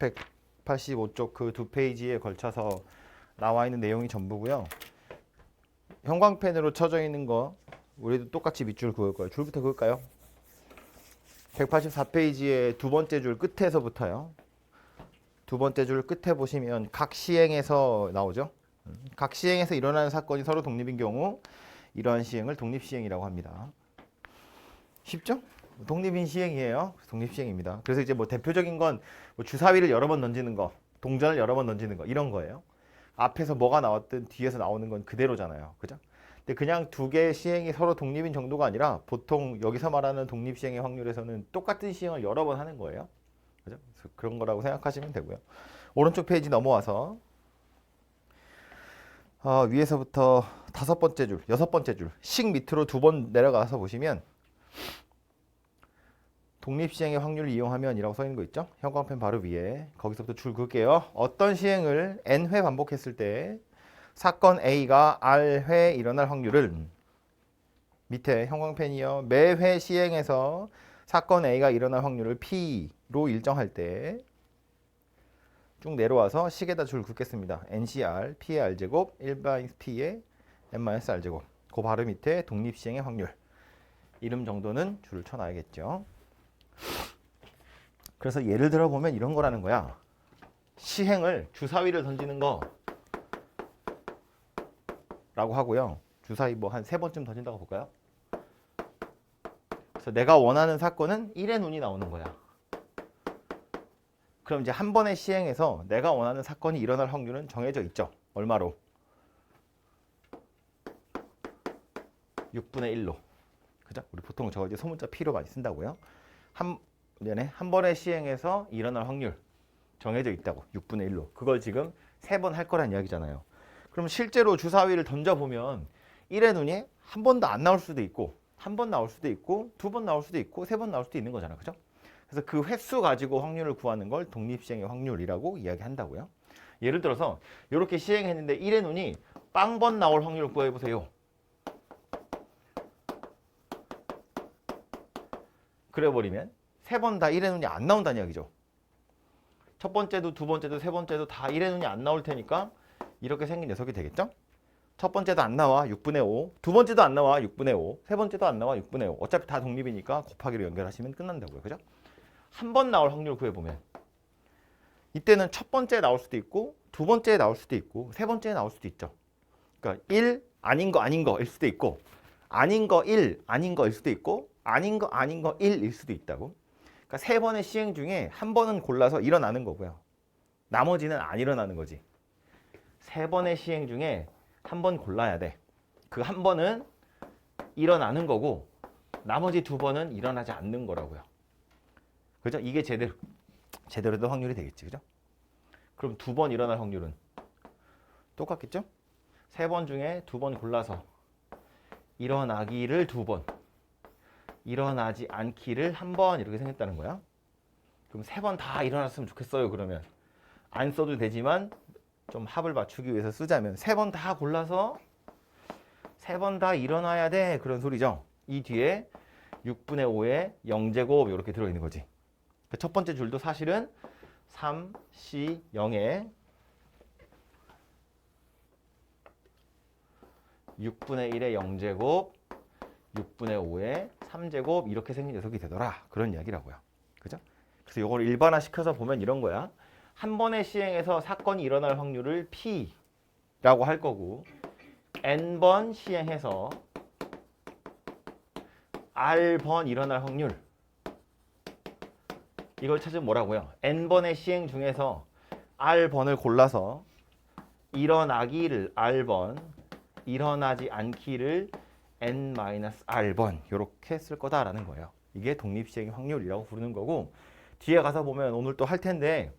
185쪽 그 두 페이지에 걸쳐서 나와 있는 내용이 전부고요. 형광펜으로 쳐져 있는 거 우리도 똑같이 밑줄 그을 거예요. 줄부터 그을까요? 184페이지의 두 번째 줄 끝에서부터요. 두 번째 줄 끝에 보시면 각 시행에서 나오죠. 각 시행에서 일어나는 사건이 서로 독립인 경우 이러한 시행을 독립시행이라고 합니다. 쉽죠? 독립인 시행이에요. 독립시행입니다. 그래서 이제 뭐 대표적인 건 뭐 주사위를 여러 번 던지는 거, 동전을 여러 번 던지는 거 이런 거예요. 앞에서 뭐가 나왔든 뒤에서 나오는 건 그대로잖아요. 그죠? 근데 그냥 두 개의 시행이 서로 독립인 정도가 아니라 보통 여기서 말하는 독립시행의 확률에서는 똑같은 시행을 여러 번 하는 거예요. 그죠? 그래서 그런 거라고 생각하시면 되고요. 오른쪽 페이지 넘어와서 위에서부터 다섯 번째 줄, 여섯 번째 줄, 식 밑으로 두 번 내려가서 보시면 독립시행의 확률을 이용하면 이라고 써 있는 거 있죠? 형광펜 바로 위에 거기서부터 줄 그을게요. 어떤 시행을 n회 반복했을 때 사건 A가 R회 일어날 확률을 밑에 형광펜이요. 매회 시행에서 사건 A가 일어날 확률을 P로 일정할 때 쭉 내려와서 식에다 줄 긋겠습니다. NCR, P의 R제곱, 1-P의 N-R제곱. 그 바로 밑에 독립시행의 확률. 이름 정도는 줄을 쳐놔야겠죠. 그래서 예를 들어 보면 이런 거라는 거야. 시행을 주사위를 던지는 거 라고 하고요. 주사위 뭐 한 3번쯤 던진다고 볼까요? 그래서 내가 원하는 사건은 1의 눈이 나오는 거야. 그럼 이제 한 번의 시행에서 내가 원하는 사건이 일어날 확률은 정해져 있죠. 얼마로? 6분의 1로. 그죠? 우리 보통 저거 이제 소문자 P로 많이 쓴다고요. 한 번의 시행에서 일어날 확률 정해져 있다고. 6분의 1로. 그걸 지금 3번 할 거란 이야기잖아요. 그럼 실제로 주사위를 던져보면 1의 눈이 한 번도 안 나올 수도 있고 한 번 나올 수도 있고 2번 나올 수도 있고 3번 나올 수도 있는 거잖아. 그죠? 그래서 그 횟수 가지고 확률을 구하는 걸 독립시행의 확률이라고 이야기한다고요. 예를 들어서 이렇게 시행했는데 1의 눈이 빵번 나올 확률을 구해보세요. 그래버리면 3번 다 1의 눈이 안 나온다는 이야기죠. 첫 번째도 두 번째도 세 번째도 다 1의 눈이 안 나올 테니까 이렇게 생긴 녀석이 되겠죠? 첫 번째도 안 나와 6분의 5, 두 번째도 안 나와 6분의 5, 세 번째도 안 나와 6분의 5. 어차피 다 독립이니까 곱하기로 연결하시면 끝난다고요. 그죠? 한 번 나올 확률 구해보면 이때는 첫 번째에 나올 수도 있고 두 번째에 나올 수도 있고 세 번째에 나올 수도 있죠. 그러니까 1 아닌 거일 수도 있고 아닌 거 1 아닌 거일 수도 있고 아닌 거 1일 수도 있다고. 그러니까 3번의 시행 중에 한 번은 골라서 일어나는 거고요. 나머지는 안 일어나는 거지. 3번의 시행 중에 한 번 골라야 돼. 그 한 번은 일어나는 거고 나머지 2번은 일어나지 않는 거라고요. 그죠? 이게 제대로 된 확률이 되겠지. 그죠? 그럼 2번 일어날 확률은 똑같겠죠? 3번 중에 2번 골라서 일어나기를 2번, 일어나지 않기를 1번 이렇게 생겼다는 거야. 그럼 3번 다 일어났으면 좋겠어요. 그러면 안 써도 되지만 좀 합을 맞추기 위해서 쓰자면 3번 다 골라서 3번 다 일어나야 돼. 그런 소리죠. 이 뒤에 6분의 5의 0제곱 이렇게 들어있는 거지. 첫 번째 줄도 사실은 3, C, 0에 6분의 1의 0제곱, 6분의 5의 3제곱 이렇게 생긴 녀석이 되더라. 그런 이야기라고요. 그죠? 그래서 이걸 일반화 시켜서 보면 이런 거야. 한 번의 시행에서 사건이 일어날 확률을 P라고 할 거고 N번 시행해서 R번 일어날 확률 이걸 찾으면 뭐라고요? N번의 시행 중에서 R번을 골라서 일어나기를 R번, 일어나지 않기를 N-R번 이렇게 쓸 거다라는 거예요. 이게 독립시행의 확률이라고 부르는 거고 뒤에 가서 보면 오늘 또 할 텐데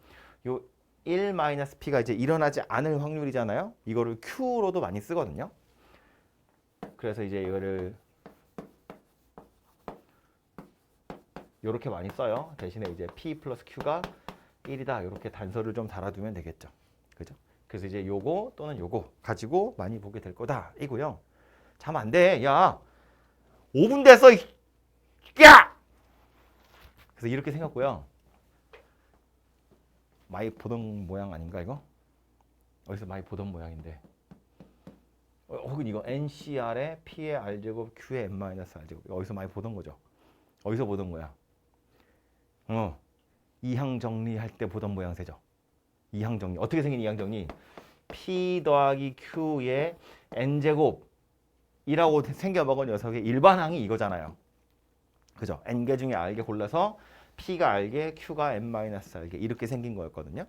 요 1-P가 이제 일어나지 않을 확률이잖아요. 이거를 Q로도 많이 쓰거든요. 그래서 이제 이거를 이렇게 많이 써요. 대신에 이제 P 플러스 Q가 1이다. 이렇게 단서를 좀 달아두면 되겠죠. 그죠? 그래서 이제 요거 또는 요거 가지고 많이 보게 될 거다. 이고요. 잠 안 돼. 야, 5분 됐어. 야! 그래서 이렇게 생겼고요. 많이 보던 모양 아닌가 이거? 어디서 많이 보던 모양인데. 혹은 이거 NCR의 P의 R제곱 Q의 N-R제곱 어디서 많이 보던 거죠. 어디서 보던 거야? 이항 정리할 때 보던 모양새죠. 이항 정리. 어떻게 생긴 이항 정리? P 더하기 Q의 N제곱이라고 생겨먹은 녀석의 일반항이 이거잖아요. 그죠? N개 중에 R개 골라서 P가 R개, Q가 N-R개 이렇게 생긴 거였거든요.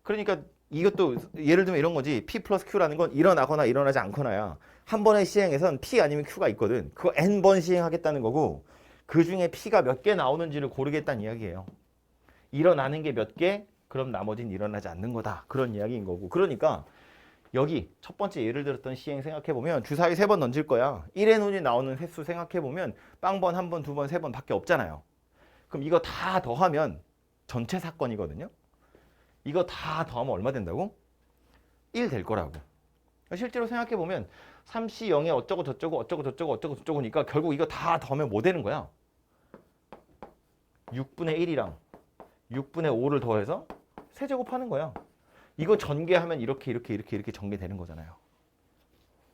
그러니까 이것도 예를 들면 이런 거지. P 플러스 Q라는 건 일어나거나 일어나지 않거나야. 한 번의 시행에선 P 아니면 Q가 있거든. 그거 N번 시행하겠다는 거고 그 중에 P가 몇 개 나오는지를 고르겠다는 이야기예요. 일어나는 게 몇 개? 그럼 나머지는 일어나지 않는 거다. 그런 이야기인 거고. 그러니까 여기 첫 번째 예를 들었던 시행 생각해보면 주사위 3번 던질 거야. 1의 눈이 나오는 횟수 생각해보면 빵번, 한 번, 두 번, 세 번 밖에 없잖아요. 그럼 이거 다 더하면 전체 사건이거든요. 이거 다 더하면 얼마 된다고? 1 될 거라고. 실제로 생각해보면 3C 0에 어쩌고 저쩌고 어쩌고 저쩌고 어쩌고 저쩌고니까 결국 이거 다 더하면 뭐 되는 거야? 6분의 1이랑 6분의 5를 더해서 세제곱하는 거야. 이거 전개하면 이렇게 전개되는 거잖아요.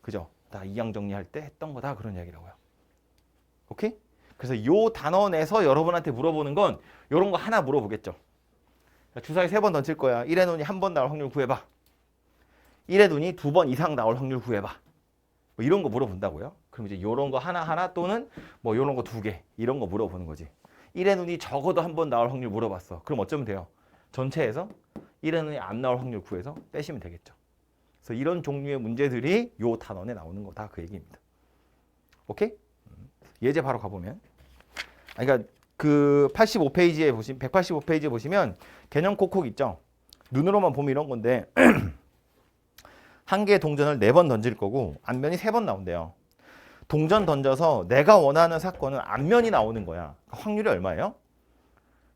그죠? 다 이항 정리할 때 했던 거다 그런 이야기라고요. 오케이? 그래서 요 단원 내서 여러분한테 물어보는 건 요런 거 하나 물어보겠죠. 주사위 3번 던질 거야. 1의 눈이 한 번 나올 확률 구해봐. 1의 눈이 2번 이상 나올 확률 구해봐. 뭐 이런 거 물어본다고요. 그럼 이제 요런 거 하나하나 또는 뭐 요런 거 2개 이런 거 물어보는 거지. 1의 눈이 적어도 한 번 나올 확률 물어봤어. 그럼 어쩌면 돼요? 전체에서 1의 눈이 안 나올 확률 구해서 빼시면 되겠죠. 그래서 이런 종류의 문제들이 요 단원에 나오는 거다 그 얘기입니다. 오케이? 예제 바로 가보면 그러니까 그 85페이지에 보시면 185페이지에 보시면 개념 콕콕 있죠. 눈으로만 보면 이런 건데 한 개의 동전을 4번 던질 거고 앞면이 3번 나온대요. 동전 던져서 내가 원하는 사건은 앞면이 나오는 거야. 확률이 얼마예요?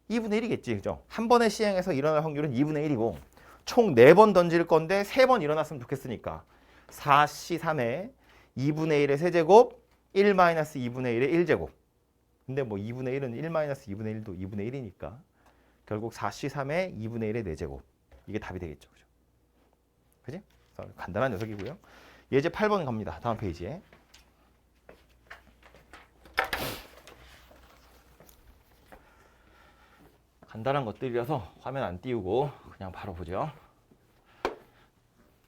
2분의 1이겠지. 그죠? 한 번에 시행해서 일어날 확률은 2분의 1이고 총 4번 던질 건데 3번 일어났으면 좋겠으니까 4C3에 2분의 1의 세제곱 1-2분의 1의 1제곱. 근데 뭐 2분의 1은 1-2분의 1도 2분의 1이니까 결국 4C3에 2분의 1의 4제곱. 이게 답이 되겠죠. 그죠? 그지? 간단한 녀석이고요. 예제 8번 갑니다. 다음 페이지에. 간단한 것들이라서 화면 안 띄우고 그냥 바로 보죠.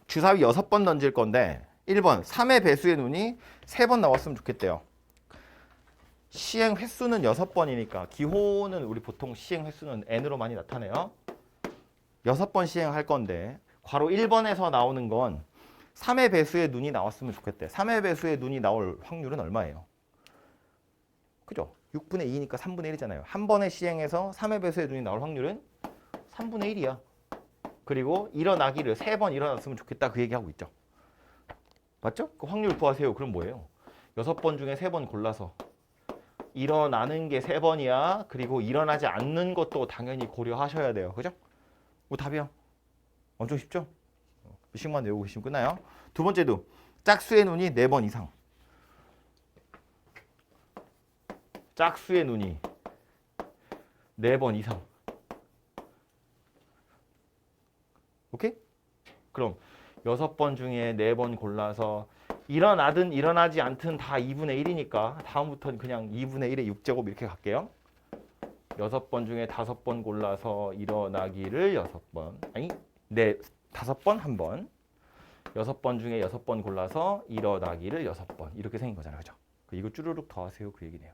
주사위 6번 던질 건데 1번 3의 배수의 눈이 3번 나왔으면 좋겠대요. 시행 횟수는 6번이니까 기호는 우리 보통 시행 횟수는 n으로 많이 나타내요. 6번 시행할 건데 괄호 1번에서 나오는 건 3의 배수의 눈이 나왔으면 좋겠대. 3의 배수의 눈이 나올 확률은 얼마예요? 그죠? 6분의 2니까 3분의 1이잖아요. 한 번에 시행해서 3의 배수의 눈이 나올 확률은 3분의 1이야. 그리고 일어나기를 3번 일어났으면 좋겠다 그 얘기하고 있죠. 맞죠? 그 확률 구하세요. 그럼 뭐예요? 6번 중에 3번 골라서 일어나는 게 3번이야. 그리고 일어나지 않는 것도 당연히 고려하셔야 돼요. 그죠? 뭐 답이요. 엄청 쉽죠? 식만 외우고 계시면 끝나요. 두 번째도 짝수의 눈이 4번 이상. 짝수의 눈이 4번 이상. 오케이? 그럼 6번 중에 4번 골라서 일어나든 일어나지 않든 다 2분의 1이니까 다음부터는 그냥 2분의 1의 6제곱 이렇게 갈게요. 6번 중에 5번 골라서 일어나기를 6번. 아니, 5번 1번. 6번 중에 6번 골라서 일어나기를 6번. 이렇게 생긴 거잖아요. 그죠? 이거 쭈루룩 더하세요. 그 얘기네요.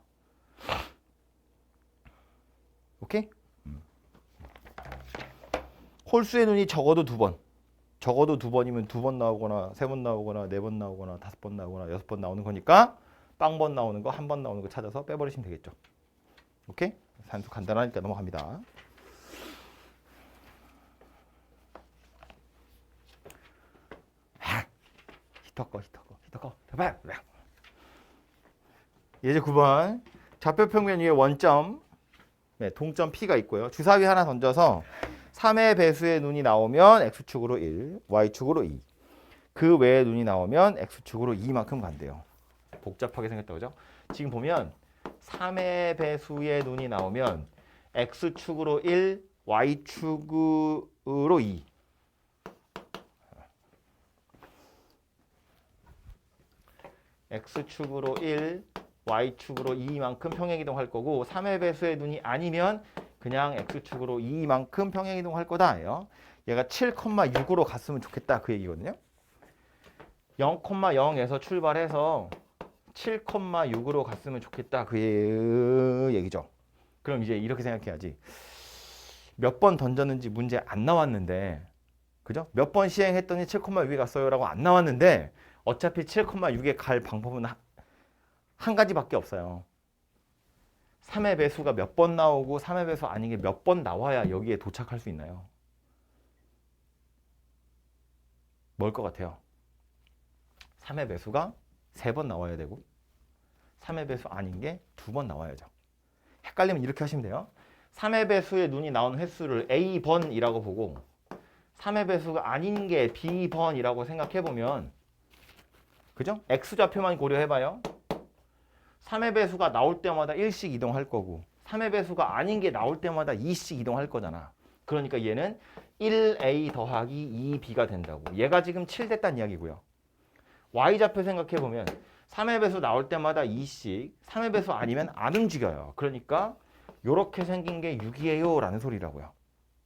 오케이? 홀수의 눈이 적어도 2번. 적어도 2번이면 2번 나오거나 3번 나오거나 4번 나오거나 5번 나오거나 6번 나오는 거니까 빵번 나오는 거, 한 번 나오는 거 찾아서 빼버리시면 되겠죠. 오케이? 산수 간단하니까 넘어갑니다. 히터꺼. 예제 9번. 좌표 평면 위에 원점, 동점 P가 있고요. 주사위 하나 던져서 3의 배수의 눈이 나오면 X축으로 1, Y축으로 2. 그 외의 눈이 나오면 X축으로 2만큼 간대요. 복잡하게 생겼다 그죠? 지금 보면 3의 배수의 눈이 나오면 X축으로 1, y축으로 2. x축으로 1, y축으로 2만큼 평행이동할 거고 3의 배수의 눈이 아니면 그냥 x축으로 2만큼 평행이동할 거다. 얘가 7,6으로 갔으면 좋겠다 그 얘기거든요. 0,0에서 출발해서 7,6으로 갔으면 좋겠다 그 얘기죠. 그럼 이제 이렇게 생각해야지. 몇 번 던졌는지 문제 안 나왔는데, 그죠? 몇 번 시행했더니 7,6에 갔어요 라고 안 나왔는데 어차피 7,6에 갈 방법은 한 가지밖에 없어요. 3의 배수가 몇 번 나오고 3의 배수 아닌 게 몇 번 나와야 여기에 도착할 수 있나요? 뭘 것 같아요? 3의 배수가 3번 나와야 되고 3의 배수 아닌 게 2번 나와야죠. 헷갈리면 이렇게 하시면 돼요. 3의 배수의 눈이 나온 횟수를 A번이라고 보고 3의 배수가 아닌 게 B번이라고 생각해보면, 그죠? X좌표만 고려해봐요. 3의 배수가 나올 때마다 1씩 이동할 거고 3의 배수가 아닌 게 나올 때마다 2씩 이동할 거잖아. 그러니까 얘는 1A 더하기 2B가 된다고. 얘가 지금 7 됐다는 이야기고요. Y좌표 생각해보면 3의 배수 나올 때마다 2씩, 3의 배수 아니면 안 움직여요. 그러니까 요렇게 생긴 게 6이에요 라는 소리라고요.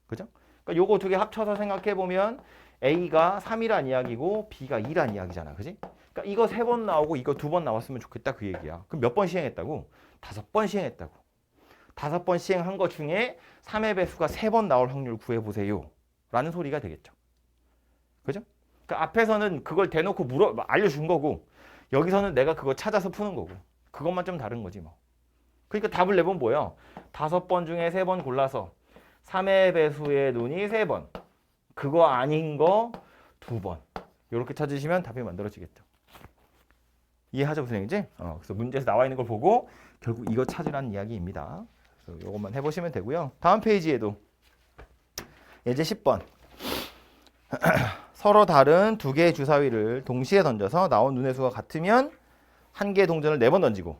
그죠? 그러니까 요거 두 개 합쳐서 생각해보면 A가 3이란 이야기고 B가 2란 이야기잖아. 그지? 그러니까 이거 3번 나오고 이거 2번 나왔으면 좋겠다 그 얘기야. 그럼 몇 번 시행했다고? 5번 시행했다고. 5번 시행한 것 중에 3의 배수가 3번 나올 확률 구해보세요 라는 소리가 되겠죠. 그죠? 그러니까 앞에서는 그걸 대놓고 알려준 거고 여기서는 내가 그거 찾아서 푸는 거고 그것만 좀 다른 거지 뭐. 그러니까 답을 내보면 뭐예요? 5번 중에 3번 골라서 3의 배수의 눈이 3번, 그거 아닌 거 2번. 이렇게 찾으시면 답이 만들어지겠죠. 이해하죠, 무슨 얘기지? 그래서 문제에서 나와 있는 걸 보고 결국 이거 찾으라는 이야기입니다. 그래서 이것만 해보시면 되고요. 다음 페이지에도 예제 10번. 서로 다른 두 개의 주사위를 동시에 던져서 나온 눈의 수가 같으면 한 개의 동전을 4번 던지고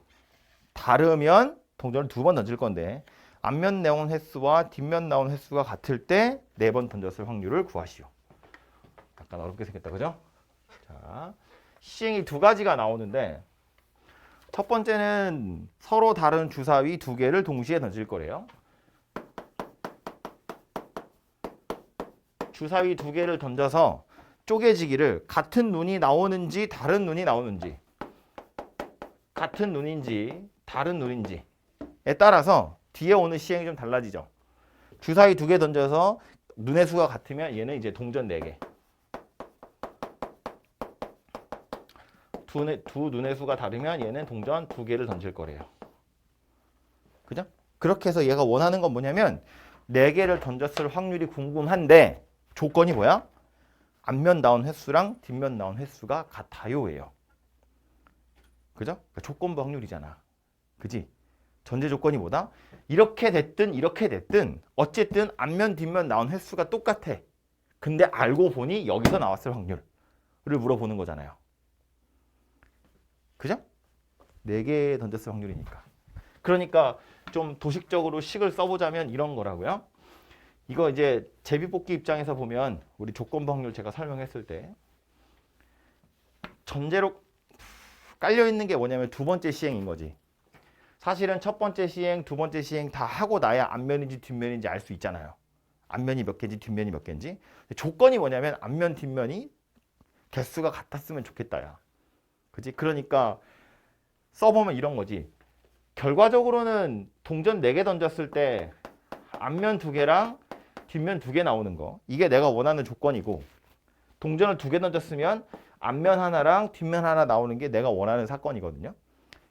다르면 동전을 2번 던질 건데 앞면 나온 횟수와 뒷면 나온 횟수가 같을 때 4번 던졌을 확률을 구하시오. 약간 어렵게 생겼다, 그죠? 자, 시행이 2가지가 나오는데 첫 번째는 서로 다른 주사위 2개를 동시에 던질 거래요. 주사위 2개를 던져서 쪼개지기를 같은 눈이 나오는지 다른 눈이 나오는지, 같은 눈인지 다른 눈인지에 따라서 뒤에 오는 시행이 좀 달라지죠. 주사위 2개 던져서 눈의 수가 같으면 얘는 이제 동전 4개. 두 눈의 수가 다르면 얘는 동전 2개를 던질 거래요. 그죠? 그렇게 해서 얘가 원하는 건 뭐냐면 4개를 던졌을 확률이 궁금한데 조건이 뭐야? 앞면 나온 횟수랑 뒷면 나온 횟수가 같아요예요. 그죠? 그러니까 조건부 확률이잖아. 그지? 전제 조건이 뭐다? 이렇게 됐든 어쨌든 앞면 뒷면 나온 횟수가 똑같아. 근데 알고 보니 여기서 나왔을 확률을 물어보는 거잖아요. 그죠? 4개 던졌을 확률이니까. 그러니까 좀 도식적으로 식을 써보자면 이런 거라고요. 이거 이제 제비뽑기 입장에서 보면 우리 조건부 확률 제가 설명했을 때 전제로 깔려 있는 게 뭐냐면 2번째 시행인 거지. 사실은 첫 번째 시행, 2번째 시행 다 하고 나야 앞면인지 뒷면인지 알 수 있잖아요. 앞면이 몇 개인지 뒷면이 몇 개인지. 조건이 뭐냐면 앞면 뒷면이 개수가 같았으면 좋겠다야. 그지? 그러니까 써보면 이런 거지. 결과적으로는 동전 4개 던졌을 때 앞면 2개랑 뒷면 2개 나오는 거. 이게 내가 원하는 조건이고 동전을 2개 던졌으면 앞면 하나랑 뒷면 하나 나오는 게 내가 원하는 사건이거든요.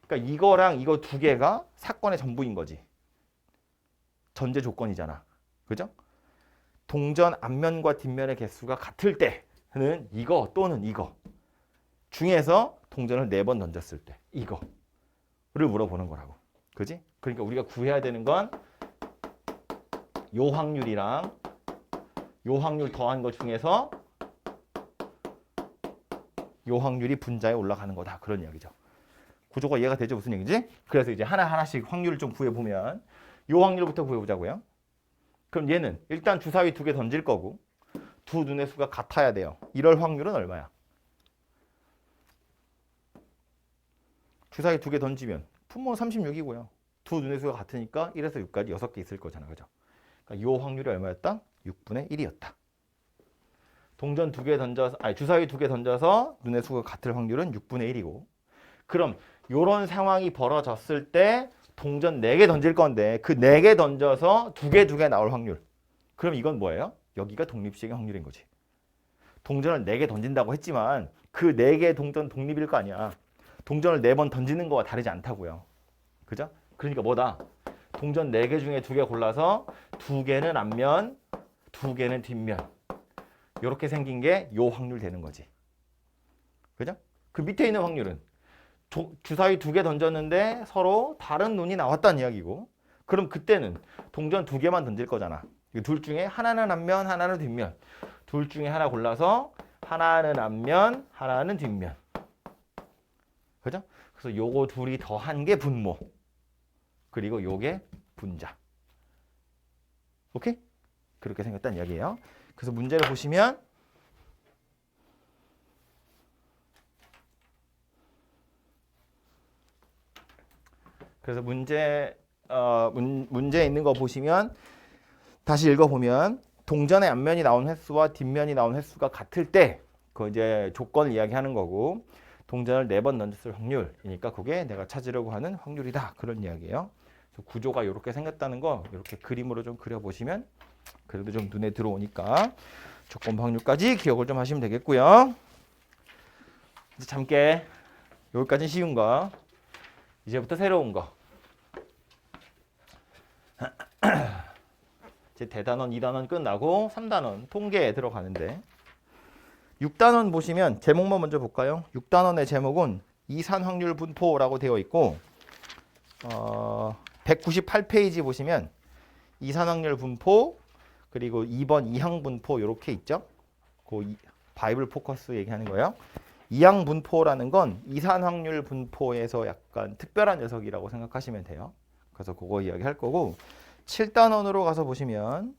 그러니까 이거랑 이거 2개가 사건의 전부인 거지. 전제 조건이잖아. 그죠? 동전 앞면과 뒷면의 개수가 같을 때는 이거 또는 이거 중에서 동전을 4번 던졌을 때 이거를 물어보는 거라고. 그지? 그러니까 우리가 구해야 되는 건 요 확률이랑 요 확률 더한 것 중에서 요 확률이 분자에 올라가는 거다. 그런 이야기죠. 구조가 이해가 되죠? 무슨 얘기지? 그래서 이제 하나하나씩 확률을 좀 구해보면 요 확률부터 구해보자고요. 그럼 얘는 일단 주사위 2개 던질 거고 두 눈의 수가 같아야 돼요. 이럴 확률은 얼마야? 주사위 2개 던지면 분모 36이고요. 두 눈의 수가 같으니까 1에서 6까지 6개 있을 거잖아. 그죠? 그러니까 요 확률이 얼마였다? 6분의 1이었다. 동전 2개 던져서 주사위 2개 던져서 눈의 수가 같을 확률은 6분의 1이고. 그럼 요런 상황이 벌어졌을 때 동전 4개 던질 건데 그 4개 던져서 2개 나올 확률. 그럼 이건 뭐예요? 여기가 독립식의 확률인 거지. 동전을 4개 던진다고 했지만 그 4개 동전 독립일 거 아니야. 동전을 4번 던지는 거와 다르지 않다고요. 그죠? 그러니까 뭐다? 동전 4개 중에 2개 골라서 2개는 앞면, 2개는 뒷면. 이렇게 생긴 게 요 확률 되는 거지. 그죠? 그 밑에 있는 확률은 주사위 2개 던졌는데 서로 다른 눈이 나왔다는 이야기고, 그럼 그때는 동전 2개만 던질 거잖아. 둘 중에 하나는 앞면, 하나는 뒷면. 둘 중에 하나 골라서 하나는 앞면, 하나는 뒷면. 그죠? 그래서 요거 둘이 더한 게 분모. 그리고 요게 분자. 오케이? 그렇게 생겼다는 이야기예요. 그래서 문제를 보시면 그래서 문제에 있는 거 보시면 다시 읽어보면 동전의 앞면이 나온 횟수와 뒷면이 나온 횟수가 같을 때 그 이제 조건을 이야기하는 거고, 동전을 4번 던졌을 확률이니까 그게 내가 찾으려고 하는 확률이다. 그런 이야기예요. 그래서 구조가 이렇게 생겼다는 거 이렇게 그림으로 좀 그려보시면 그래도 좀 눈에 들어오니까 조건 확률까지 기억을 좀 하시면 되겠고요. 이제 잠깐 여기까지 쉬운 거. 이제부터 새로운 거. 이제 대단원, 2단원 끝나고 3단원 통계에 들어가는데 6단원 보시면 제목만 먼저 볼까요? 6단원의 제목은 이산 확률 분포라고 되어 있고 198페이지 보시면 이산 확률 분포 그리고 2번 이항 분포 이렇게 있죠. 그 바이블 포커스 얘기하는 거예요. 이항 분포라는 건 이산 확률 분포에서 약간 특별한 녀석이라고 생각하시면 돼요. 그래서 그거 이야기할 거고, 7단원으로 가서 보시면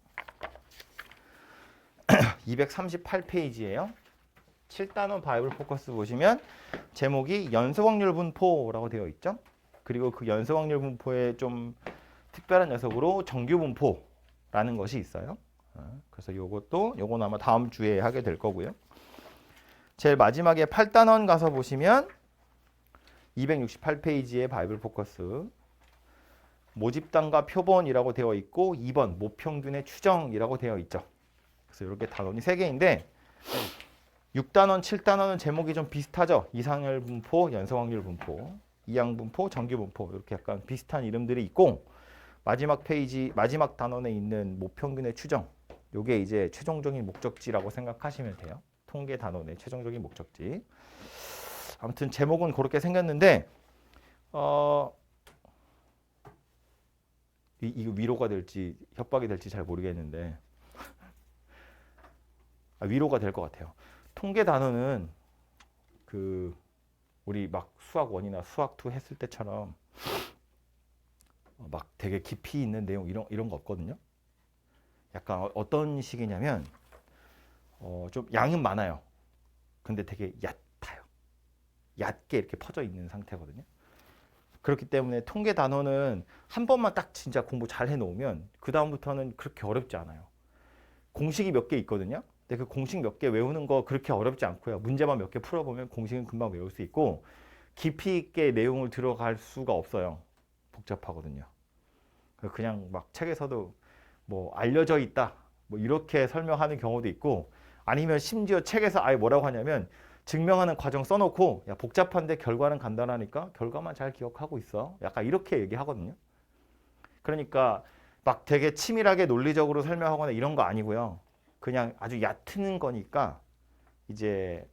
238페이지예요. 7단원 바이블 포커스 보시면 제목이 연속 확률 분포라고 되어 있죠. 그리고 그 연속 확률 분포의 좀 특별한 녀석으로 정규 분포라는 것이 있어요. 그래서 요건 아마 다음 주에 하게 될 거고요. 제일 마지막에 8단원 가서 보시면 268페이지의 바이블 포커스 모집단과 표본이라고 되어 있고 2번 모평균의 추정이라고 되어 있죠. 그래서 이렇게 단원이 3개인데 6단원, 7단원은 제목이 좀 비슷하죠. 이상률 분포, 연속확률 분포, 이항 분포, 정규 분포 이렇게 약간 비슷한 이름들이 있고, 마지막 페이지, 마지막 단원에 있는 모평균의 추정, 요게 이제 최종적인 목적지라고 생각하시면 돼요. 통계 단원의 최종적인 목적지. 아무튼 제목은 그렇게 생겼는데 이거 위로가 될지 협박이 될지 잘 모르겠는데 위로가 될 것 같아요. 통계 단원은 그 우리 막 수학 1이나 수학 2 했을 때처럼 막 되게 깊이 있는 내용 이런 거 없거든요. 약간 어떤 식이냐면 좀 양은 많아요. 근데 되게 얕아요. 얕게 이렇게 퍼져 있는 상태거든요. 그렇기 때문에 통계 단원은 한 번만 딱 진짜 공부 잘 해놓으면 그 다음부터는 그렇게 어렵지 않아요. 공식이 몇 개 있거든요. 근데 그 공식 몇 개 외우는 거 그렇게 어렵지 않고요. 문제만 몇 개 풀어보면 공식은 금방 외울 수 있고, 깊이 있게 내용을 들어갈 수가 없어요. 복잡하거든요. 그냥 막 책에서도 뭐 알려져 있다 뭐 이렇게 설명하는 경우도 있고, 아니면 심지어 책에서 아예 뭐라고 하냐면 증명하는 과정 써놓고 야 복잡한데 결과는 간단하니까 결과만 잘 기억하고 있어, 약간 이렇게 얘기하거든요. 그러니까 막 되게 치밀하게 논리적으로 설명하거나 이런 거 아니고요. 그냥 아주 얕은 거니까 이제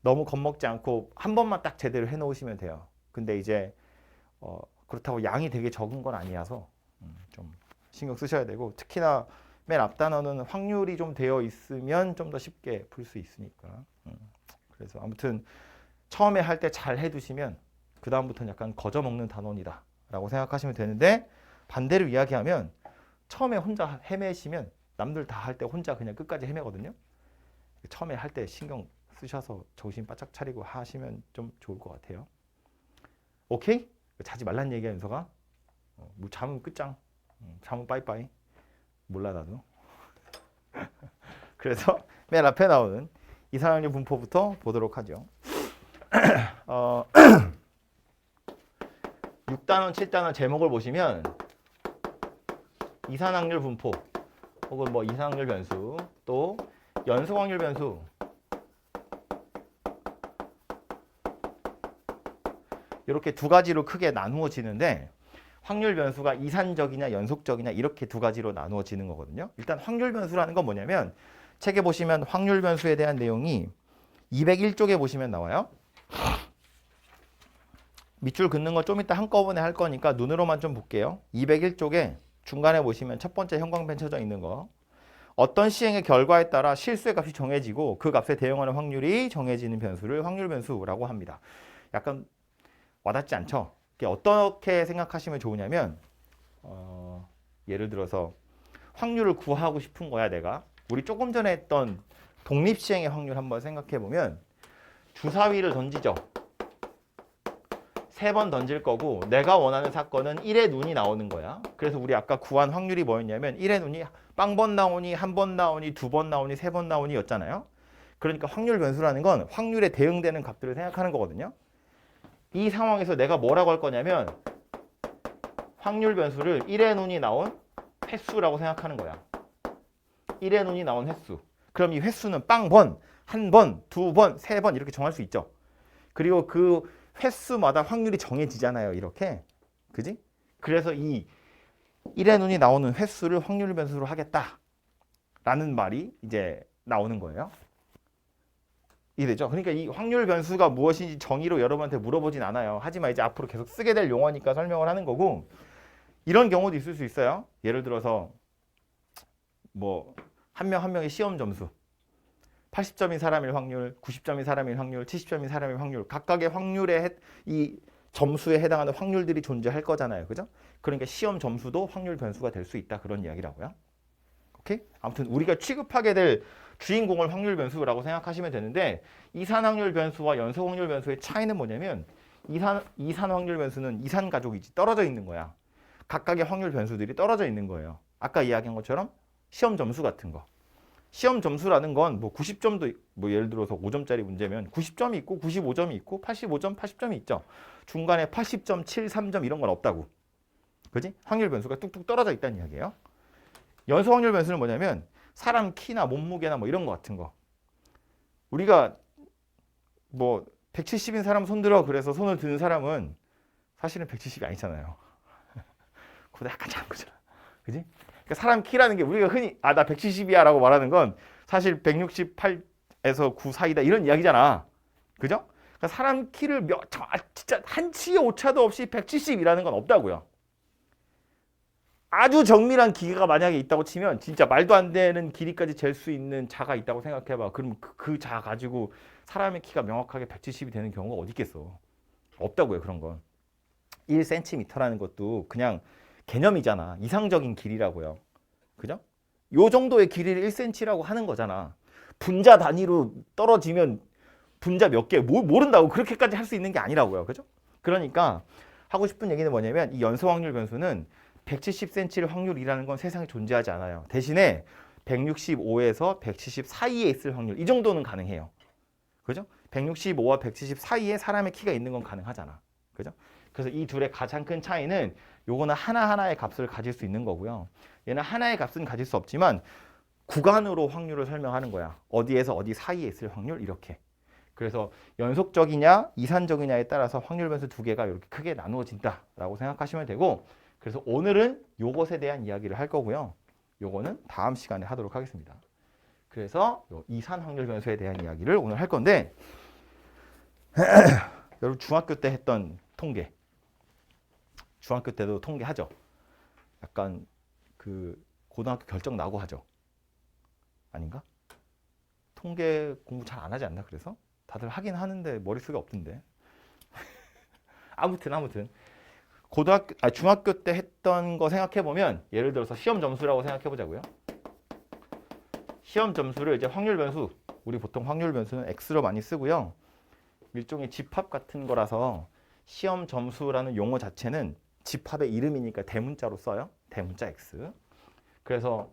너무 겁먹지 않고 한 번만 딱 제대로 해놓으시면 돼요. 근데 이제 그렇다고 양이 되게 적은 건 아니라서 좀 신경 쓰셔야 되고, 특히나 맨 앞 단어는 확률이 좀 되어 있으면 좀 더 쉽게 풀 수 있으니까. 그래서 아무튼 처음에 할 때 잘 해두시면 그 다음부터는 약간 거저먹는 단원이다 라고 생각하시면 되는데, 반대로 이야기하면 처음에 혼자 헤매시면 남들 다 할 때 혼자 그냥 끝까지 헤매거든요. 처음에 할 때 신경 쓰셔서 정신 바짝 차리고 하시면 좀 좋을 것 같아요. 오케이? 자지 말란 얘기야, 윤서가. 뭐 잠은 끝장. 잠은 빠이빠이. 몰라 나도. 그래서 맨 앞에 나오는 이산항률 분포부터 보도록 하죠. 6단원, 7단원 제목을 보시면 이산항률 분포 혹은 뭐 이산항률 변수 또 연소확률 변수 이렇게 두 가지로 크게 나누어지는데 확률 변수가 이산적이냐 연속적이냐 이렇게 두 가지로 나누어지는 거거든요. 일단 확률 변수라는 건 뭐냐면 책에 보시면 확률 변수에 대한 내용이 201쪽에 보시면 나와요. 밑줄 긋는 거 좀 이따 한꺼번에 할 거니까 눈으로만 좀 볼게요. 201쪽에 중간에 보시면 첫 번째 형광펜 쳐져 있는 거. 어떤 시행의 결과에 따라 실수의 값이 정해지고 그 값에 대응하는 확률이 정해지는 변수를 확률 변수라고 합니다. 약간 와닿지 않죠? 어떻게 생각하시면 좋으냐면 예를 들어서 확률을 구하고 싶은 거야 내가. 우리 조금 전에 했던 독립시행의 확률 한번 생각해 보면 주사위를 던지죠. 3번 던질 거고 내가 원하는 사건은 1의 눈이 나오는 거야. 그래서 우리 아까 구한 확률이 뭐였냐면 1의 눈이 빵번 나오니, 한 번 나오니, 2번 나오니, 3번 나오니 였잖아요. 그러니까 확률 변수라는 건 확률에 대응되는 값들을 생각하는 거거든요. 이 상황에서 내가 뭐라고 할 거냐면 확률 변수를 1의 눈이 나온 횟수라고 생각하는 거야. 1의 눈이 나온 횟수. 그럼 이 횟수는 빵번, 한 번, 2번, 3번 이렇게 정할 수 있죠. 그리고 그 횟수마다 확률이 정해지잖아요. 이렇게. 그지? 그래서 이 1의 눈이 나오는 횟수를 확률 변수로 하겠다. 라는 말이 이제 나오는 거예요. 이해되죠? 그러니까 이 확률 변수가 무엇인지 정의로 여러분한테 물어보진 않아요. 하지만 이제 앞으로 계속 쓰게 될 용어니까 설명을 하는 거고 이런 경우도 있을 수 있어요. 예를 들어서 뭐 한 명 한 명의 시험 점수 80점인 사람일 확률, 90점인 사람일 확률, 70점인 사람일 확률 각각의 확률의 이 점수에 해당하는 확률들이 존재할 거잖아요. 그죠? 그러니까 시험 점수도 확률 변수가 될 수 있다. 그런 이야기라고요. 오케이? 아무튼 우리가 취급하게 될 주인공을 확률 변수라고 생각하시면 되는데 이산 확률 변수와 연속 확률 변수의 차이는 뭐냐면 이산 확률 변수는 이산 가족이지 떨어져 있는 거야. 각각의 확률 변수들이 떨어져 있는 거예요. 아까 이야기한 것처럼 시험 점수 같은 거. 시험 점수라는 건 뭐 90점도 뭐 예를 들어서 5점짜리 문제면 90점이 있고 95점이 있고 85점, 80점이 있죠. 중간에 80점, 7, 3점 이런 건 없다고. 그지? 확률 변수가 뚝뚝 떨어져 있다는 이야기예요. 연속 확률 변수는 뭐냐면 사람 키나 몸무게나 뭐 이런 거 같은 거. 우리가 뭐 170인 사람 손들어 그래서 손을 드는 사람은 사실은 170이 아니잖아요. 그보다 약간 작은 거잖아. 그지? 그러니까 사람 키라는 게 우리가 흔히 나 170이야 라고 말하는 건 사실 168에서 9 사이다 이런 이야기잖아. 그죠? 그러니까 사람 키를 진짜 한치의 오차도 없이 170이라는 건 없다고요. 아주 정밀한 기계가 만약에 있다고 치면 진짜 말도 안 되는 길이까지 잴 수 있는 자가 있다고 생각해봐. 그럼 그 자 가지고 사람의 키가 명확하게 170이 되는 경우가 어디 있겠어. 없다고요. 그런 건. 1cm라는 것도 그냥 개념이잖아. 이상적인 길이라고요. 그죠? 요 정도의 길이를 1cm라고 하는 거잖아. 분자 단위로 떨어지면 분자 몇 개 모른다고 그렇게까지 할 수 있는 게 아니라고요. 그죠? 그러니까 하고 싶은 얘기는 뭐냐면 이 연소 확률 변수는 170cm의 확률이라는 건 세상에 존재하지 않아요. 대신에 165에서 170 사이에 있을 확률 이 정도는 가능해요. 그죠? 165와 170 사이에 사람의 키가 있는 건 가능하잖아. 그죠? 그래서 이 둘의 가장 큰 차이는 요거는 하나하나의 값을 가질 수 있는 거고요. 얘는 하나의 값은 가질 수 없지만 구간으로 확률을 설명하는 거야. 어디에서 어디 사이에 있을 확률 이렇게. 그래서 연속적이냐 이산적이냐에 따라서 확률 변수 두 개가 이렇게 크게 나누어진다라고 생각하시면 되고 그래서 오늘은 요것에 대한 이야기를 할 거고요. 요거는 다음 시간에 하도록 하겠습니다. 그래서 요 이산 확률 변수에 대한 이야기를 오늘 할 건데 여러분 중학교 때 했던 통계 중학교 때도 통계하죠. 약간 그 고등학교 결정 나고 하죠. 아닌가? 통계 공부 잘 안 하지 않나 그래서? 다들 하긴 하는데 머릿속에 없던데. 아무튼 중학교 때 했던 거 생각해 보면 예를 들어서 시험 점수라고 생각해 보자고요. 시험 점수를 이제 확률 변수, 우리 보통 확률 변수는 x로 많이 쓰고요. 일종의 집합 같은 거라서 시험 점수라는 용어 자체는 집합의 이름이니까 대문자로 써요. 대문자 x. 그래서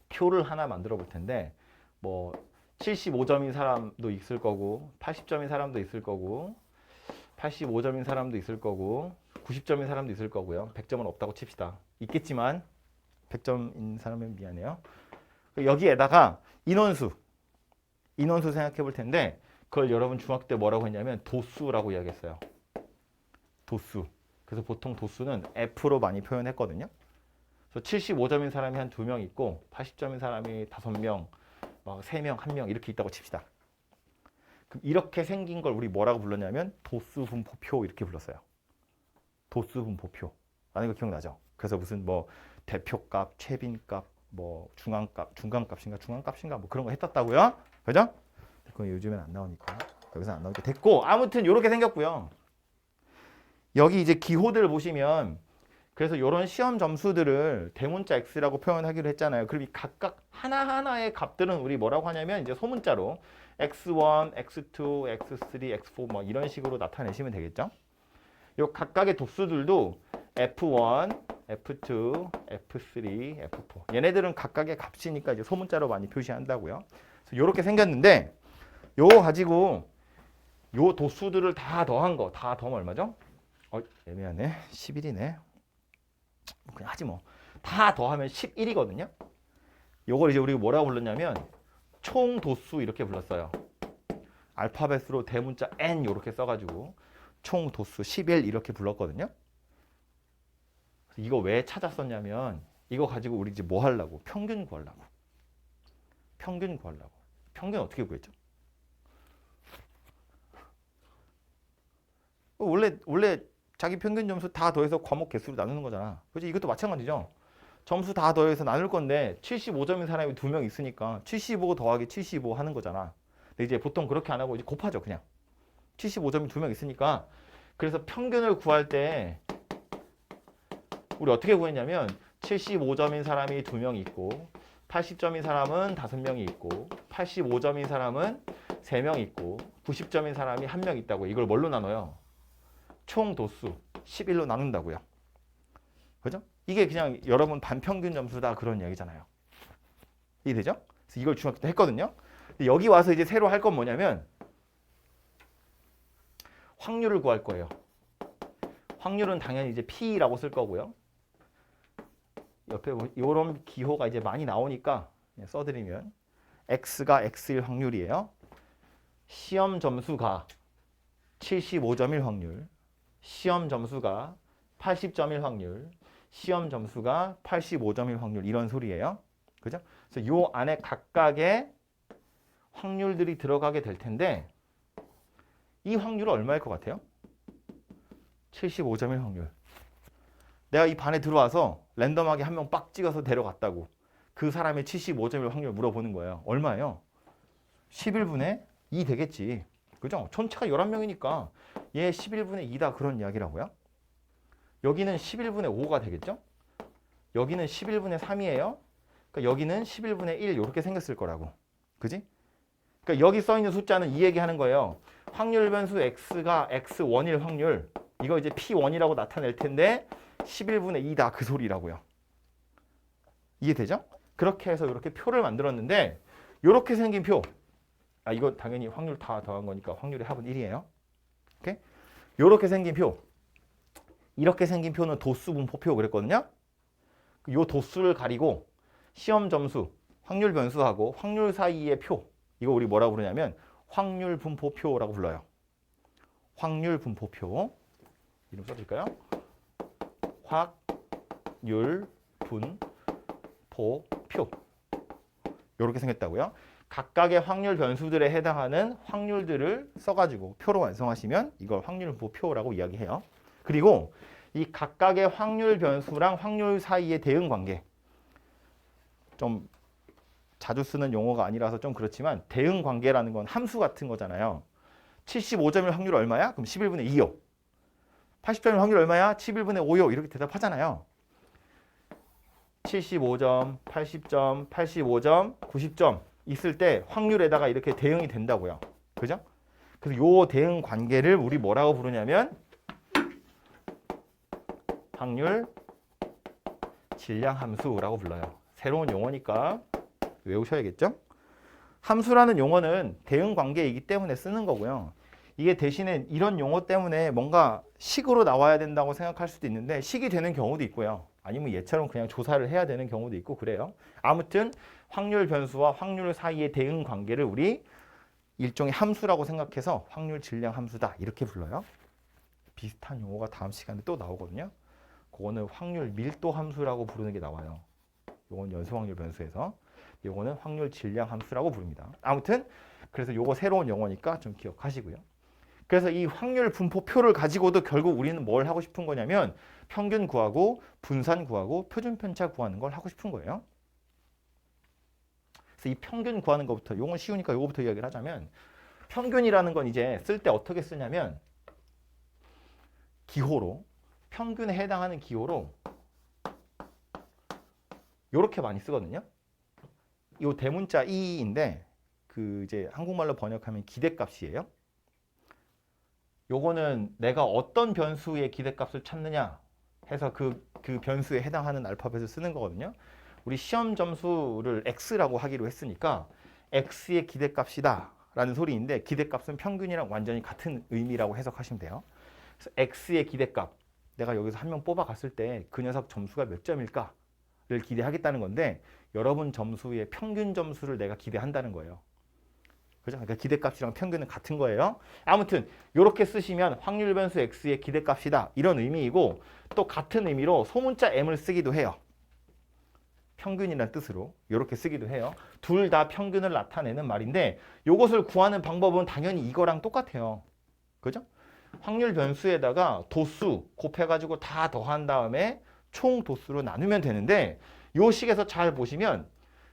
표를 하나 만들어 볼 텐데 뭐 75점인 사람도 있을 거고 80점인 사람도 있을 거고 85점인 사람도 있을 거고 90점인 사람도 있을 거고요. 100점은 없다고 칩시다. 있겠지만 100점인 사람은 미안해요. 여기에다가 인원수 생각해 볼 텐데 그걸 여러분 중학교 때 뭐라고 했냐면 도수라고 이야기했어요. 도수. 그래서 보통 도수는 F로 많이 표현했거든요. 그래서 75점인 사람이 한 2명 있고 80점인 사람이 5명, 막 3명, 1명 이렇게 있다고 칩시다. 그럼 이렇게 생긴 걸 우리 뭐라고 불렀냐면 도수분포표 이렇게 불렀어요. 도수분포표. 라는 거 기억나죠? 그래서 무슨 뭐 대표값, 최빈값, 뭐 중간값인가 뭐 그런 거 했었다고요. 그죠? 그건 요즘엔 안 나오니까 여기서 안 나오니까 됐고 아무튼 이렇게 생겼고요. 여기 이제 기호들 보시면 그래서 이런 시험 점수들을 대문자 x라고 표현하기로 했잖아요. 그럼 이 각각 하나하나의 값들은 우리 뭐라고 하냐면 이제 소문자로 x1, x2, x3, x4 뭐 이런 식으로 나타내시면 되겠죠. 요 각각의 도수들도 f1, f2, f3, f4 얘네들은 각각의 값이니까 이제 소문자로 많이 표시한다고요. 그래서 이렇게 생겼는데 요거 가지고 요 도수들을 다 더한 거 다 더하면 얼마죠? 애매하네. 11이네. 그냥 하지 뭐. 다 더하면 11이거든요. 요걸 이제 우리가 뭐라고 불렀냐면 총 도수 이렇게 불렀어요. 알파벳으로 대문자 n 이렇게 써가지고 총 도수 11 이렇게 불렀거든요. 이거 왜 찾았었냐면 이거 가지고 우리 이제 뭐 하려고? 평균 구하려고. 평균 구하려고. 평균 어떻게 구했죠? 원래 자기 평균 점수 다 더해서 과목 개수로 나누는 거잖아. 그렇지? 이것도 마찬가지죠. 점수 다 더해서 나눌 건데 75점인 사람이 2명 있으니까 75 더하기 75 하는 거잖아. 근데 이제 보통 그렇게 안 하고 이제 곱하죠, 그냥. 75점이 2명 있으니까. 그래서 평균을 구할 때 우리 어떻게 구했냐면 75점인 사람이 2명 있고 80점인 사람은 5명이 있고 85점인 사람은 3명 있고 90점인 사람이 1명 있다고. 이걸 뭘로 나눠요? 총 도수 11로 나눈다고요. 그죠? 이게 그냥 여러분 반평균 점수다 그런 이야기잖아요. 이해되죠? 그래서 이걸 중학교 때 했거든요. 근데 여기 와서 이제 새로 할 건 뭐냐면 확률을 구할 거예요. 확률은 당연히 이제 P라고 쓸 거고요. 옆에 이런 기호가 이제 많이 나오니까 써드리면 X가 X일 확률이에요. 시험 점수가 75점일 확률, 시험 점수가 80점일 확률, 시험 점수가 85점일 확률 이런 소리예요. 그죠? 그래서 요 안에 각각의 확률들이 들어가게 될 텐데 이 확률은 얼마일 것 같아요? 75점일 확률. 내가 이 반에 들어와서 랜덤하게 한 명 빡 찍어서 데려갔다고. 그 사람의 75점일 확률 물어보는 거예요. 얼마예요? 11분의 2 되겠지. 그죠? 전체가 11명이니까 얘 11분의 2다 그런 이야기라고요. 여기는 11분의 5가 되겠죠? 여기는 11분의 3이에요. 그러니까 여기는 11분의 1 이렇게 생겼을 거라고. 그지? 그러니까 여기 써 있는 숫자는 이 얘기하는 거예요. 확률 변수 x가 x1일 확률. 이거 이제 p1이라고 나타낼 텐데 11분의 2다 그 소리라고요. 이해되죠? 그렇게 해서 이렇게 표를 만들었는데 이렇게 생긴 표. 이거 당연히 확률 다 더한 거니까 확률의 합은 1이에요. 오케이? 이렇게 생긴 표. 이렇게 생긴 표는 도수 분포표 그랬거든요. 이 도수를 가리고 시험 점수, 확률 변수하고 확률 사이의 표. 이거 우리 뭐라고 부르냐면 확률 분포표라고 불러요. 확률 분포표. 이름 써줄까요? 확률 분포표. 이렇게 생겼다고요. 각각의 확률 변수들에 해당하는 확률들을 써가지고 표로 완성하시면 이걸 확률 분포표라고 이야기해요. 그리고 이 각각의 확률 변수랑 확률 사이의 대응 관계. 좀 자주 쓰는 용어가 아니라서 좀 그렇지만 대응 관계라는 건 함수 같은 거잖아요. 75점일 확률 얼마야? 그럼 11분의 2요. 80점일 확률 얼마야? 11분의 5요. 이렇게 대답하잖아요. 75점, 80점, 85점, 90점 있을 때 확률에다가 이렇게 대응이 된다고요. 그죠? 그래서 요 대응 관계를 우리 뭐라고 부르냐면 확률 질량 함수라고 불러요. 새로운 용어니까 외우셔야겠죠? 함수라는 용어는 대응 관계이기 때문에 쓰는 거고요. 이게 대신에 이런 용어 때문에 뭔가 식으로 나와야 된다고 생각할 수도 있는데 식이 되는 경우도 있고요. 아니면 얘처럼 그냥 조사를 해야 되는 경우도 있고 그래요. 아무튼 확률 변수와 확률 사이의 대응 관계를 우리 일종의 함수라고 생각해서 확률 질량 함수다 이렇게 불러요. 비슷한 용어가 다음 시간에 또 나오거든요. 그거는 확률 밀도 함수라고 부르는 게 나와요. 요건 연소 확률 변수에서. 요거는 확률 질량 함수라고 부릅니다. 아무튼 그래서 요거 새로운 용어니까 좀 기억하시고요. 그래서 이 확률 분포표를 가지고도 결국 우리는 뭘 하고 싶은 거냐면 평균 구하고 분산 구하고 표준 편차 구하는 걸 하고 싶은 거예요. 그래서 이 평균 구하는 것부터 요건 쉬우니까 요거부터 이야기를 하자면 평균이라는 건 이제 쓸 때 어떻게 쓰냐면 기호로 평균에 해당하는 기호로 요렇게 많이 쓰거든요. 요 대문자 E인데 그 이제 한국말로 번역하면 기대값이에요. 요거는 내가 어떤 변수의 기대값을 찾느냐 해서 그 변수에 해당하는 알파벳을 쓰는 거거든요. 우리 시험 점수를 X라고 하기로 했으니까 X의 기대값이다 라는 소리인데 기대값은 평균이랑 완전히 같은 의미라고 해석하시면 돼요. 그래서 X의 기대값 내가 여기서 한 명 뽑아갔을 때 그 녀석 점수가 몇 점일까를 기대하겠다는 건데 여러분 점수의 평균 점수를 내가 기대한다는 거예요. 그죠? 그러니까 기대값이랑 평균은 같은 거예요. 아무튼 이렇게 쓰시면 확률 변수 X의 기대값이다 이런 의미이고 또 같은 의미로 소문자 M을 쓰기도 해요. 평균이라는 뜻으로 이렇게 쓰기도 해요. 둘 다 평균을 나타내는 말인데 이것을 구하는 방법은 당연히 이거랑 똑같아요. 그죠? 확률 변수에다가 도수 곱해가지고 다 더한 다음에 총 도수로 나누면 되는데 요 식에서 잘 보시면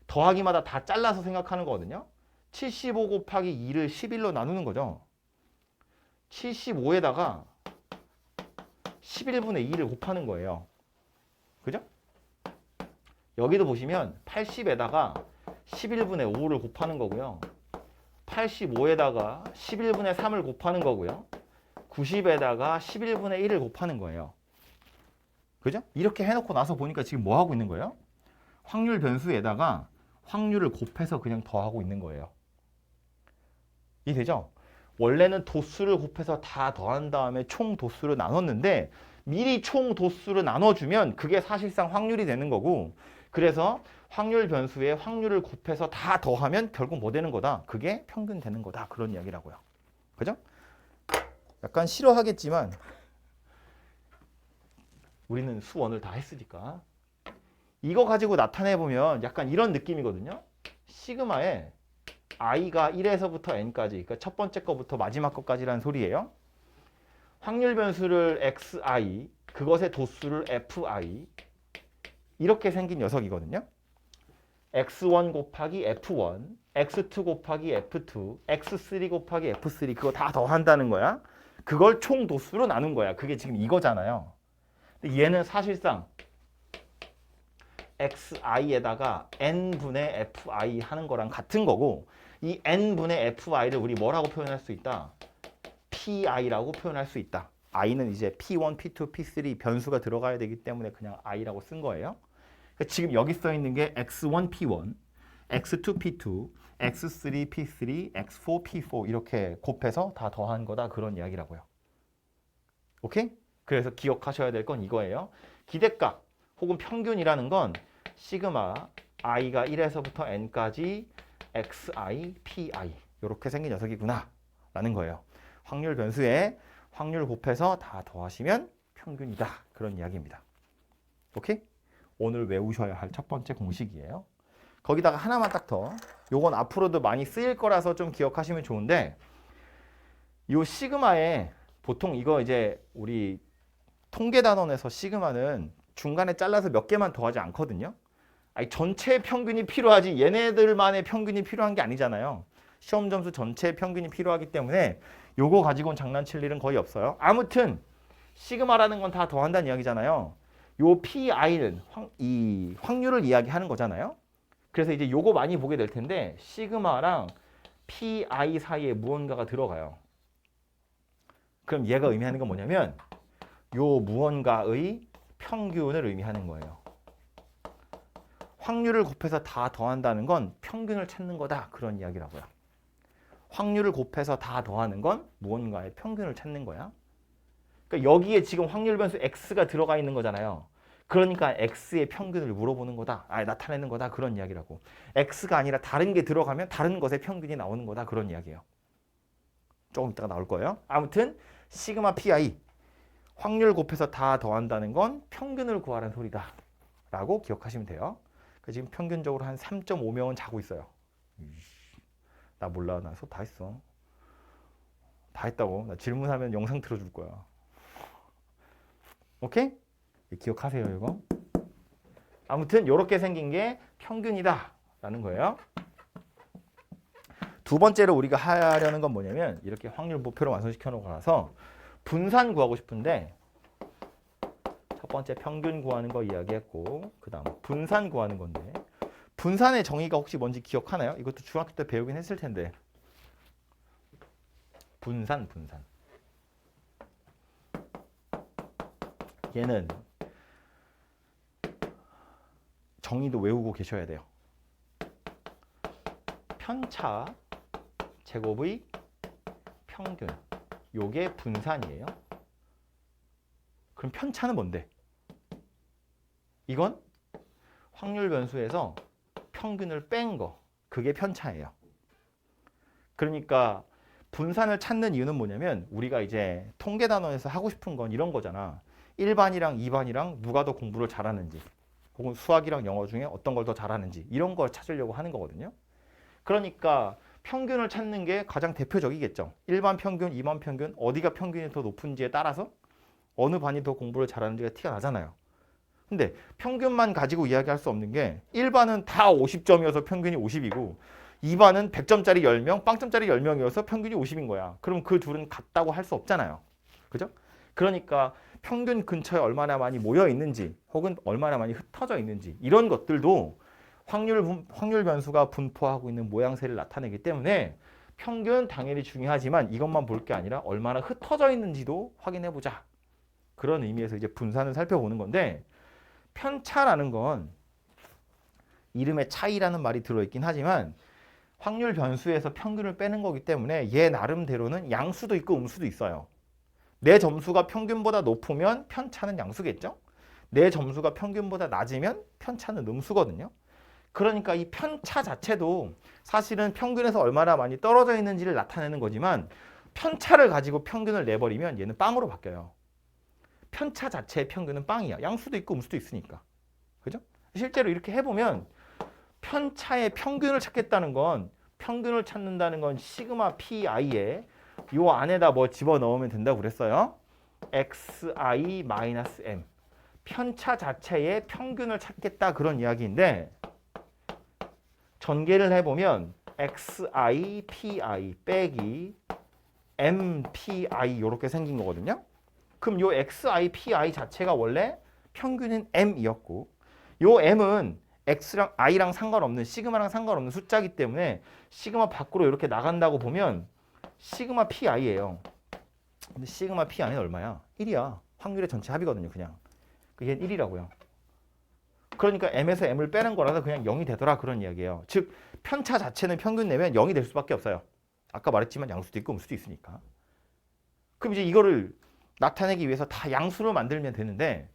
더하기마다 다 잘라서 생각하는 거거든요. 75 곱하기 2를 11로 나누는 거죠. 75에다가 11분의 2를 곱하는 거예요. 그죠? 여기도 보시면 80에다가 11분의 5를 곱하는 거고요. 85에다가 11분의 3을 곱하는 거고요. 90에다가 11분의 1을 곱하는 거예요. 그죠? 이렇게 해놓고 나서 보니까 지금 뭐 하고 있는 거예요? 확률 변수에다가 확률을 곱해서 그냥 더하고 있는 거예요. 이해되죠? 원래는 도수를 곱해서 다 더한 다음에 총 도수를 나눴는데 미리 총 도수를 나눠주면 그게 사실상 확률이 되는 거고 그래서 확률 변수에 확률을 곱해서 다 더하면 결국 뭐 되는 거다? 그게 평균 되는 거다. 그런 이야기라고요. 그죠? 약간 싫어하겠지만 우리는 수원을 다 했으니까 이거 가지고 나타내보면 약간 이런 느낌이거든요. 시그마에 i가 1에서부터 n까지 그러니까 첫 번째 거부터 마지막 거까지라는 소리예요. 확률 변수를 xi 그것의 도수를 fi 이렇게 생긴 녀석이거든요. x1 곱하기 f1 x2 곱하기 f2 x3 곱하기 f3 그거 다 더한다는 거야. 그걸 총 도수로 나눈 거야. 그게 지금 이거잖아요. 근데 얘는 사실상 xi에다가 n분의 fi 하는 거랑 같은 거고 이 n분의 fi를 우리 뭐라고 표현할 수 있다? pi라고 표현할 수 있다. i는 이제 p1, p2, p3 변수가 들어가야 되기 때문에 그냥 i라고 쓴 거예요. 그러니까 지금 여기 써 있는 게 x1, p1, x2, p2, x3, p3, x4, p4 이렇게 곱해서 다 더한 거다 그런 이야기라고요. 오케이? 그래서 기억하셔야 될 건 이거예요. 기대값 혹은 평균이라는 건 시그마 i가 1에서부터 n까지 xi, pi 이렇게 생긴 녀석이구나 라는 거예요. 확률 변수에 확률 곱해서 다 더하시면 평균이다. 그런 이야기입니다. 오케이? 오늘 외우셔야 할 첫 번째 공식이에요. 거기다가 하나만 딱 더. 요건 앞으로도 많이 쓰일 거라서 좀 기억하시면 좋은데 요 시그마에 보통 이거 이제 우리 통계단원에서 시그마는 중간에 잘라서 몇 개만 더하지 않거든요. 아니, 전체 평균이 필요하지 얘네들만의 평균이 필요한 게 아니잖아요. 시험 점수 전체 평균이 필요하기 때문에 요거 가지고는 장난칠 일은 거의 없어요. 아무튼 시그마라는 건 다 더한다는 이야기잖아요. 요 PI는 이 확률을 이야기하는 거잖아요. 그래서 이제 요거 많이 보게 될 텐데 시그마랑 PI 사이에 무언가가 들어가요. 그럼 얘가 의미하는 건 뭐냐면 요 무언가의 평균을 의미하는 거예요. 확률을 곱해서 다 더한다는 건 평균을 찾는 거다. 그런 이야기라고요. 확률을 곱해서 다 더하는 건 무언가의 평균을 찾는 거야. 그러니까 여기에 지금 확률 변수 x가 들어가 있는 거잖아요. 그러니까 x의 평균을 물어보는 거다. 나타내는 거다. 그런 이야기라고. x가 아니라 다른 게 들어가면 다른 것의 평균이 나오는 거다. 그런 이야기예요. 조금 이따가 나올 거예요. 아무튼 시그마 PI 확률 곱해서 다 더한다는 건 평균을 구하라는 소리다. 라고 기억하시면 돼요. 지금 평균적으로 한 3.5명은 자고 있어요. 나 몰라. 나 수업 다 했어. 다 했다고. 나 질문하면 영상 틀어줄 거야. 오케이? 기억하세요, 이거. 아무튼 이렇게 생긴 게 평균이다 라는 거예요. 두 번째로 우리가 하려는 건 뭐냐면 이렇게 확률 목표로 완성시켜 놓고 나서 분산 구하고 싶은데 첫 번째 평균 구하는 거 이야기했고 그 다음 분산 구하는 건데 분산의 정의가 혹시 뭔지 기억하나요? 이것도 중학교 때 배우긴 했을 텐데 분산 얘는 정의도 외우고 계셔야 돼요. 편차 제곱의 평균 요게 분산이에요. 그럼 편차는 뭔데? 이건 확률 변수에서 평균을 뺀 거. 그게 편차예요. 그러니까 분산을 찾는 이유는 뭐냐면 우리가 이제 통계 단원에서 하고 싶은 건 이런 거잖아. 1반이랑 2반이랑 누가 더 공부를 잘하는지 혹은 수학이랑 영어 중에 어떤 걸 더 잘하는지 이런 걸 찾으려고 하는 거거든요. 그러니까 평균을 찾는 게 가장 대표적이겠죠. 1반 평균, 2반 평균 어디가 평균이 더 높은지에 따라서 어느 반이 더 공부를 잘하는지가 티가 나잖아요. 근데 평균만 가지고 이야기할 수 없는 게 1반은 다 50점이어서 평균이 50이고 2반은 100점짜리 10명, 빵점짜리 10명이어서 평균이 50인 거야. 그럼 그 둘은 같다고 할 수 없잖아요. 그죠? 그러니까 평균 근처에 얼마나 많이 모여 있는지 혹은 얼마나 많이 흩어져 있는지 이런 것들도 확률 변수가 분포하고 있는 모양새를 나타내기 때문에 평균 당연히 중요하지만 이것만 볼 게 아니라 얼마나 흩어져 있는지도 확인해 보자. 그런 의미에서 이제 분산을 살펴보는 건데 편차라는 건 이름에 차이라는 말이 들어있긴 하지만 확률 변수에서 평균을 빼는 거기 때문에 얘 나름대로는 양수도 있고 음수도 있어요. 내 점수가 평균보다 높으면 편차는 양수겠죠? 내 점수가 평균보다 낮으면 편차는 음수거든요. 그러니까 이 편차 자체도 사실은 평균에서 얼마나 많이 떨어져 있는지를 나타내는 거지만 편차를 가지고 평균을 내버리면 얘는 빵으로 바뀌어요. 편차 자체의 평균은 빵이야. 양수도 있고 음수도 있으니까. 그죠? 실제로 이렇게 해보면 편차의 평균을 찾겠다는 건 평균을 찾는다는 건 시그마 PI에 요 안에다 뭐 집어넣으면 된다고 그랬어요. XI-M 편차 자체의 평균을 찾겠다 그런 이야기인데 전개를 해보면 XI, PI 빼기 MPI 이렇게 생긴 거거든요. 그럼 요 XI, PI 자체가 원래 평균은 M이었고 요 M은 X랑 I랑 상관없는 시그마랑 상관없는 숫자이기 때문에 시그마 밖으로 이렇게 나간다고 보면 시그마 PI예요. 근데 시그마 PI는 얼마야? 1이야. 확률의 전체 합이거든요. 그냥. 얘는 1이라고요. 그러니까 M에서 M을 빼는 거라서 그냥 0이 되더라 그런 이야기예요. 즉 편차 자체는 평균 내면 0이 될 수밖에 없어요. 아까 말했지만 양수도 있고 음수도 있으니까. 그럼 이제 이거를 나타내기 위해서 다 양수로 만들면 되는데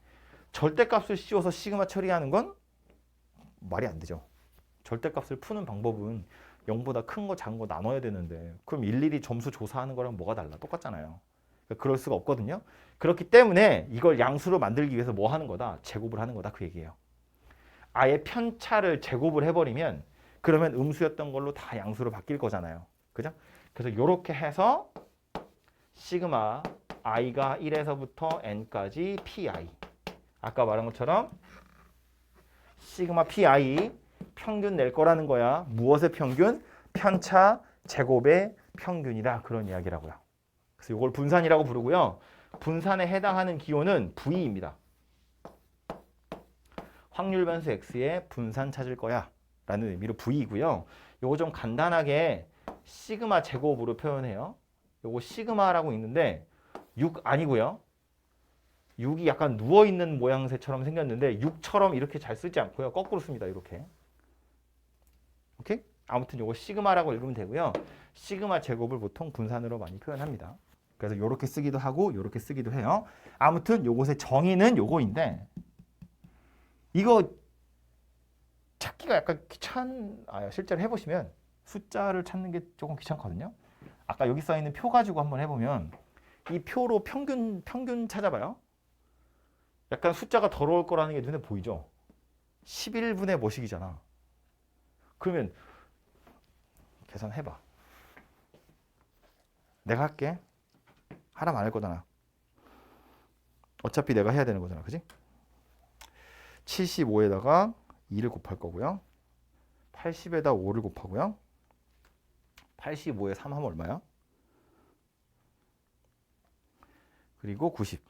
절대값을 씌워서 시그마 처리하는 건 말이 안 되죠. 절대값을 푸는 방법은 0보다 큰 거 작은 거 나눠야 되는데 그럼 일일이 점수 조사하는 거랑 뭐가 달라? 똑같잖아요. 그러니까 그럴 수가 없거든요. 그렇기 때문에 이걸 양수로 만들기 위해서 뭐 하는 거다? 제곱을 하는 거다 그 얘기예요. 아예 편차를 제곱을 해버리면 그러면 음수였던 걸로 다 양수로 바뀔 거잖아요. 그죠? 그래서 이렇게 해서 시그마 i가 1에서부터 n까지 pi 아까 말한 것처럼 시그마 pi 평균 낼 거라는 거야. 무엇의 평균? 편차 제곱의 평균이다. 그런 이야기라고요. 그래서 이걸 분산이라고 부르고요. 분산에 해당하는 기호는 V입니다. 확률 변수 X의 분산 찾을 거야 라는 의미로 V이고요. 요거 좀 간단하게 시그마 제곱으로 표현해요. 요거 시그마라고 있는데 6 아니고요. 6이 약간 누워있는 모양새처럼 생겼는데 6처럼 이렇게 잘 쓰지 않고요. 거꾸로 씁니다. 이렇게. 오케이? 아무튼 요거 시그마라고 읽으면 되고요. 시그마 제곱을 보통 분산으로 많이 표현합니다. 그래서 요렇게 쓰기도 하고 요렇게 쓰기도 해요. 아무튼 요것의 정의는 요거인데 이거 찾기가 약간 실제로 해보시면 숫자를 찾는 게 조금 귀찮거든요. 아까 여기 써 있는 표 가지고 한번 해보면 이 표로 평균 찾아봐요. 약간 숫자가 더러울 거라는 게 눈에 보이죠. 11분의 뭐씩이잖아. 그러면 계산해봐. 내가 할게. 하라면 안 할 거잖아. 어차피 내가 해야 되는 거잖아. 그지? 75에다가 2를 곱할 거고요. 80에다 5를 곱하고요. 85에 3 하면 얼마야? 그리고 90.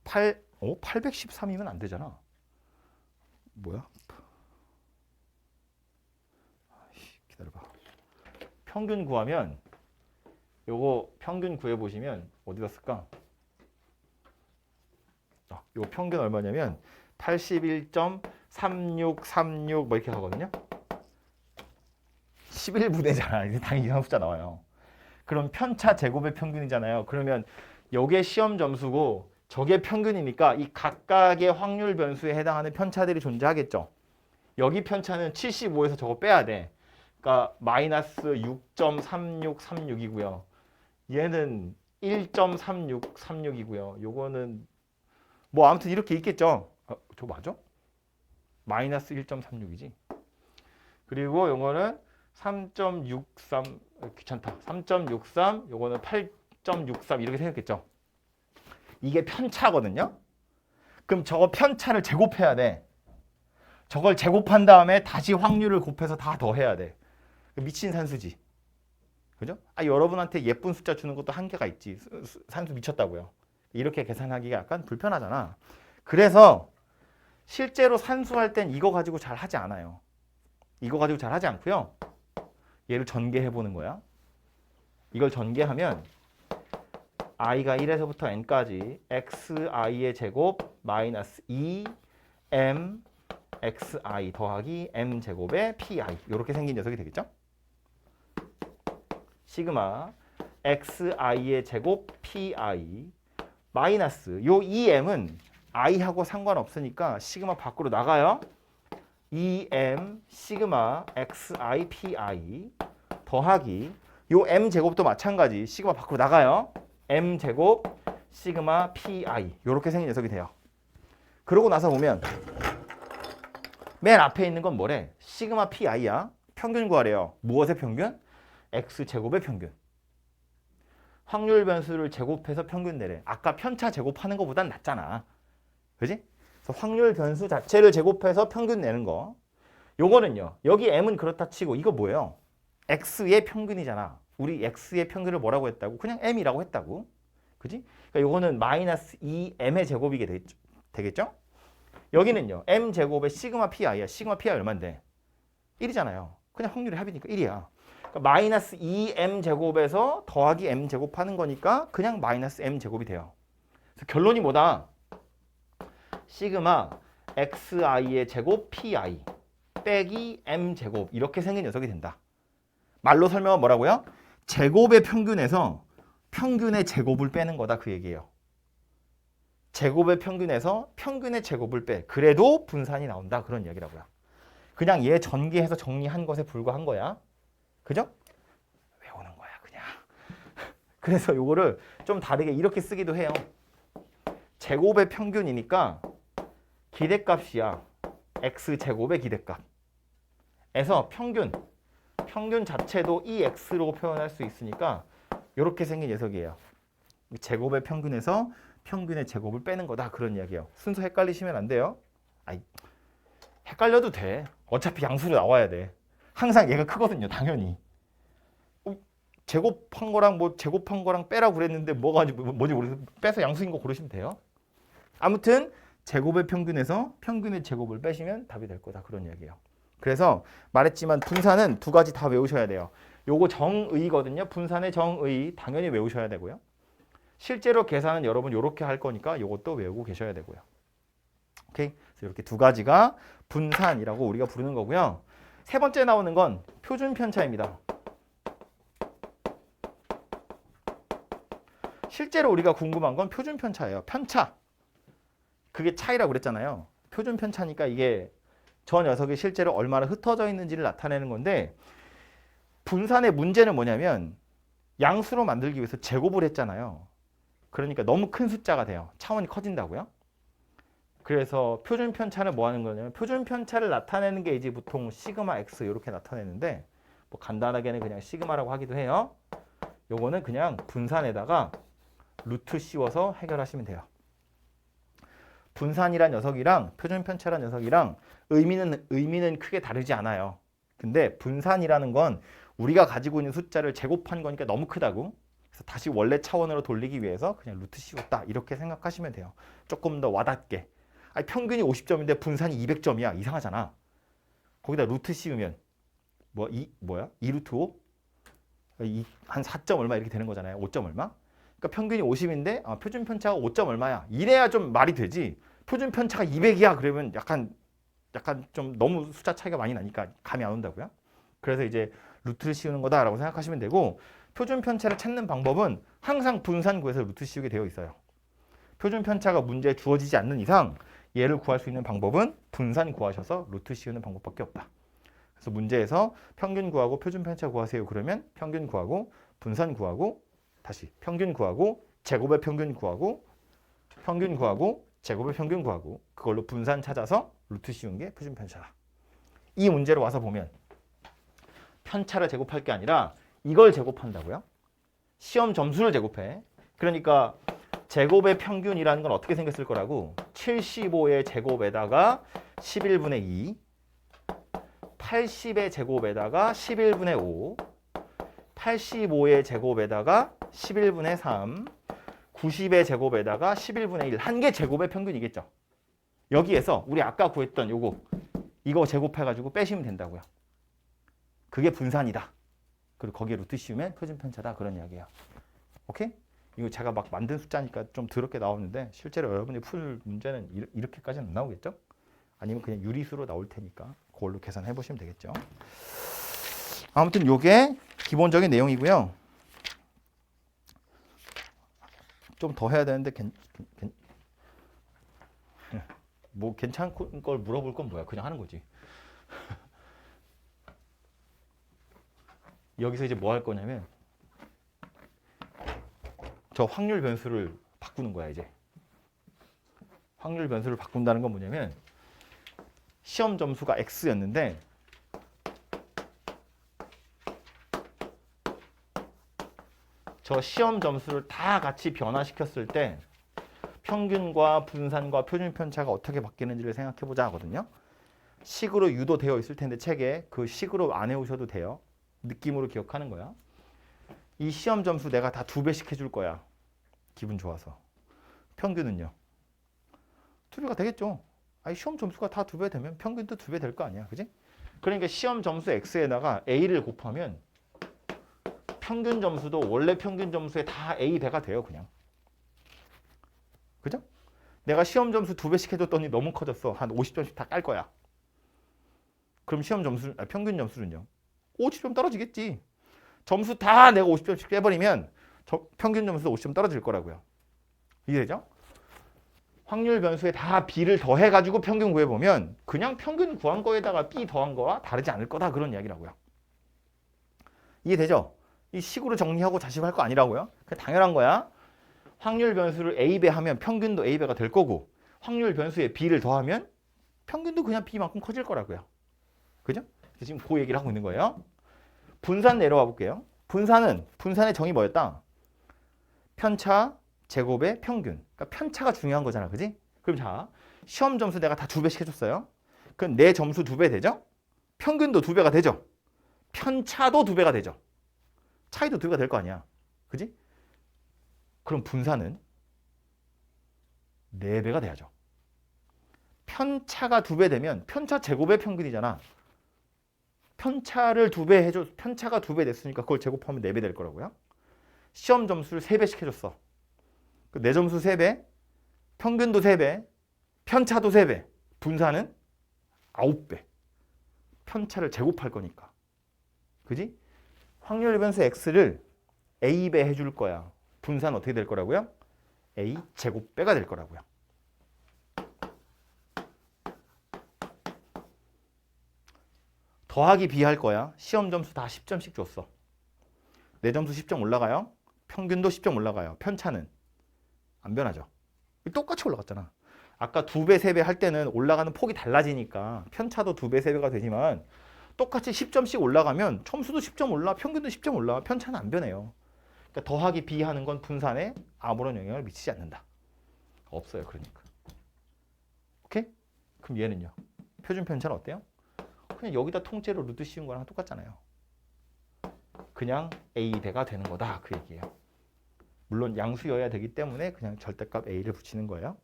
813이면 안 되잖아. 뭐야? 기다려봐. 평균 구하면 요거 평균 구해보시면 어디다 쓸까? 요거 평균 얼마냐면 81.3636 뭐 이렇게 하거든요. 11분의잖아. 이제 당연히 이상한 숫자 나와요. 그럼 편차 제곱의 평균이잖아요. 그러면 요게 시험 점수고 저게 평균이니까 이 각각의 확률 변수에 해당하는 편차들이 존재하겠죠. 여기 편차는 75에서 저거 빼야 돼. 그러니까 마이너스 6.3636이고요. 얘는 1.3636이고요. 요거는 뭐 아무튼 이렇게 있겠죠. 저거 맞아? 마이너스 1.36이지. 그리고 요거는 3.63 귀찮다. 3.63 요거는 8.63 이렇게 생겼겠죠. 이게 편차거든요. 그럼 저거 편차를 제곱해야 돼. 저걸 제곱한 다음에 다시 확률을 곱해서 다 더해야 돼. 미친 산수지. 그죠? 여러분한테 예쁜 숫자 주는 것도 한계가 있지. 산수 미쳤다고요. 이렇게 계산하기가 약간 불편하잖아. 그래서 실제로 산수할 땐 이거 가지고 잘 하지 않아요. 이거 가지고 잘 하지 않고요. 얘를 전개해 보는 거야. 이걸 전개하면 i가 1에서부터 n까지 xi의 제곱 마이너스 2m xi 더하기 m 제곱의 pi 이렇게 생긴 녀석이 되겠죠? 시그마 xi의 제곱 pi 마이너스 요 2m은 i하고 상관없으니까 시그마 밖으로 나가요. 2m 시그마 xi pi 더하기 요 m 제곱도 마찬가지 시그마 밖으로 나가요. m 제곱 시그마 pi 이렇게 생긴 녀석이 돼요. 그러고 나서 보면 맨 앞에 있는 건 뭐래? 시그마 pi야. 평균 구하래요. 무엇의 평균? x 제곱의 평균. 확률 변수를 제곱해서 평균 내래. 아까 편차 제곱하는 것보단 낫잖아. 그지? 그래서 확률 변수 자체를 제곱해서 평균 내는 거. 요거는요. 여기 m은 그렇다 치고 이거 뭐예요? x의 평균이잖아. 우리 x의 평균을 뭐라고 했다고? 그냥 m이라고 했다고. 그지? 그러니까 요거는 마이너스 2m의 제곱이 되겠죠? 여기는요. m 제곱의 시그마 pi야. 시그마 pi 얼마인데? 1이잖아요. 그냥 확률의 합이니까 1이야. 그러니까 마이너스 2m 제곱에서 더하기 m 제곱하는 거니까 그냥 마이너스 m 제곱이 돼요. 그래서 결론이 뭐다? 시그마 xi의 제곱 pi 빼기 m 제곱 이렇게 생긴 녀석이 된다. 말로 설명은 뭐라고요? 제곱의 평균에서 평균의 제곱을 빼는 거다 그 얘기예요. 제곱의 평균에서 평균의 제곱을 빼. 그래도 분산이 나온다 그런 이야기라고요. 그냥 얘 전개해서 정리한 것에 불과한 거야. 그죠? 외우는 거야 그냥. 그래서 요거를 좀 다르게 이렇게 쓰기도 해요. 제곱의 평균이니까 기대값이야. x제곱의 기대값. 에서 평균 자체도 이 x로 표현할 수 있으니까 이렇게 생긴 녀석이에요. 제곱의 평균에서 평균의 제곱을 빼는 거다 그런 이야기예요. 순서 헷갈리시면 안 돼요. 헷갈려도 돼. 어차피 양수로 나와야 돼. 항상 얘가 크거든요. 당연히. 제곱한 거랑 뭐 제곱한 거랑 빼라고 그랬는데 뭐가 뭔지 모르겠어요. 빼서 양수인 거 고르시면 돼요. 아무튼 제곱의 평균에서 평균의 제곱을 빼시면 답이 될 거다. 그런 이야기예요. 그래서 말했지만 분산은 두 가지 다 외우셔야 돼요. 요거 정의거든요. 분산의 정의 당연히 외우셔야 되고요. 실제로 계산은 여러분 이렇게 할 거니까 요것도 외우고 계셔야 되고요. 오케이? 그래서 이렇게 두 가지가 분산이라고 우리가 부르는 거고요. 세 번째 나오는 건 표준 편차입니다. 실제로 우리가 궁금한 건 표준 편차예요. 편차. 그게 차이라고 그랬잖아요. 표준 편차니까 이게 저 녀석이 실제로 얼마나 흩어져 있는지를 나타내는 건데 분산의 문제는 뭐냐면 양수로 만들기 위해서 제곱을 했잖아요. 그러니까 너무 큰 숫자가 돼요. 차원이 커진다고요. 그래서 표준 편차는 뭐 하는 거냐면 표준 편차를 나타내는 게 이제 보통 시그마 x 이렇게 나타내는데 뭐 간단하게는 그냥 시그마라고 하기도 해요. 요거는 그냥 분산에다가 루트 씌워서 해결하시면 돼요. 분산이란 녀석이랑 표준 편차란 녀석이랑 의미는 크게 다르지 않아요. 근데 분산이라는 건 우리가 가지고 있는 숫자를 제곱한 거니까 너무 크다고. 그래서 다시 원래 차원으로 돌리기 위해서 그냥 루트 씌웠다. 이렇게 생각하시면 돼요. 조금 더 와닿게. 아니, 평균이 50점인데 분산이 200점이야. 이상하잖아. 거기다 루트 씌우면 뭐야? 2루트 5? 한 4점 얼마 이렇게 되는 거잖아요. 5점 얼마? 그러니까 평균이 50인데 표준 편차가 5점 얼마야. 이래야 좀 말이 되지. 표준 편차가 200이야. 그러면 약간 좀 너무 숫자 차이가 많이 나니까 감이 안 온다고요. 그래서 이제 루트를 씌우는 거다라고 생각하시면 되고 표준 편차를 찾는 방법은 항상 분산구에서 루트 씌우게 되어 있어요. 표준 편차가 문제에 주어지지 않는 이상 얘를 구할 수 있는 방법은 분산 구하셔서 루트 씌우는 방법밖에 없다. 그래서 문제에서 평균 구하고 표준 편차 구하세요. 그러면 평균 구하고 분산 구하고 다시 평균 구하고 제곱의 평균 구하고 평균 구하고 제곱의 평균 구하고 그걸로 분산 찾아서 루트 씌운 게 표준 편차다. 이 문제로 와서 보면 편차를 제곱할 게 아니라 이걸 제곱한다고요? 시험 점수를 제곱해. 그러니까 제곱의 평균이라는 건 어떻게 생겼을 거라고 75의 제곱에다가 11분의 2 80의 제곱에다가 11분의 5 85의 제곱에다가 11분의 3 90의 제곱에다가 11분의 1 한 개 제곱의 평균이겠죠. 여기에서 우리 아까 구했던 이거 제곱해가지고 빼시면 된다고요. 그게 분산이다. 그리고 거기에 루트 씌우면 표준 편차다. 그런 이야기예요. 오케이? 이거 제가 막 만든 숫자니까 좀 더럽게 나오는데 실제로 여러분이 풀 문제는 이렇게까지는 안 나오겠죠? 아니면 그냥 유리수로 나올 테니까 그걸로 계산해 보시면 되겠죠. 아무튼 이게 기본적인 내용이고요. 좀 더 해야 되는데 뭐 괜찮은 걸 물어볼 건 뭐야? 그냥 하는 거지. 여기서 이제 뭐 할 거냐면 저 확률 변수를 바꾸는 거야 이제. 확률 변수를 바꾼다는 건 뭐냐면 시험 점수가 x였는데 저 시험 점수를 다 같이 변화시켰을 때 평균과 분산과 표준 편차가 어떻게 바뀌는지를 생각해 보자 하거든요. 식으로 유도되어 있을 텐데 책에 그 식으로 안 해오셔도 돼요. 느낌으로 기억하는 거야. 이 시험 점수 내가 다 2배씩 해줄 거야. 기분 좋아서. 평균은요? 2배가 되겠죠. 아니 시험 점수가 다 2배 되면 평균도 2배 될 거 아니야. 그지? 그러니까 시험 점수 x에다가 a를 곱하면 평균 점수도 원래 평균 점수에 다 a배가 돼요. 그냥. 그죠? 내가 시험 점수 2배씩 해줬더니 너무 커졌어. 한 50점씩 다 깔 거야. 그럼 시험 점수, 평균 점수는요? 50점 떨어지겠지. 점수 다 내가 50점씩 빼버리면 평균 점수 50점 떨어질 거라고요. 이해되죠? 확률 변수에 다 b를 더해가지고 평균 구해보면 그냥 평균 구한 거에다가 b 더한 거와 다르지 않을 거다. 그런 이야기라고요. 이해되죠? 이 식으로 정리하고 자식할 거 아니라고요? 그냥 당연한 거야. 확률 변수를 a배 하면 평균도 a배가 될 거고 확률 변수에 b를 더하면 평균도 그냥 b만큼 커질 거라고요. 그죠? 지금 그 얘기를 하고 있는 거예요. 분산 내려와 볼게요. 분산의 정의 뭐였다? 편차 제곱의 평균. 그러니까 편차가 중요한 거잖아. 그지? 그럼 자, 시험 점수 내가 다 2배씩 해줬어요. 그럼 내 점수 2배 되죠? 평균도 2배가 되죠? 편차도 2배가 되죠? 차이도 2배가 될 거 아니야. 그지? 그럼 분산은 4배가 돼야죠. 편차가 2배 되면 편차 제곱의 평균이잖아. 편차를 2배 해줘. 편차가 2배 됐으니까 그걸 제곱하면 4배 될 거라고요. 시험 점수를 3배씩 해줬어. 내 점수 3배, 평균도 3배, 편차도 3배, 분산은 9배. 편차를 제곱할 거니까. 그지? 확률 변수 x를 a배 해줄 거야. 분산 어떻게 될 거라고요? a 제곱배가 될 거라고요. 더하기 비할 거야. 시험 점수 다 10점씩 줬어. 내 점수 10점 올라가요. 평균도 10점 올라가요. 편차는 안 변하죠. 똑같이 올라갔잖아. 아까 2배, 3배 할 때는 올라가는 폭이 달라지니까 편차도 2배, 3배가 되지만 똑같이 10점씩 올라가면 점수도 10점 올라, 평균도 10점 올라, 편차는 안 변해요. 그러니까 더하기 비하는 건 분산에 아무런 영향을 미치지 않는다. 없어요. 그러니까. 오케이? 그럼 얘는요? 표준 편차는 어때요? 그냥 여기다 통째로 루트 씌운 거랑 똑같잖아요. 그냥 A배가 되는 거다. 그 얘기예요. 물론 양수여야 되기 때문에 그냥 절대값 A를 붙이는 거예요.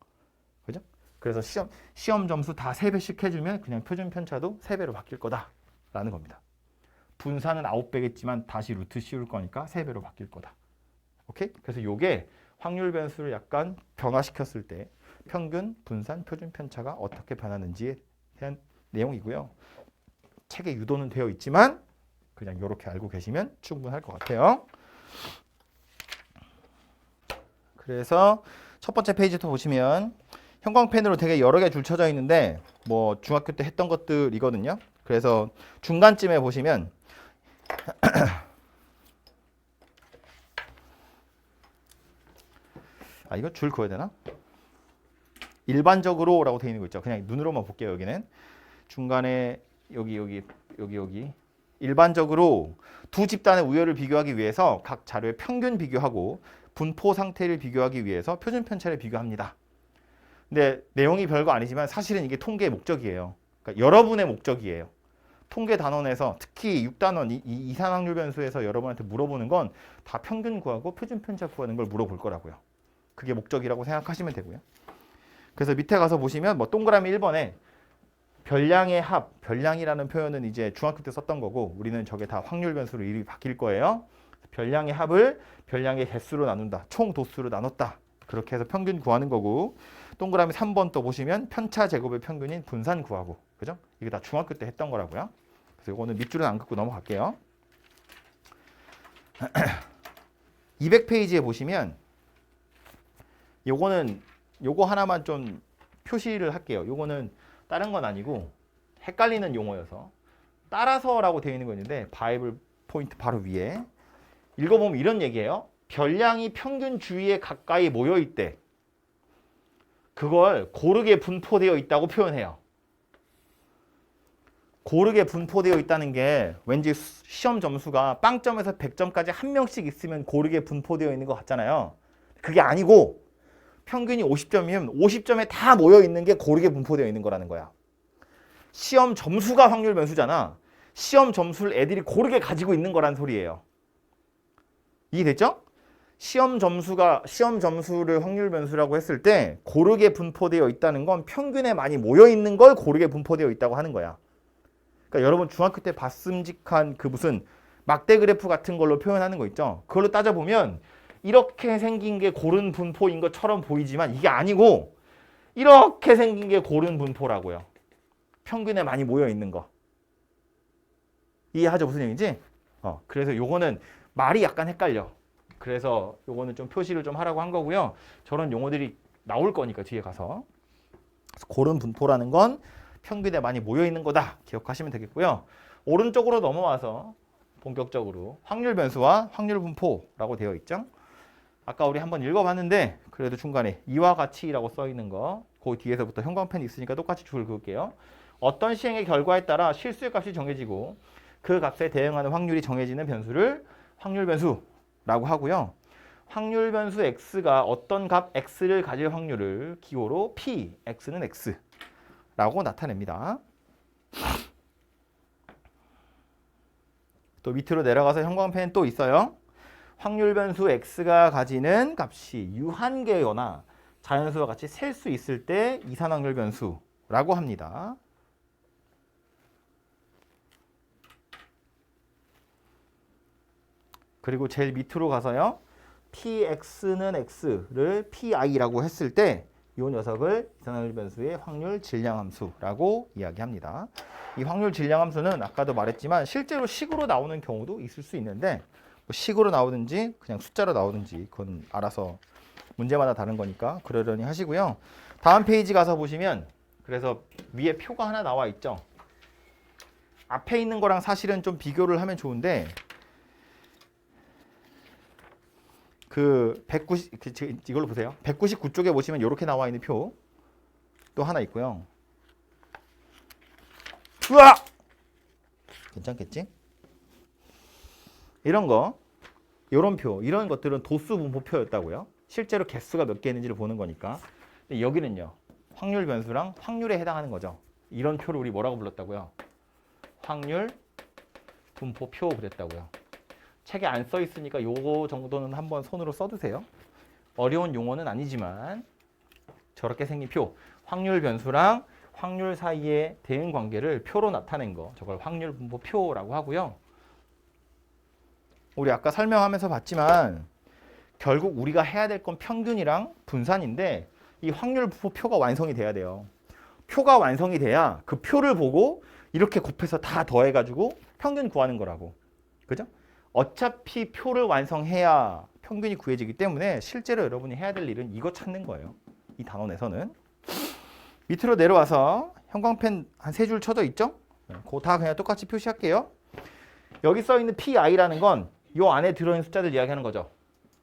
그죠? 그래서 시험 점수 다 3배씩 해주면 그냥 표준 편차도 3배로 바뀔 거다라는 겁니다. 분산은 9배겠지만 다시 루트 씌울 거니까 3배로 바뀔 거다. 오케이? 그래서 이게 확률 변수를 약간 변화시켰을 때 평균, 분산, 표준 편차가 어떻게 변하는지에 대한 내용이고요. 책에 유도는 되어 있지만 그냥 이렇게 알고 계시면 충분할 것 같아요. 그래서 첫 번째 페이지부터 보시면 형광펜으로 되게 여러 개 줄 쳐져 있는데 뭐 중학교 때 했던 것들이거든요. 그래서 중간쯤에 보시면 이거 줄 그어야 되나? 일반적으로 라고 되어 있는 거 있죠. 그냥 눈으로만 볼게요. 여기는 중간에 여기 일반적으로 두 집단의 우열을 비교하기 위해서 각 자료의 평균 비교하고 분포 상태를 비교하기 위해서 표준 편차를 비교합니다. 근데 내용이 별거 아니지만 사실은 이게 통계의 목적이에요. 그러니까 여러분의 목적이에요. 통계 단원에서 특히 6단원 이산 확률 변수에서 여러분한테 물어보는 건 다 평균 구하고 표준 편차 구하는 걸 물어볼 거라고요. 그게 목적이라고 생각하시면 되고요. 그래서 밑에 가서 보시면 뭐 동그라미 1번에 별량의 합, 별량이라는 표현은 이제 중학교 때 썼던 거고 우리는 저게 다 확률 변수로 이름이 바뀔 거예요. 별량의 합을 별량의 개수로 나눈다. 총 도수로 나눴다. 그렇게 해서 평균 구하는 거고 동그라미 3번 또 보시면 편차 제곱의 평균인 분산 구하고 그죠? 이게 다 중학교 때 했던 거라고요. 그래서 이거는 밑줄은 안 긋고 넘어갈게요. 200페이지에 보시면 요거 하나만 좀 표시를 할게요. 요거는 다른 건 아니고 헷갈리는 용어여서 따라서라고 되어 있는 거 있는데 바이블 포인트 바로 위에 읽어보면 이런 얘기예요. 별량이 평균 주위에 가까이 모여 있대. 그걸 고르게 분포되어 있다고 표현해요. 고르게 분포되어 있다는 게 왠지 시험 점수가 빵점에서 100점까지 한 명씩 있으면 고르게 분포되어 있는 것 같잖아요. 그게 아니고 평균이 50점이면 50점에 다 모여 있는 게 고르게 분포되어 있는 거라는 거야. 시험 점수가 확률 변수잖아. 시험 점수를 애들이 고르게 가지고 있는 거란 소리예요. 이해됐죠? 시험 점수를 확률 변수라고 했을 때 고르게 분포되어 있다는 건 평균에 많이 모여 있는 걸 고르게 분포되어 있다고 하는 거야. 그러니까 여러분 중학교 때 봤음직한 그 무슨 막대 그래프 같은 걸로 표현하는 거 있죠? 그걸로 따져보면 이렇게 생긴 게 고른 분포인 것처럼 보이지만 이게 아니고 이렇게 생긴 게 고른 분포라고요. 평균에 많이 모여 있는 거. 이해하죠? 무슨 얘기인지? 그래서 요거는 말이 약간 헷갈려. 그래서 요거는 좀 표시를 좀 하라고 한 거고요. 저런 용어들이 나올 거니까 뒤에 가서. 그래서 고른 분포라는 건 평균에 많이 모여 있는 거다. 기억하시면 되겠고요. 오른쪽으로 넘어와서 본격적으로 확률 변수와 확률 분포라고 되어 있죠. 아까 우리 한번 읽어봤는데 그래도 중간에 이와 같이라고 써 있는 거 그 뒤에서부터 형광펜이 있으니까 똑같이 줄 그을게요. 어떤 시행의 결과에 따라 실수의 값이 정해지고 그 값에 대응하는 확률이 정해지는 변수를 확률 변수라고 하고요. 확률 변수 x가 어떤 값 x를 가질 확률을 기호로 p, x는 x라고 나타냅니다. 또 밑으로 내려가서 형광펜 또 있어요. 확률 변수 x가 가지는 값이 유한계여나 자연수와 같이 셀 수 있을 때 이산확률 변수라고 합니다. 그리고 제일 밑으로 가서요. px는 x를 pi라고 했을 때 이 녀석을 이산확률 변수의 확률 질량함수라고 이야기합니다. 이 확률 질량함수는 아까도 말했지만 실제로 식으로 나오는 경우도 있을 수 있는데 뭐 식으로 나오든지 그냥 숫자로 나오든지 그건 알아서 문제마다 다른 거니까 그러려니 하시고요. 다음 페이지 가서 보시면 그래서 위에 표가 하나 나와 있죠. 앞에 있는 거랑 사실은 좀 비교를 하면 좋은데 이걸로 보세요. 199쪽에 보시면 이렇게 나와 있는 표 또 하나 있고요. 우와! 괜찮겠지? 이런 거, 이런 표, 이런 것들은 도수 분포표였다고요. 실제로 개수가 몇 개 있는지를 보는 거니까. 근데 여기는요. 확률 변수랑 확률에 해당하는 거죠. 이런 표를 우리 뭐라고 불렀다고요? 확률 분포표 그랬다고요. 책에 안 써 있으니까 요거 정도는 한번 손으로 써두세요. 어려운 용어는 아니지만 저렇게 생긴 표, 확률 변수랑 확률 사이의 대응 관계를 표로 나타낸 거, 저걸 확률 분포표라고 하고요. 우리 아까 설명하면서 봤지만 결국 우리가 해야 될 건 평균이랑 분산인데 이 확률 분포표가 완성이 돼야 돼요. 표가 완성이 돼야 그 표를 보고 이렇게 곱해서 다 더해가지고 평균 구하는 거라고. 그죠? 어차피 표를 완성해야 평균이 구해지기 때문에 실제로 여러분이 해야 될 일은 이거 찾는 거예요. 이 단원에서는. 밑으로 내려와서 형광펜 한 3줄 쳐져 있죠? 그거 다 그냥 똑같이 표시할게요. 여기 써 있는 PI라는 건 이 안에 들어있는 숫자들 이야기하는 거죠.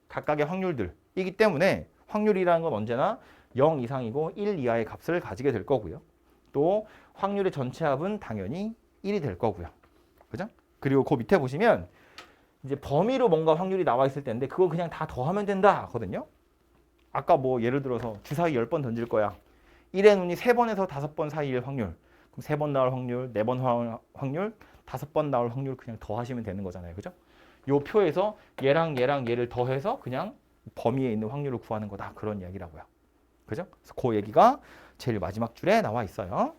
각각의 확률들이기 때문에 확률이라는 건 언제나 0 이상이고 1 이하의 값을 가지게 될 거고요. 또 확률의 전체 합은 당연히 1이 될 거고요. 그죠? 그리고 그 밑에 보시면 이제 범위로 뭔가 확률이 나와 있을 텐데 그거 그냥 다 더하면 된다 하거든요. 아까 뭐 예를 들어서 주사위 10번 던질 거야. 1의 눈이 3번에서 5번 사이일 확률. 그럼 3번 나올 확률, 4번 확률, 5번 나올 확률 그냥 더하시면 되는 거잖아요. 그죠? 요 표에서 얘랑 얘를 더해서 그냥 범위에 있는 확률을 구하는 거다. 그런 이야기라고요. 그죠? 그래서 그 얘기가 제일 마지막 줄에 나와 있어요.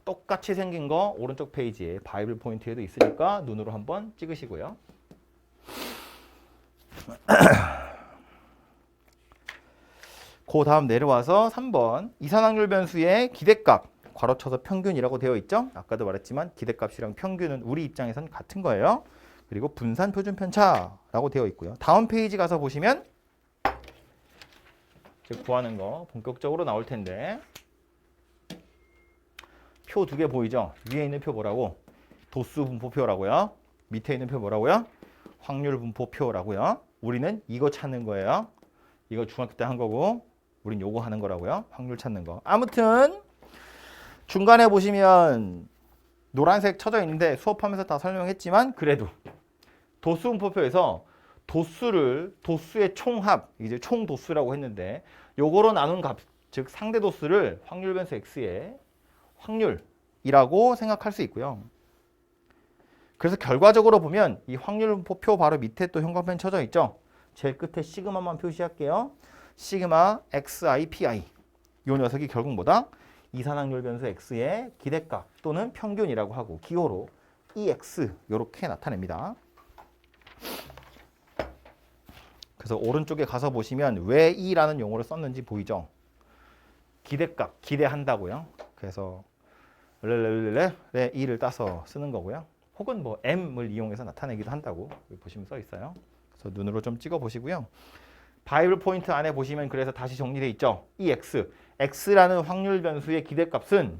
똑같이 생긴 거 오른쪽 페이지에 바이블 포인트에도 있으니까 눈으로 한번 찍으시고요. 그 다음 내려와서 3번 이산확률 변수의 기대값 괄호쳐서 평균이라고 되어 있죠. 아까도 말했지만 기대값이랑 평균은 우리 입장에선 같은 거예요. 그리고 분산 표준 편차라고 되어 있고요. 다음 페이지 가서 보시면 이제 구하는 거 본격적으로 나올 텐데 표 2개 보이죠? 위에 있는 표 뭐라고? 도수 분포표라고요. 밑에 있는 표 뭐라고요? 확률 분포표라고요. 우리는 이거 찾는 거예요. 이거 중학교 때 한 거고 우린 요거 하는 거라고요. 확률 찾는 거. 아무튼 중간에 보시면 노란색 쳐져 있는데 수업하면서 다 설명했지만 그래도 도수 분포표에서 도수의 총합, 이제 총 도수라고 했는데 요거로 나눈 값, 즉 상대 도수를 확률 변수 x의 확률이라고 생각할 수 있고요. 그래서 결과적으로 보면 이 확률 분포표 바로 밑에 또 형광펜 쳐져 있죠. 제일 끝에 시그마만 표시할게요. 시그마 xi pi 요 녀석이 결국 뭐다? 이산확률 변수 x의 기대값 또는 평균이라고 하고 기호로 ex 이렇게 나타냅니다. 그래서 오른쪽에 가서 보시면 왜 e라는 용어를 썼는지 보이죠? 기대값, 기대한다고요. 그래서 e를 따서 쓰는 거고요. 혹은 뭐 m을 이용해서 나타내기도 한다고 보시면 써 있어요. 그래서 눈으로 좀 찍어 보시고요. 바이블 포인트 안에 보시면 그래서 다시 정리되어 있죠. ex, x라는 확률 변수의 기대값은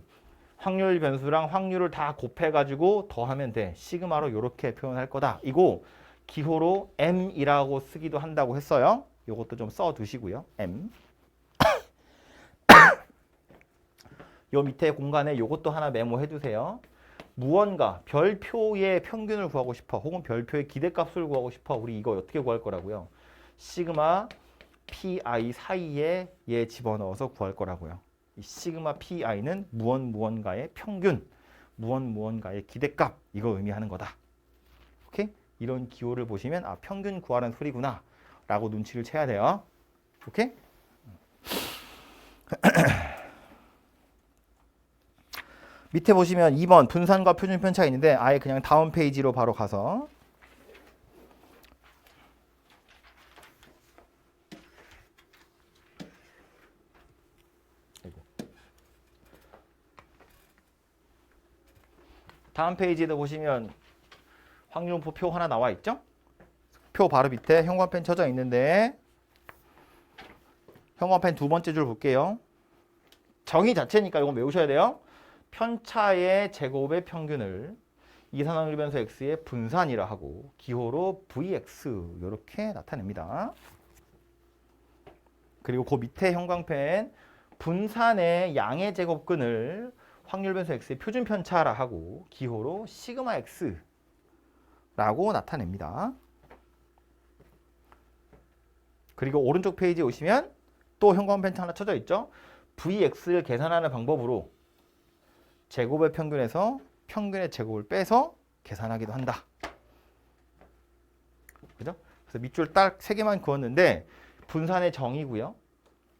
확률 변수랑 확률을 다 곱해가지고 더하면 돼. 시그마로 이렇게 표현할 거다. 이거 기호로 m이라고 쓰기도 한다고 했어요. 이것도 좀 써두시고요. m. 요 밑에 공간에 이것도 하나 메모해 두세요. 무언가 별표의 평균을 구하고 싶어. 혹은 별표의 기대값을 구하고 싶어. 우리 이거 어떻게 구할 거라고요? 시그마 pi 사이에 얘 집어넣어서 구할 거라고요. 이 시그마 pi는 무언가의 평균, 무언가의 기대값 이거 의미하는 거다. 오케이? 이런 기호를 보시면 아 평균 구하는 소리구나 라고 눈치를 채야 돼요. 오케이? 밑에 보시면 2번 분산과 표준 편차가 있는데 아예 그냥 다음 페이지로 바로 가서 다음 페이지에도 보시면 확률표 표 하나 나와 있죠? 표 바로 밑에 형광펜 쳐져 있는데 형광펜 두 번째 줄 볼게요. 정의 자체니까 이건 외우셔야 돼요. 편차의 제곱의 평균을 이산화율 변수 x의 분산이라 하고 기호로 vx 이렇게 나타냅니다. 그리고 그 밑에 형광펜 분산의 양의 제곱근을 확률 변수 x의 표준 편차라 하고 기호로 시그마 x라고 나타냅니다. 그리고 오른쪽 페이지에 오시면 또 형광펜 하나 쳐져 있죠. vx를 계산하는 방법으로 제곱의 평균에서 평균의 제곱을 빼서 계산하기도 한다. 그죠? 그래서 밑줄 딱 3개만 그었는데 분산의 정의고요.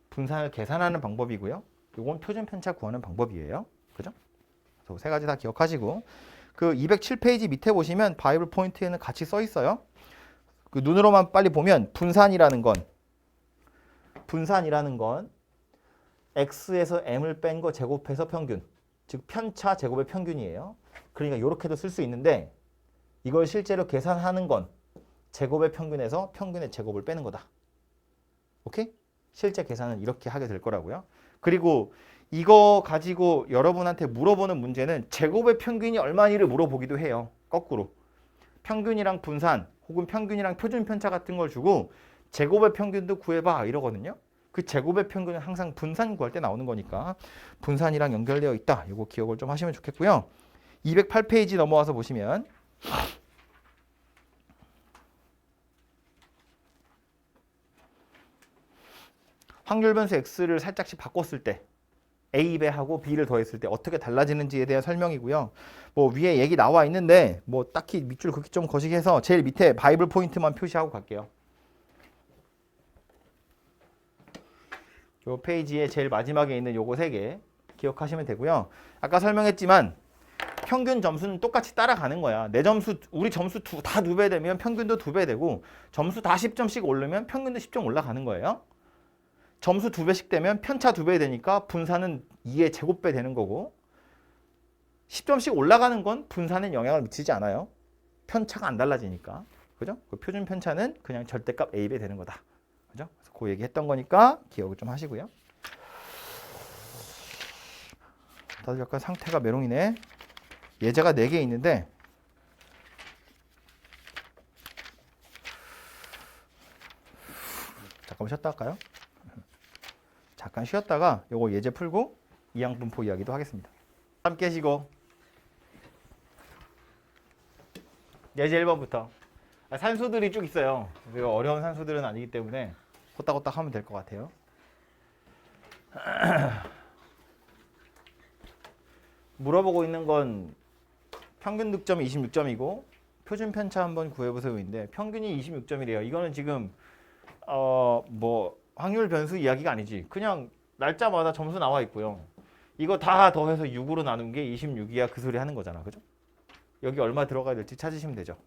분산을 계산하는 방법이고요. 이건 표준 편차 구하는 방법이에요. 그죠? 그래서 3가지 다 기억하시고 그 207페이지 밑에 보시면 바이블 포인트에는 같이 써 있어요. 그 눈으로만 빨리 보면 분산이라는 건 x에서 m을 뺀 거 제곱해서 평균, 즉 편차 제곱의 평균이에요. 그러니까 이렇게도 쓸 수 있는데 이걸 실제로 계산하는 건 제곱의 평균에서 평균의 제곱을 빼는 거다. 오케이? 실제 계산은 이렇게 하게 될 거라고요. 그리고 이거 가지고 여러분한테 물어보는 문제는 제곱의 평균이 얼마니를 물어보기도 해요. 거꾸로. 평균이랑 분산 혹은 평균이랑 표준 편차 같은 걸 주고 제곱의 평균도 구해봐 이러거든요. 그 제곱의 평균은 항상 분산 구할 때 나오는 거니까 분산이랑 연결되어 있다. 이거 기억을 좀 하시면 좋겠고요. 208페이지 넘어와서 보시면 확률 변수 x를 살짝씩 바꿨을 때 A배하고 B를 더했을 때 어떻게 달라지는지에 대한 설명이고요. 뭐 위에 얘기 나와 있는데 뭐 딱히 밑줄 긋기 좀 거시기 해서 제일 밑에 바이블 포인트만 표시하고 갈게요. 요 페이지의 제일 마지막에 있는 요거 3개 기억하시면 되고요. 아까 설명했지만 평균 점수는 똑같이 따라가는 거야. 내 점수, 우리 점수 다 2배 되면 평균도 2배 되고 점수 다 10점씩 오르면 평균도 10점 올라가는 거예요. 점수 2배씩 되면 편차 2배 되니까 분산은 2의 제곱배 되는 거고 10점씩 올라가는 건 분산엔 영향을 미치지 않아요. 편차가 안 달라지니까. 그죠? 그 표준 편차는 그냥 절대값 A배 되는 거다. 그죠? 그래서 그 얘기 했던 거니까 기억을 좀 하시고요. 다들 약간 상태가 메롱이네. 예제가 4개 있는데 잠깐만 쉬었다 할까요? 잠깐 쉬었다가 요거 예제 풀고 이항분포 이야기도 하겠습니다. 함께 쉬고 예제 1번부터 산수들이 쭉 있어요. 어려운 산수들은 아니기 때문에 호딱호딱 하면 될 것 같아요. 물어보고 있는 건 평균 득점이 26점이고 표준 편차 한번 구해보세요인데 평균이 26점이래요. 이거는 지금 뭐 확률 변수 이야기가 아니지. 그냥 날짜마다 점수 나와 있고요. 이거 다 더해서 6으로 나눈 게 26이야 그 소리 하는 거잖아. 그죠? 여기 얼마 들어가야 될지 찾으시면 되죠.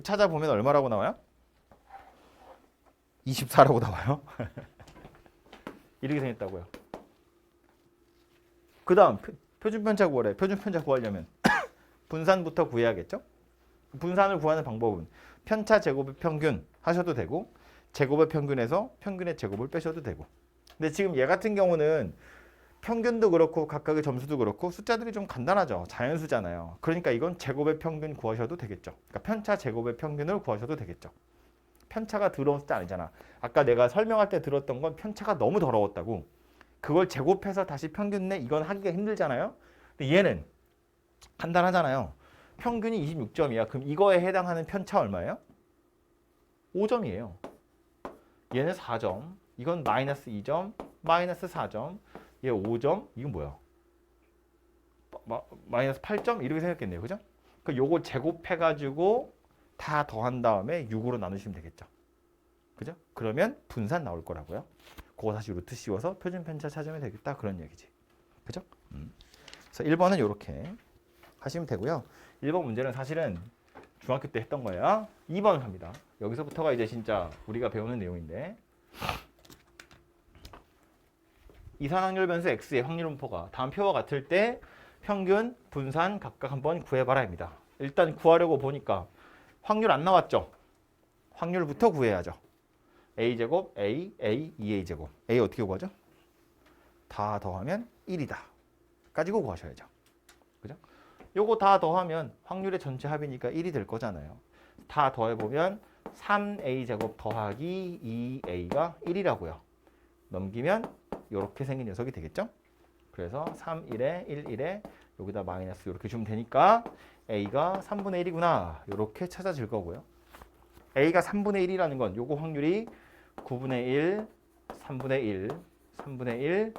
찾아보면 얼마라고 나와요? 24라고 나와요. 이렇게 생겼다고요. 그 다음 표준 편차 구하래. 표준 편차 구하려면 분산부터 구해야겠죠? 분산을 구하는 방법은 편차 제곱의 평균 하셔도 되고 제곱의 평균에서 평균의 제곱을 빼셔도 되고. 근데 지금 얘 같은 경우는 평균도 그렇고 각각의 점수도 그렇고 숫자들이 좀 간단하죠. 자연수잖아요. 그러니까 이건 제곱의 평균 구하셔도 되겠죠. 그러니까 편차 제곱의 평균을 구하셔도 되겠죠. 편차가 더러운 숫자 아니잖아. 아까 내가 설명할 때 들었던 건 편차가 너무 더러웠다고. 그걸 제곱해서 다시 평균 내 이건 하기가 힘들잖아요. 근데 얘는 간단하잖아요. 평균이 26점이야. 그럼 이거에 해당하는 편차 얼마예요? 5점이에요. 얘는 4점. 이건 마이너스 2점, 마이너스 4점. 얘 5점. 이건 뭐야? 마이너스 8점 이렇게 생겼겠네요. 그죠? 그 요거 제곱해가지고 다 더한 다음에 6으로 나누시면 되겠죠. 그죠? 그러면 분산 나올 거라고요. 그거 다시 루트 씌워서 표준 편차 찾으면 되겠다. 그런 얘기지. 그죠? 그래서 1번은 이렇게 하시면 되고요. 1번 문제는 사실은 중학교 때 했던 거예요. 2번 갑니다. 여기서부터가 이제 진짜 우리가 배우는 내용인데 이산확률 변수 x의 확률 분포가 다음 표와 같을 때 평균, 분산 각각 한번 구해봐라입니다. 일단 구하려고 보니까 확률 안 나왔죠? 확률부터 구해야죠. a제곱, a, 2a제곱. a 어떻게 구하죠? 다 더하면 1이다. 가지고 구하셔야죠. 그죠? 요거 다 더하면 확률의 전체 합이니까 1이 될 거잖아요. 다 더해보면 3a제곱 더하기 2a가 1이라고요. 넘기면 이렇게 생긴 녀석이 되겠죠? 그래서 3, 1에 1, 1에 여기다 마이너스 이렇게 주면 되니까 a가 3분의 1이구나. 이렇게 찾아질 거고요. a가 3분의 1이라는 건 요거 확률이 9분의 1, 3분의 1, 3분의 1,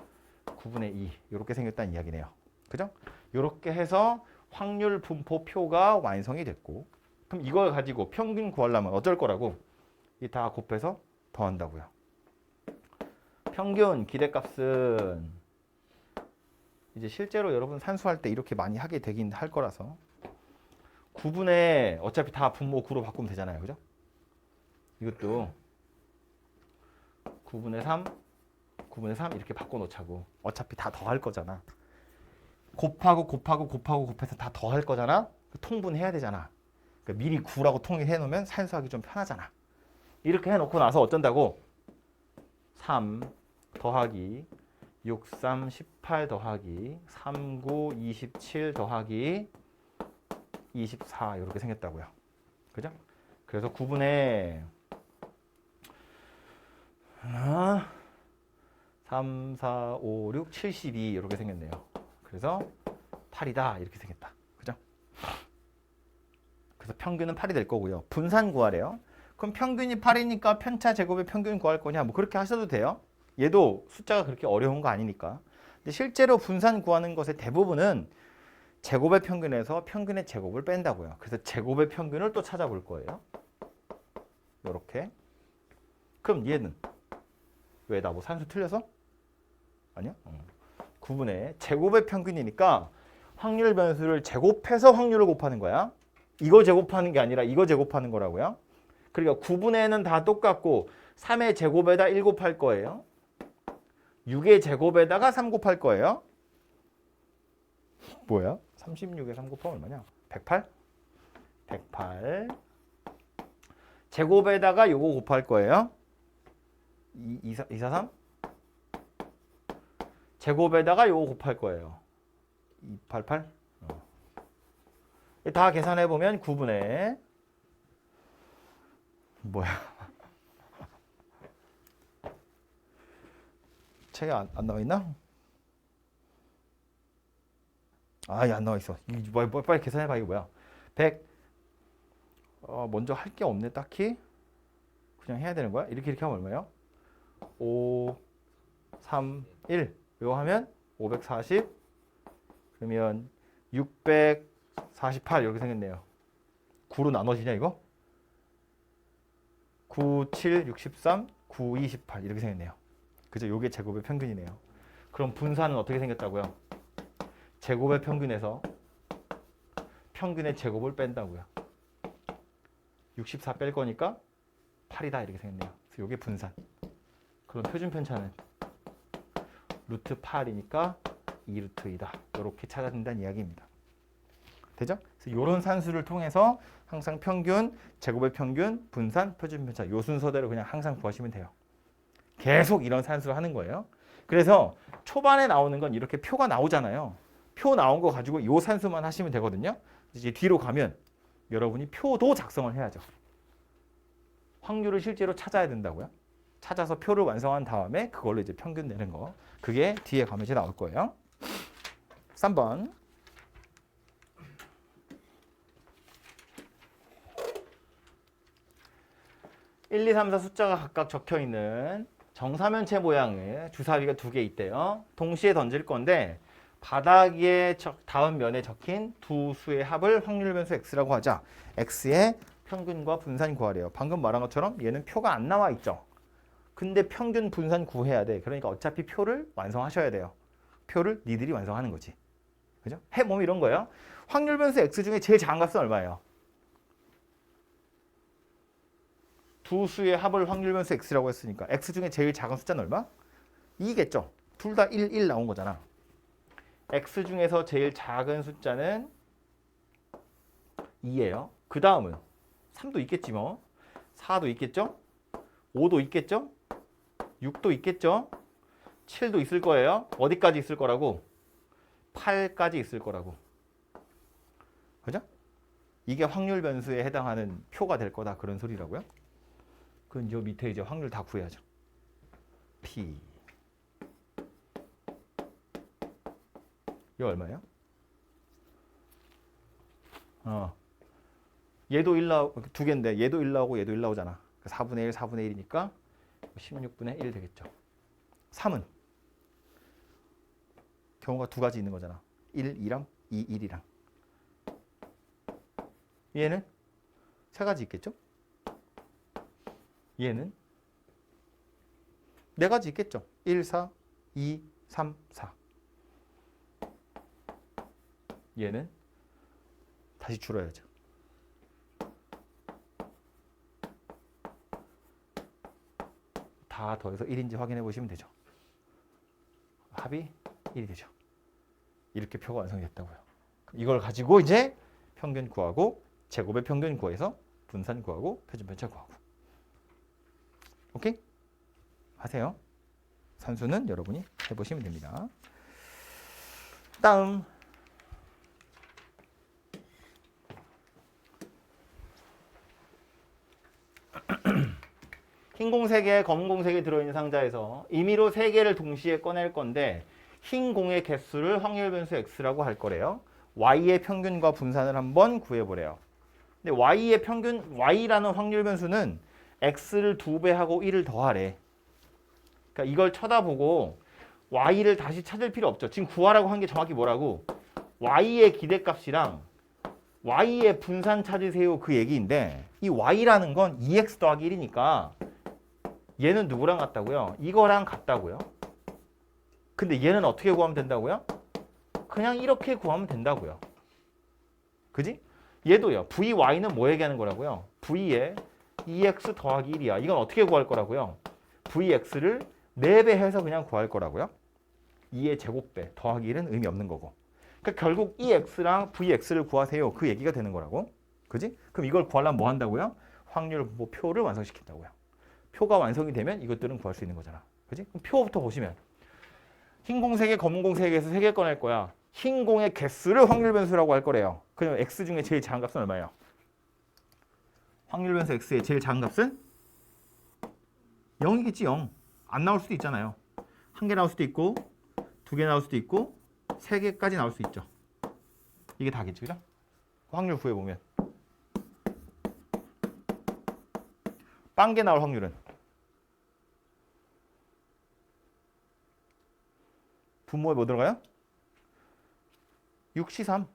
9분의 2 이렇게 생겼다는 이야기네요. 그죠? 이렇게 해서 확률 분포표가 완성이 됐고 그럼 이걸 가지고 평균 구하려면 어쩔 거라고? 이 다 곱해서 더한다고요. 평균 기대값은 이제 실제로 여러분 산수할 때 이렇게 많이 하게 되긴 할 거라서 9분의 어차피 다 분모 9로 바꾸면 되잖아요. 그죠? 이것도 9분의 3, 9분의 3 이렇게 바꿔놓자고. 어차피 다 더할 거잖아. 곱해서 다 더할 거잖아. 통분해야 되잖아. 그러니까 미리 9라고 통일해 놓으면 산수하기 좀 편하잖아. 이렇게 해놓고 나서 어쩐다고? 3 더하기 6, 3, 18 더하기 3, 9, 27 더하기 24 이렇게 생겼다고요. 그죠? 그래서 9분의 3, 4, 5, 6, 72 이렇게 생겼네요. 그래서 8이다 이렇게 생겼다. 그죠? 그래서 평균은 8이 될 거고요. 분산 구하래요. 그럼 평균이 8이니까 편차 제곱의 평균 구할 거냐? 뭐 그렇게 하셔도 돼요. 얘도 숫자가 그렇게 어려운 거 아니니까. 근데 실제로 분산 구하는 것의 대부분은 제곱의 평균에서 평균의 제곱을 뺀다고요. 그래서 제곱의 평균을 또 찾아볼 거예요. 이렇게. 그럼 얘는 왜 나 뭐 산수 틀려서? 아니야? 9분의 제곱의 평균이니까 확률 변수를 제곱해서 확률을 곱하는 거야. 이거 제곱하는 게 아니라 이거 제곱하는 거라고요. 그러니까 9분의는 다 똑같고 3의 제곱에다 1 곱할 거예요. 6의 제곱에다가 3 곱할 거예요. 뭐야? 36에 3 곱하면 얼마냐? 108? 108 제곱에다가 요거 곱할 거예요. 243 제곱에다가 요거 곱할 거예요. 288 다 계산해 보면 9분의 뭐야? 책에 안 나와 있나? 아, 안 나와 있어. 빨리 계산해 봐. 이거 뭐야? 100 먼저 할 게 없네 딱히. 그냥 해야 되는 거야? 이렇게 하면 얼마예요? 5 3 1 이거 하면 540 그러면 648 이렇게 생겼네요. 9로 나눠지냐 이거? 9, 7, 63, 9, 28 이렇게 생겼네요. 그죠? 요게 제곱의 평균이네요. 그럼 분산은 어떻게 생겼다고요? 제곱의 평균에서 평균의 제곱을 뺀다고요. 64 뺄 거니까 8이다 이렇게 생겼네요. 그래서 요게 분산. 그럼 표준 편차는 루트 8이니까 2루트 2다. 이렇게 찾아진다는 이야기입니다. 되죠? 그래서 이런 산수를 통해서 항상 평균, 제곱의 평균, 분산, 표준 편차 요 순서대로 그냥 항상 구하시면 돼요. 계속 이런 산수를 하는 거예요. 그래서 초반에 나오는 건 이렇게 표가 나오잖아요. 표 나온 거 가지고 요 산수만 하시면 되거든요. 이제 뒤로 가면 여러분이 표도 작성을 해야죠. 확률을 실제로 찾아야 된다고요. 찾아서 표를 완성한 다음에 그걸로 이제 평균 내는 거. 그게 뒤에 가면 이제 나올 거예요. 3번. (1, 2, 3, 4) 숫자가 각각 적혀있는 정사면체 모양의 주사위가 2개 있대요. 동시에 던질 건데 바닥에 다음 면에 적힌 두 수의 합을 확률 변수 x라고 하자. x의 평균과 분산 구하래요. 방금 말한 것처럼 얘는 표가 안 나와 있죠. 근데 평균 분산 구해야 돼. 그러니까 어차피 표를 완성하셔야 돼요. 표를 니들이 완성하는 거지. 그죠? 해보면 이런 거예요. 확률 변수 x 중에 제일 작은 값은 얼마예요? 두 수의 합을 확률 변수 x라고 했으니까 x 중에 제일 작은 숫자는 얼마? 2겠죠. 둘 다 1, 1 나온 거잖아. x 중에서 제일 작은 숫자는 2예요. 그 다음은 3도 있겠지 뭐. 4도 있겠죠? 5도 있겠죠? 6도 있겠죠? 7도 있을 거예요. 어디까지 있을 거라고? 8까지 있을 거라고. 그죠? 이게 확률 변수에 해당하는 표가 될 거다. 그런 소리라고요. 그건 요 밑에 이제 확률 다 구해야죠. P. 이거 얼마예요? 얘도 1 나오고 두 개인데 얘도 1 나오고 얘도 1 나오잖아. 4분의 1, 4분의 1이니까 16분의 1 되겠죠. 3은 경우가 두 가지 있는 거잖아. 1, 2랑 2, 1이랑. 얘는 세 가지 있겠죠? 얘는 네 가지 있겠죠. 1, 4, 2, 3, 4. 얘는 다시 줄여야죠. 다 더해서 1인지 확인해 보시면 되죠. 합이 1이 되죠. 이렇게 표가 완성이 됐다고요. 이걸 가지고 이제 평균 구하고 제곱의 평균 구해서 분산 구하고 표준 편차 구하고. 오케이? 하세요. 산수는 여러분이 해보시면 됩니다. 다음 흰 공 3개, 검은 공 3개 들어있는 상자에서 임의로 3개를 동시에 꺼낼 건데 흰 공의 개수를 확률 변수 x라고 할 거래요. y의 평균과 분산을 한번 구해보래요. 근데 y의 평균, y라는 확률 변수는 x를 2배 하고 1을 더하래. 그러니까 이걸 쳐다보고 y를 다시 찾을 필요 없죠. 지금 구하라고 한 게 정확히 뭐라고? y의 기대값이랑 y의 분산 찾으세요 그 얘기인데 이 y라는 건 2x 더하기 1이니까 얘는 누구랑 같다고요? 이거랑 같다고요. 근데 얘는 어떻게 구하면 된다고요? 그냥 이렇게 구하면 된다고요. 그지? 얘도요. vy는 뭐 얘기하는 거라고요? v에 2x 더하기 1이야. 이건 어떻게 구할 거라고요? vx를 4배 해서 그냥 구할 거라고요. 2의 제곱배 더하기 1은 의미 없는 거고. 그러니까 결국 이 x랑 vx를 구하세요. 그 얘기가 되는 거라고. 그지? 그럼 이걸 구하려면 뭐 한다고요? 확률 표를 완성시킨다고요. 표가 완성이 되면 이것들은 구할 수 있는 거잖아. 그지? 그럼 표부터 보시면 흰 공 3개, 검은 공 3개에서 3개 꺼낼 거야. 흰 공의 개수를 확률 변수라고 할 거래요. 그럼 x 중에 제일 작은 값은 얼마예요? 확률 변수 x의 제일 작은 값은 0이겠지. 0. 안 나올 수도 있잖아요. 1개 나올 수도 있고 2개 나올 수도 있고 3개까지 나올 수 있죠. 이게 다겠죠. 그죠? 확률 구해보면 빵개 나올 확률은 분모에 뭐 들어가요? 6시 3.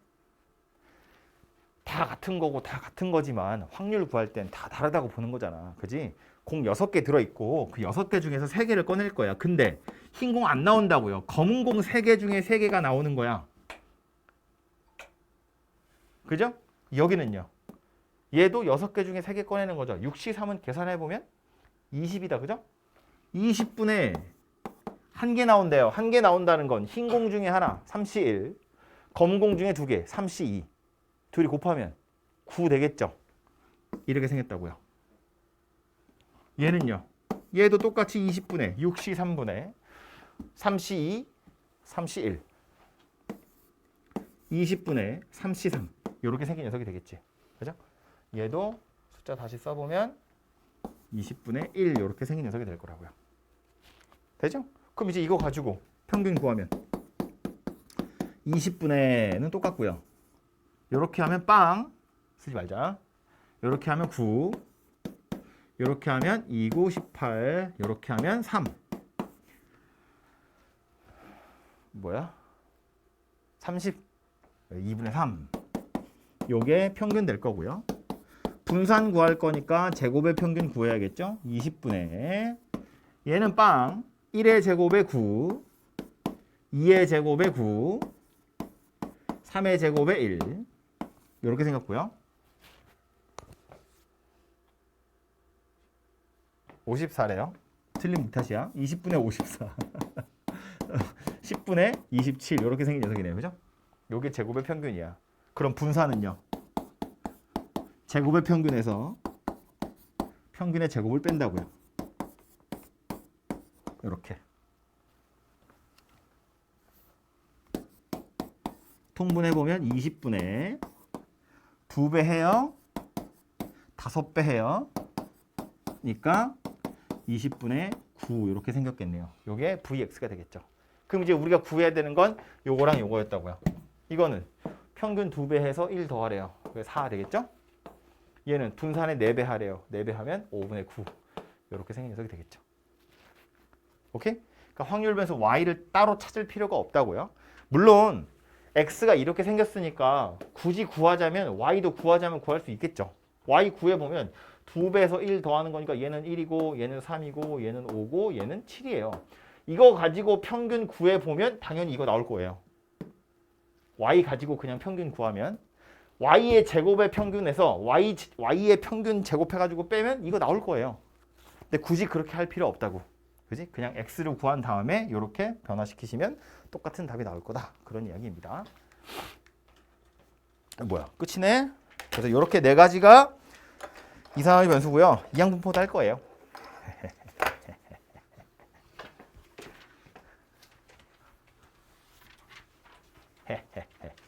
다 같은 거고 다 같은 거지만 확률 구할 땐 다 다르다고 보는 거잖아. 그지? 공 6개 들어있고 그 6개 중에서 3개를 꺼낼 거야. 근데 흰 공 안 나온다고요. 검은 공 3개 중에 3개가 나오는 거야. 그죠? 여기는요. 얘도 6개 중에 3개 꺼내는 거죠. 6시 3은 계산해보면 20이다. 그죠? 20분에 1개 나온대요. 1개 나온다는 건 흰 공 중에 하나, 3시 1. 검은 공 중에 2개, 3시 2. 둘이 곱하면 9 되겠죠. 이렇게 생겼다고요. 얘는요. 얘도 똑같이 20분에 6시 3분에 3시 2, 3시 1. 20분에 3시 3. 이렇게 생긴 녀석이 되겠지. 그죠? 얘도 숫자 다시 써보면 20분에 1 이렇게 생긴 녀석이 될 거라고요. 되죠? 그럼 이제 이거 가지고 평균 구하면 20분에는 똑같고요. 이렇게 하면 빵 쓰지 말자. 이렇게 하면 9. 이렇게 하면 2, 9, 18. 이렇게 하면 3. 뭐야? 2분의 3. 요게 평균 될 거고요. 분산 구할 거니까 제곱의 평균 구해야겠죠? 20분의 얘는 빵 1의 제곱에 9, 2의 제곱에 9, 3의 제곱에 1 이렇게 생겼고요. 54래요. 틀린 무탓이야. 20분의 54. 10분의 27 이렇게 생긴 녀석이네요. 그죠? 요게 제곱의 평균이야. 그럼 분산은요? 제곱의 평균에서 평균의 제곱을 뺀다고요. 이렇게. 통분해보면 20분의 2배 해요. 5배 해요. 그러니까 20분의 9 이렇게 생겼겠네요. 요게 Vx가 되겠죠. 그럼 이제 우리가 구해야 되는 건 요거랑 요거였다고요. 이거는 평균 2배 해서 1 더하래요. 그래서 4 되겠죠? 얘는 분산에 4배 하래요. 4배 하면 5분의 9 이렇게 생긴 녀석이 되겠죠. 오케이? 그러니까 확률 변수 y를 따로 찾을 필요가 없다고요. 물론 x가 이렇게 생겼으니까 굳이 구하자면 y도 구하자면 구할 수 있겠죠. y 구해보면 2배에서 1 더하는 거니까 얘는 1이고 얘는 3이고 얘는 5고 얘는 7이에요. 이거 가지고 평균 구해보면 당연히 이거 나올 거예요. y 가지고 그냥 평균 구하면 y의 제곱의 평균에서 y의 평균 제곱해가지고 빼면 이거 나올 거예요. 근데 굳이 그렇게 할 필요 없다고. 그지? 그냥 x를 구한 다음에 이렇게 변화시키시면 똑같은 답이 나올 거다. 그런 이야기입니다. 뭐야? 끝이네? 그래서 이렇게 네 가지가 이상하게 변수고요. 이항분포도 할 거예요.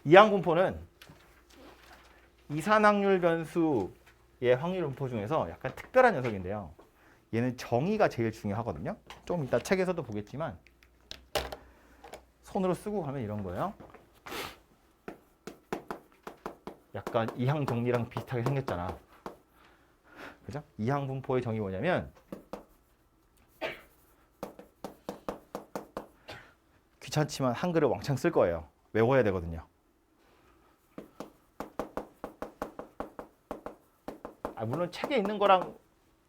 이항분포는 이산확률 변수의 확률 분포 중에서 약간 특별한 녀석인데요. 얘는 정의가 제일 중요하거든요. 좀 이따 책에서도 보겠지만 손으로 쓰고 가면 이런 거예요. 약간 이항 정리랑 비슷하게 생겼잖아. 그죠? 이항 분포의 정의 뭐냐면 귀찮지만 한글을 왕창 쓸 거예요. 외워야 되거든요. 물론 책에 있는 거랑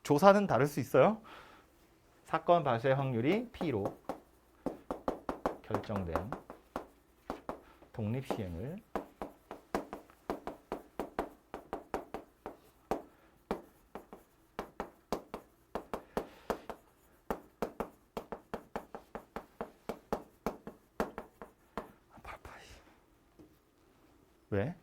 조사는 다를 수 있어요. 사건 발생 확률이 P로 결정된 독립시행을 왜?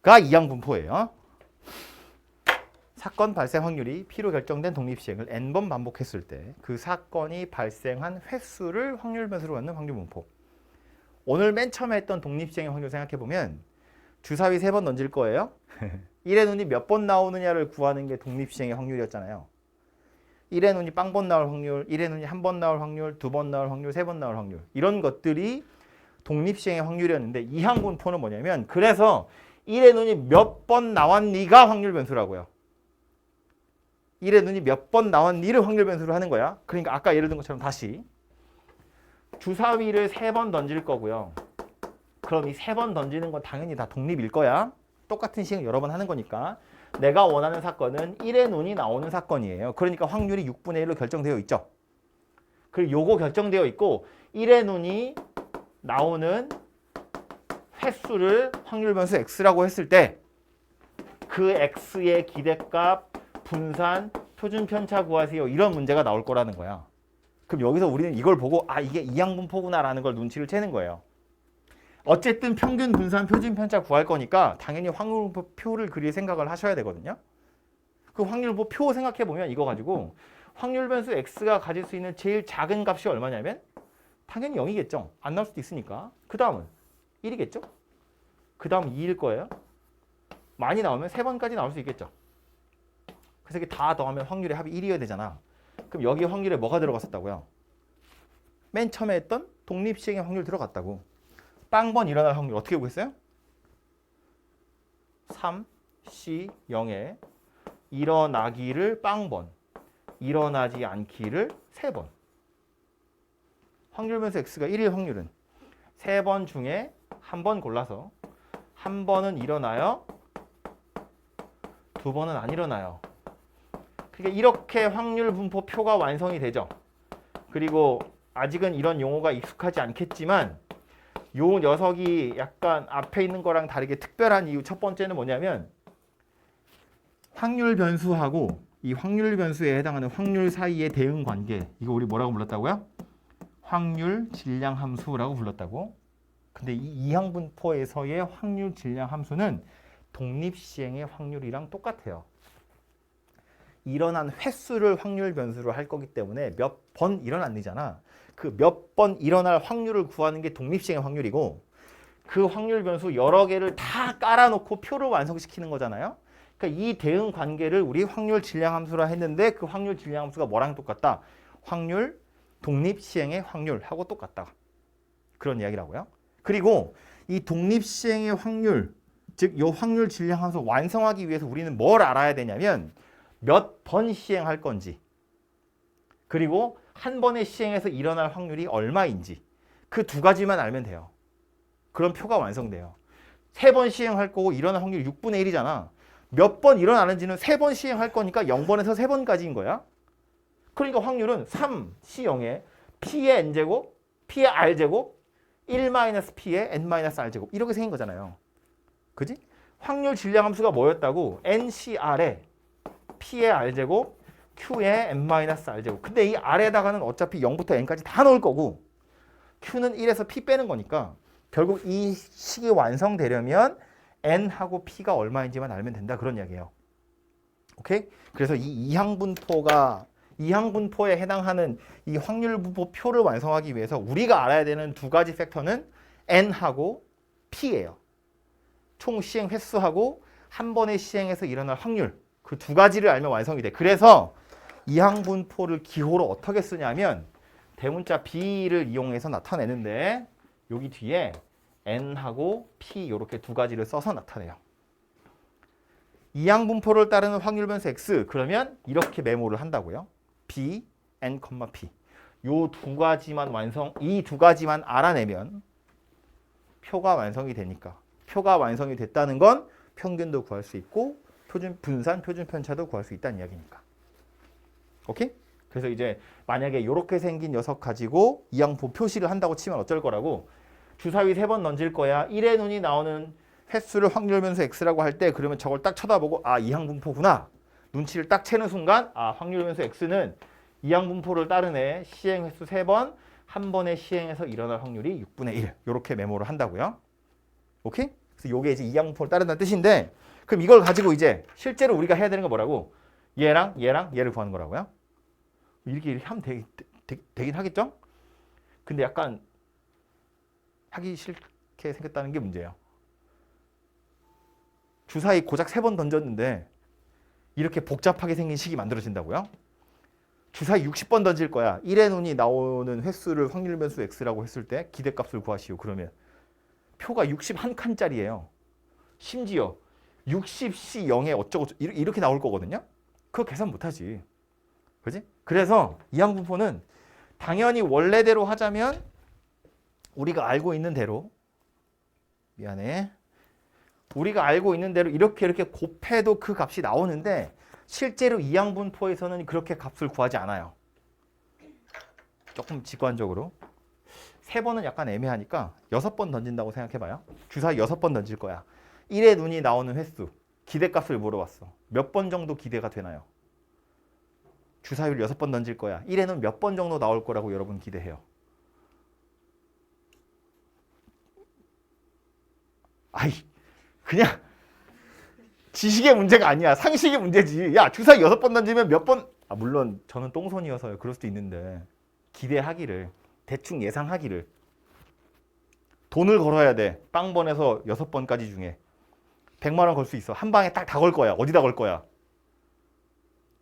가 이항분포예요. 사건 발생 확률이 P로 결정된 독립시행을 n번 반복했을 때 그 사건이 발생한 횟수를 확률 변수로 갖는 확률 분포. 오늘 맨 처음에 했던 독립시행의 확률 생각해보면 주사위 3번 던질 거예요. 1의 눈이 몇 번 나오느냐를 구하는 게 독립시행의 확률이었잖아요. 1의 눈이 빵번 나올 확률, 1의 눈이 한 번 나올 확률, 2번 나올 확률, 3번 나올 확률. 이런 것들이 독립시행의 확률이었는데 이항분포는 뭐냐면 그래서 1의 눈이 몇 번 나왔니가 확률 변수라고요. 1의 눈이 몇 번 나왔니를 확률 변수로 하는 거야. 그러니까 아까 예를 든 것처럼 다시 주사위를 3번 던질 거고요. 그럼 이 3번 던지는 건 당연히 다 독립일 거야. 똑같은 시행 여러 번 하는 거니까. 내가 원하는 사건은 1의 눈이 나오는 사건이에요. 그러니까 확률이 6분의 1로 결정되어 있죠. 그리고 요거 결정되어 있고 1의 눈이 나오는 횟수를 확률 변수 x라고 했을 때 그 x의 기대값, 분산, 표준 편차 구하세요. 이런 문제가 나올 거라는 거야. 그럼 여기서 우리는 이걸 보고 아 이게 이항분포구나라는 걸 눈치를 채는 거예요. 어쨌든 평균, 분산, 표준 편차 구할 거니까 당연히 확률분포 표를 그릴 생각을 하셔야 되거든요. 그 확률분포 표 생각해 보면 이거 가지고 확률 변수 x가 가질 수 있는 제일 작은 값이 얼마냐면 당연히 0이겠죠. 안 나올 수도 있으니까. 그 다음은 1이겠죠. 그 다음 2일 거예요. 많이 나오면 3번까지 나올 수 있겠죠. 그래서 이게 다 더하면 확률의 합이 1이어야 되잖아. 그럼 여기 확률에 뭐가 들어갔었다고요? 맨 처음에 했던 독립시행의 확률 들어갔다고. 빵번 일어날 확률 어떻게 구했어요? 3C 0에 일어나기를 빵번, 일어나지 않기를 3번. 확률 변수 x가 1일 확률은 3번 중에 한 번 골라서 한 번은 일어나요, 2번은 안 일어나요. 그러니까 이렇게 확률 분포 표가 완성이 되죠. 그리고 아직은 이런 용어가 익숙하지 않겠지만 요 녀석이 약간 앞에 있는 거랑 다르게 특별한 이유 첫 번째는 뭐냐면 확률 변수하고 이 확률 변수에 해당하는 확률 사이의 대응 관계, 이거 우리 뭐라고 불렀다고요? 확률 질량 함수라고 불렀다고. 근데 이 이항분포에서의 확률 질량 함수는 독립시행의 확률이랑 똑같아요. 일어난 횟수를 확률 변수로 할 거기 때문에 몇 번 일어났느잖아. 그 몇 번 일어날 확률을 구하는 게 독립시행의 확률이고, 그 확률 변수 여러 개를 다 깔아놓고 표를 완성시키는 거잖아요. 그러니까 이 대응 관계를 우리 확률 질량 함수라 했는데 그 확률 질량 함수가 뭐랑 똑같다? 확률 독립시행의 확률하고 똑같다. 그런 이야기라고요. 그리고 이 독립시행의 확률, 즉 이 확률 질량 함수 완성하기 위해서 우리는 뭘 알아야 되냐면 몇 번 시행할 건지, 그리고 한 번에 시행해서 일어날 확률이 얼마인지, 그 두 가지만 알면 돼요. 그럼 표가 완성돼요. 3번 시행할 거고 일어날 확률이 6분의 1이잖아. 몇 번 일어나는지는 3번 시행할 거니까 0번에서 3번까지인 거야. 그러니까 확률은 3C0에 P의 N제곱, P의 R제곱, 1-P의 N-R제곱 이렇게 생긴 거잖아요. 그지? 확률 질량 함수가 뭐였다고? NCR에 P의 R제곱, Q의 N-R제곱. 근데 이 R에다가는 어차피 0부터 N까지 다 넣을 거고 Q는 1에서 P 빼는 거니까 결국 이 식이 완성되려면 N하고 P가 얼마인지만 알면 된다, 그런 이야기예요. 오케이? 그래서 이 이항분포에 해당하는 이 확률 분포 표를 완성하기 위해서 우리가 알아야 되는 두 가지 팩터는 N하고 P예요. 총 시행 횟수하고 한 번에 시행해서 일어날 확률, 그 두 가지를 알면 완성이 돼. 그래서 이항분포를 기호로 어떻게 쓰냐면 대문자 B를 이용해서 나타내는데 여기 뒤에 N하고 P 이렇게 두 가지를 써서 나타내요. 이항분포를 따르는 확률 변수 X, 그러면 이렇게 메모를 한다고요. B, N, P. 요 두 가지만 이 두 가지만 알아내면 표가 완성이 되니까. 표가 완성이 됐다는 건 평균도 구할 수 있고 분산, 표준 편차도 구할 수 있다는 이야기니까. 오케이? 그래서 이제 만약에 이렇게 생긴 녀석 가지고 이항분포 표시를 한다고 치면 어쩔 거라고? 주사위 3번 던질 거야. 1의 눈이 나오는 횟수를 확률 변수 X라고 할 때 그러면 저걸 딱 쳐다보고 아, 이항분포구나. 눈치를 딱 채는 순간 아, 확률 변수 X는 이항분포를 따르네. 시행 횟수 3번, 한 번에 시행해서 일어날 확률이 6분의 1. 이렇게 메모를 한다고요. 오케이? 그래서 이게 이제 이항분포를 따른다는 뜻인데, 그럼 이걸 가지고 이제 실제로 우리가 해야 되는 거 뭐라고? 얘랑 얘를 구하는 거라고요. 이렇게 하면 되긴 하겠죠? 근데 약간 하기 싫게 생겼다는 게 문제예요. 주사위 고작 3번 던졌는데 이렇게 복잡하게 생긴 식이 만들어진다고요? 주사위 60번 던질 거야. 1의 눈이 나오는 횟수를 확률 변수 X라고 했을 때 기대값을 구하시오. 그러면 표가 61칸짜리예요. 심지어 60C 0에 어쩌고 이렇게 나올 거거든요. 그거 계산 못하지. 그지? 그래서 이항분포는 당연히 원래대로 하자면 우리가 알고 있는 대로, 미안해, 우리가 알고 있는 대로 이렇게 곱해도 그 값이 나오는데 실제로 이항분포에서는 그렇게 값을 구하지 않아요. 조금 직관적으로 3번은 약간 애매하니까 6번 던진다고 생각해봐요. 주사위 6번 던질 거야. 1의 눈이 나오는 횟수, 기대값을 물어봤어. 몇 번 정도 기대가 되나요? 주사위를 6번 던질 거야. 1에는 몇 번 정도 나올 거라고 여러분 기대해요? 아이, 그냥 지식의 문제가 아니야. 상식의 문제지. 야, 주사위 6번 던지면 몇 번? 아, 물론 저는 똥손이어서요. 그럴 수도 있는데 기대하기를, 대충 예상하기를. 돈을 걸어야 돼. 빵번에서 6번까지 중에 100만 원 걸 수 있어. 한 방에 딱 다 걸 거야. 어디다 걸 거야?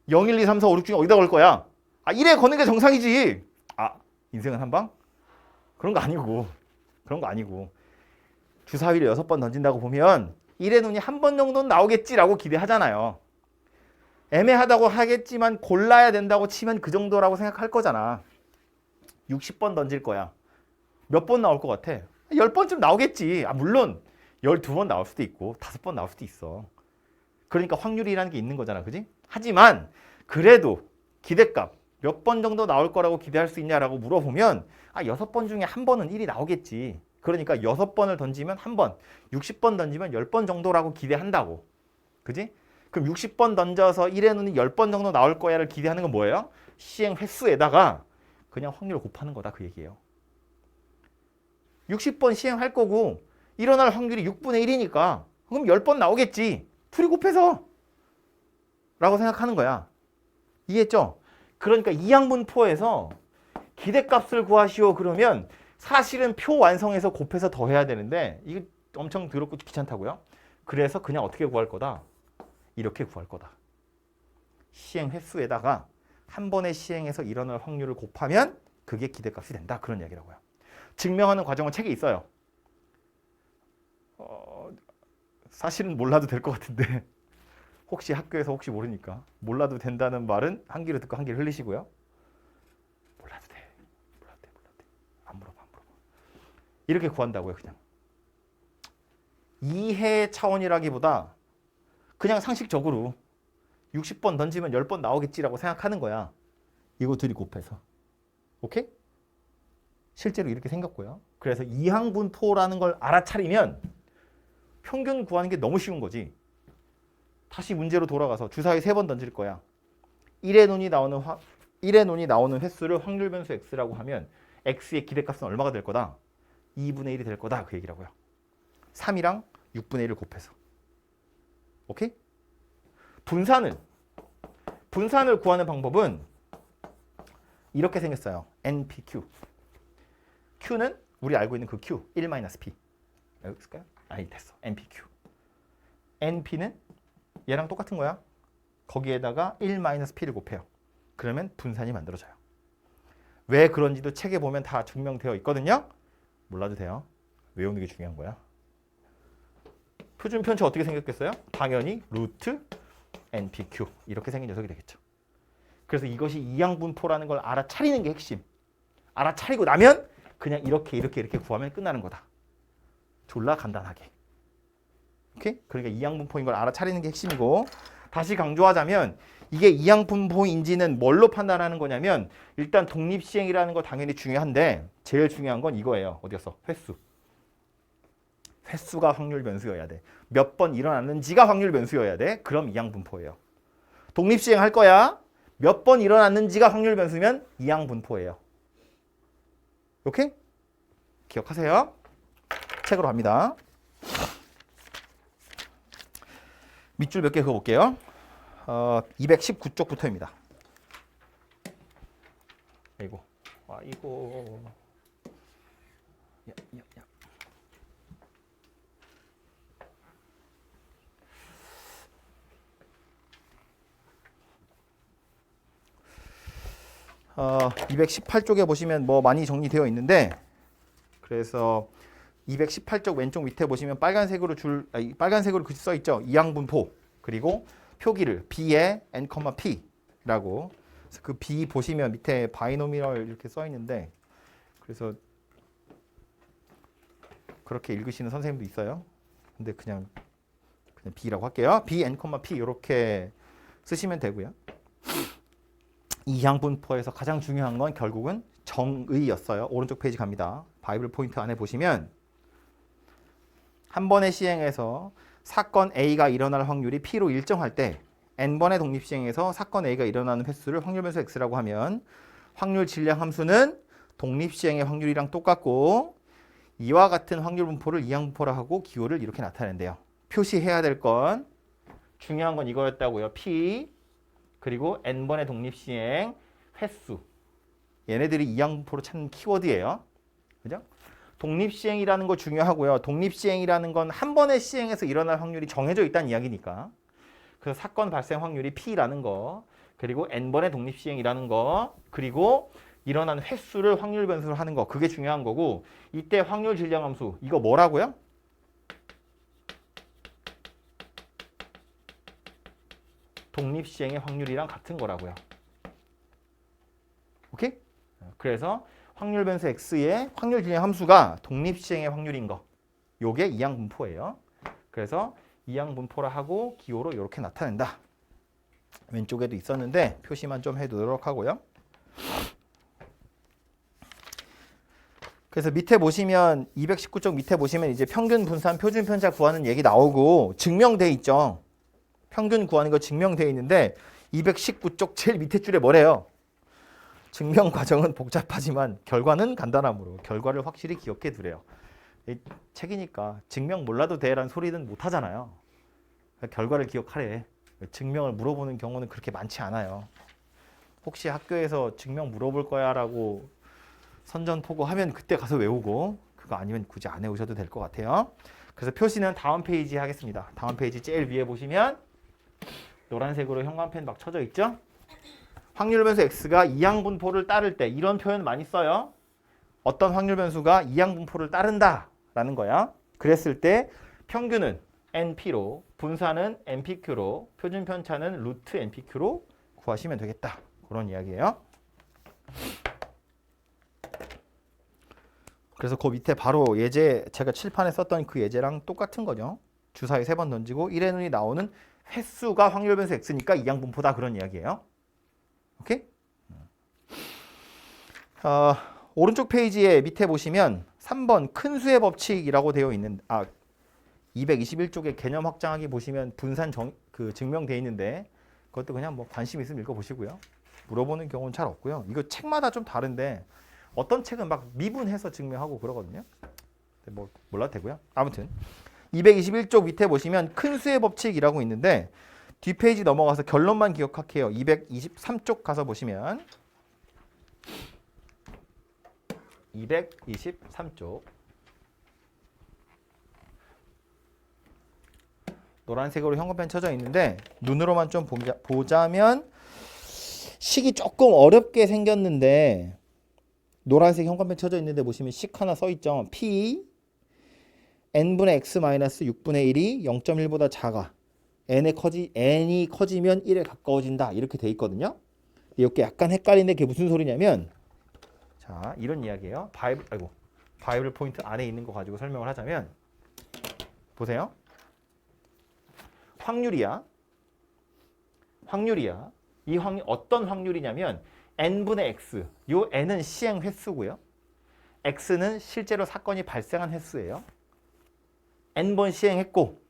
0, 1, 2, 3, 4, 5, 6 중에 어디다 걸 거야? 아 1에 거는 게 정상이지. 아 인생은 한 방? 그런 거 아니고. 그런 거 아니고. 주사위를 6번 던진다고 보면 1의 눈이 한 번 정도는 나오겠지라고 기대하잖아요. 애매하다고 하겠지만 골라야 된다고 치면 그 정도라고 생각할 거잖아. 60번 던질 거야. 몇 번 나올 것 같아? 10번쯤 나오겠지. 아, 물론 12번 나올 수도 있고 5번 나올 수도 있어. 그러니까 확률이라는 게 있는 거잖아. 그지? 하지만 그래도 기대값 몇 번 정도 나올 거라고 기대할 수 있냐라고 물어보면 아, 6번 중에 한 번은 1이 나오겠지. 그러니까 6번을 던지면 한 번, 60번 던지면 10번 정도라고 기대한다고. 그지? 그럼 60번 던져서 1의 눈이 10번 정도 나올 거야를 기대하는 건 뭐예요? 시행 횟수에다가 그냥 확률을 곱하는 거다 그 얘기예요. 60번 시행할 거고 일어날 확률이 6분의 1이니까 그럼 10번 나오겠지. 풀이 곱해서 라고 생각하는 거야. 이해했죠? 그러니까 이항분포에서 기대값을 구하시오 그러면 사실은 표 완성해서 곱해서 더해야 되는데 이거 엄청 더럽고 귀찮다고요? 그래서 그냥 어떻게 구할 거다? 이렇게 구할 거다. 시행 횟수에다가 한 번에 시행해서 일어날 확률을 곱하면 그게 기대값이 된다. 그런 이야기라고요. 증명하는 과정은 책에 있어요. 사실은 몰라도 될 것 같은데 혹시 학교에서 혹시 모르니까 몰라도 된다는 말은 한 귀로 듣고 한 귀로 흘리시고요. 몰라도 돼. 몰라도 돼. 안 물어봐. 이렇게 구한다고요. 그냥. 이해 차원이라기보다 그냥 상식적으로 60번 던지면 10번 나오겠지라고 생각하는 거야. 이거 둘이 곱해서. 오케이? 실제로 이렇게 생겼고요. 그래서 이항분포라는 걸 알아차리면 평균 구하는 게 너무 쉬운 거지. 다시 문제로 돌아가서 주사위 3번 던질 거야. 1의 눈이 나오는 횟수를 확률 변수 x라고 하면 x의 기대값은 얼마가 될 거다? 2분의 1이 될 거다. 그 얘기라고요. 3이랑 6분의 1을 곱해서. 오케이? 분산을 구하는 방법은 이렇게 생겼어요. NPQ. Q는 우리 알고 있는 그 Q, 1-P. 여기 있을까요? 아니, 됐어. NPQ. NP는 얘랑 똑같은 거야. 거기에다가 1-P를 곱해요. 그러면 분산이 만들어져요. 왜 그런지도 책에 보면 다 증명되어 있거든요. 몰라도 돼요. 외우는 게 중요한 거야. 표준 편차 어떻게 생겼겠어요? 당연히 루트 NPQ 이렇게 생긴 녀석이 되겠죠. 그래서 이것이 이항분포라는 걸 알아차리는 게 핵심. 알아차리고 나면 그냥 이렇게 구하면 끝나는 거다. 졸라 간단하게. 오케이? 그러니까 이항분포인 걸 알아차리는 게 핵심이고 다시 강조하자면 이게 이항분포인지는 뭘로 판단하는 거냐면 일단 독립시행이라는 거 당연히 중요한데 제일 중요한 건 이거예요. 어디였어? 횟수. 횟수가 확률 변수여야 돼. 몇 번 일어났는지가 확률 변수여야 돼. 그럼 이항분포예요. 독립시행 할 거야. 몇 번 일어났는지가 확률 변수면 이항분포예요. 오케이? 기억하세요. 책으로 갑니다. 밑줄 몇 개 그어볼게요. 219쪽부터입니다. 아이고. 야. 218쪽에 보시면 뭐 많이 정리되어 있는데 그래서 218쪽 왼쪽 밑에 보시면 빨간색으로 글씨 써 있죠. 이항분포 그리고 표기를 B에 N, P라고 그 B 보시면 밑에 바이노미럴 이렇게 써 있는데 그래서 그렇게 읽으시는 선생님도 있어요. 근데 그냥 B라고 할게요. B, N, P 이렇게 쓰시면 되고요. 이항분포에서 가장 중요한 건 결국은 정의였어요. 오른쪽 페이지 갑니다. 바이블 포인트 안에 보시면 한 번의 시행에서 사건 A가 일어날 확률이 P로 일정할 때 N번의 독립시행에서 사건 A가 일어나는 횟수를 확률변수 X라고 하면 확률 질량 함수는 독립시행의 확률이랑 똑같고 이와 같은 확률 분포를 이항분포라 하고 기호를 이렇게 나타낸대요. 표시해야 될 건 중요한 건 이거였다고요. P 그리고 N번의 독립시행 횟수. 얘네들이 이항분포로 찾는 키워드예요. 그죠? 독립시행이라는 거 중요하고요. 독립시행이라는 건 한 번의 시행에서 일어날 확률이 정해져 있다는 이야기니까. 그래서 사건 발생 확률이 P라는 거. 그리고 n번의 독립시행이라는 거, 그리고 일어난 횟수를 확률 변수로 하는 거, 그게 중요한 거고, 이때 확률 질량함수 이거 뭐라고요? 독립시행의 확률이랑 같은 거라고요. 오케이? 그래서 확률 변수 x의 확률 질량 함수가 독립시행의 확률인 거, 요게 이항분포예요. 그래서 이항분포라 하고 기호로 이렇게 나타낸다. 왼쪽에도 있었는데 표시만 좀 해두도록 하고요. 그래서 밑에 보시면 219쪽 밑에 보시면 이제 평균 분산 표준 편차 구하는 얘기 나오고 증명돼 있죠. 평균 구하는 거 증명돼 있는데 219쪽 제일 밑에 줄에 뭐래요? 증명 과정은 복잡하지만 결과는 간단하므로 결과를 확실히 기억해 두래요. 책이니까 증명 몰라도 돼라는 소리는 못 하잖아요. 결과를 기억하래. 증명을 물어보는 경우는 그렇게 많지 않아요. 혹시 학교에서 증명 물어볼 거야 라고 선전포고하면 그때 가서 외우고, 그거 아니면 굳이 안 외우셔도 될 것 같아요. 그래서 표시는 다음 페이지 하겠습니다. 다음 페이지 제일 위에 보시면 노란색으로 형광펜 막 쳐져 있죠? 확률 변수 x가 이항분포를 따를 때 이런 표현 많이 써요. 어떤 확률 변수가 이항분포를 따른다 라는 거야. 그랬을 때 평균은 np로, 분산은 npq로, 표준 편차는 루트 npq로 구하시면 되겠다. 그런 이야기예요. 그래서 그 밑에 바로 예제, 제가 칠판에 썼던 그 예제랑 똑같은 거죠. 주사위 3번 던지고 1의 눈이 나오는 횟수가 확률 변수 x니까 이항분포다, 그런 이야기예요. 오케이? 오른쪽 페이지에 밑에 보시면 3번 큰 수의 법칙이라고 되어 있는, 221쪽에 개념 확장하기 보시면 분산 증명되어 있는데, 그것도 그냥 뭐 관심 있으면 읽어보시고요. 물어보는 경우는 잘 없고요. 이거 책마다 좀 다른데 어떤 책은 막 미분해서 증명하고 그러거든요. 뭐 몰라도 되고요. 아무튼 221쪽 밑에 보시면 큰 수의 법칙이라고 있는데, 뒷페이지 넘어가서 결론만 기억할게요. 223쪽 가서 보시면 223쪽 노란색으로 형광펜 쳐져 있는데, 눈으로만 좀 보자면 식이 조금 어렵게 생겼는데, 노란색 형광펜 쳐져 있는데 보시면 식 하나 써 있죠. P n분의 x 마이너스 6분의 1이 0.1보다 작아. n이 커지면 1에 가까워진다. 이렇게 돼 있거든요. 이렇게 약간 헷갈리는데 그게 무슨 소리냐면, 자, 이런 이야기예요. 바이블 포인트 안에 있는 거 가지고 설명을 하자면, 보세요. 확률이야. 이 확률 어떤 확률이냐면 n분의 x. 요 n은 시행 횟수고요. x는 실제로 사건이 발생한 횟수예요. n번 시행했고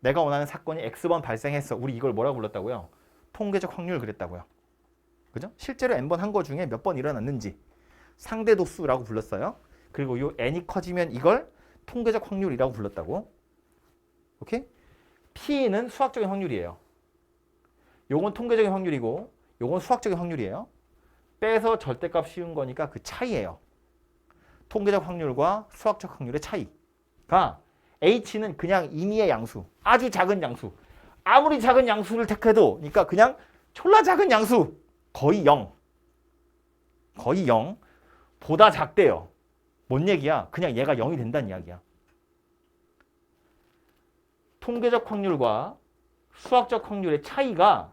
내가 원하는 사건이 x번 발생했어. 우리 이걸 뭐라고 불렀다고요? 통계적 확률 그랬다고요. 그죠? 실제로 n번 한 거 중에 몇 번 일어났는지 상대도수라고 불렀어요. 그리고 요 n이 커지면 이걸 통계적 확률이라고 불렀다고. 오케이? P는 수학적인 확률이에요. 요건 통계적인 확률이고 요건 수학적인 확률이에요. 빼서 절대값 씌운 거니까 그 차이예요. 통계적 확률과 수학적 확률의 차이가, H는 그냥 임의의 양수, 아주 작은 양수. 아무리 작은 양수를 택해도, 그러니까 그냥 졸라 작은 양수, 거의 0 보다 작대요. 뭔 얘기야? 그냥 얘가 0이 된다는 이야기야. 통계적 확률과 수학적 확률의 차이가